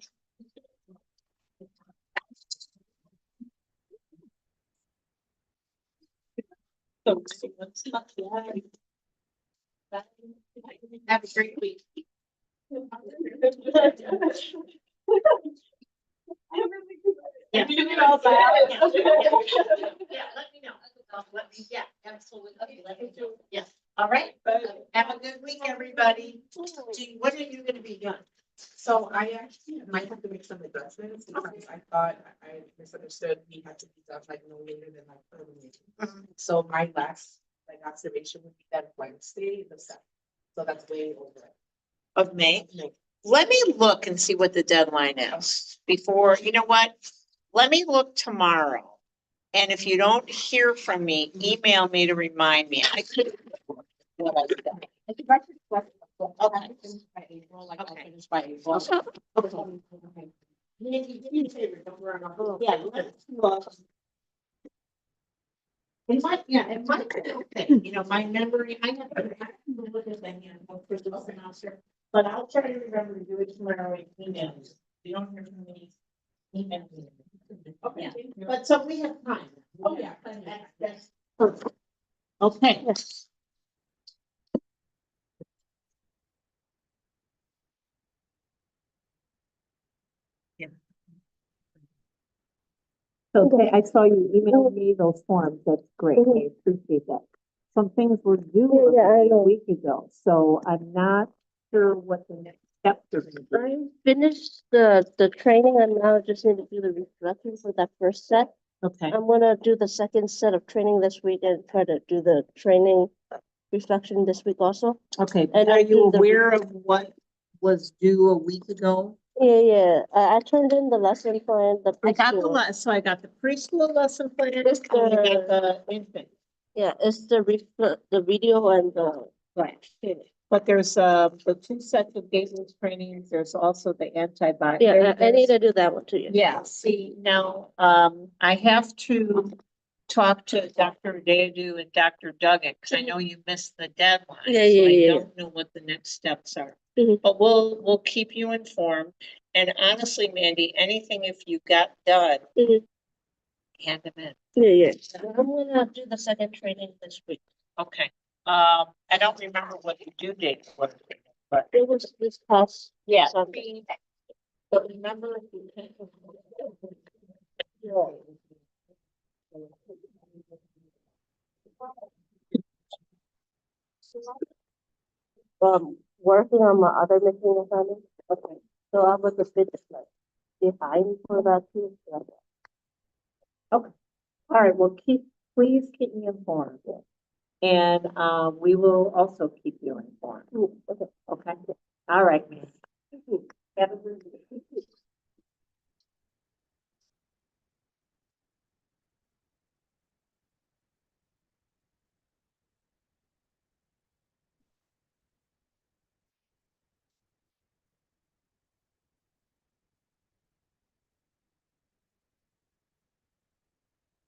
Have a great week. Yeah. Yeah, let me know. Yeah, absolutely. Yes. All right. Have a good week, everybody. Gee, what are you gonna be doing? So I actually might have to make some adjustments because I thought I misunderstood we had to be done like no later than like early meeting. So my last like observation would be that Wednesday, the 7th. So that's way over. Of May? Let me look and see what the deadline is before, you know what? Let me look tomorrow. And if you don't hear from me, email me to remind me. I could. What I said. I think I should flex. Okay. Finish by April, like I'll Okay. finish by April. Okay. Nancy, do me a favor, don't worry about it. Yeah, let's look. It might be okay. You know, my memory, I have to look at the handbook for the semester, but I'll try to remember to do it tomorrow and email you. If you don't hear from me, email me. Okay, but so we have time. Oh, yeah. That's perfect. Okay. Yes. Okay, I saw you emailed me those forms. That's great. I appreciate that. Some things were due Yeah, I a know. week ago, so I'm not sure what the next steps are gonna be. I finished the training and now I just need to do the reflection for that first set. Okay. I'm gonna do the second set of training this week and try to do the training reflection this week also. Okay, And are I'll you do the- aware of what was due a week ago? Yeah. I turned in the lesson plan, the I got the preschool. so I got the preschool lesson plan, and I It's got the infant. Yeah, it's the video and the. Right. But there's, the two sets of Gateway trainings, there's also the antibiotic. Yeah, I need to do that one too. Yeah, see, now, I have to talk to Dr. Dedu and Dr. Duggan, because I know you missed the deadline. Yeah, so yeah. I don't know what the next steps are. Mhm. But we'll keep you informed. And honestly, Mandy, anything if you got done, Mhm. hand them in. Yeah. I'm gonna do the second training this week. Okay. I don't remember what the due date was, but It was this past yeah. Sunday. But remember, if you can't. Working on my other missing assignment. Okay, so I was a bit like behind for that too. Yeah. All right, well, please keep me informed. And, we will also keep you informed. Okay. Okay, all right. Ma'am. Have a good day.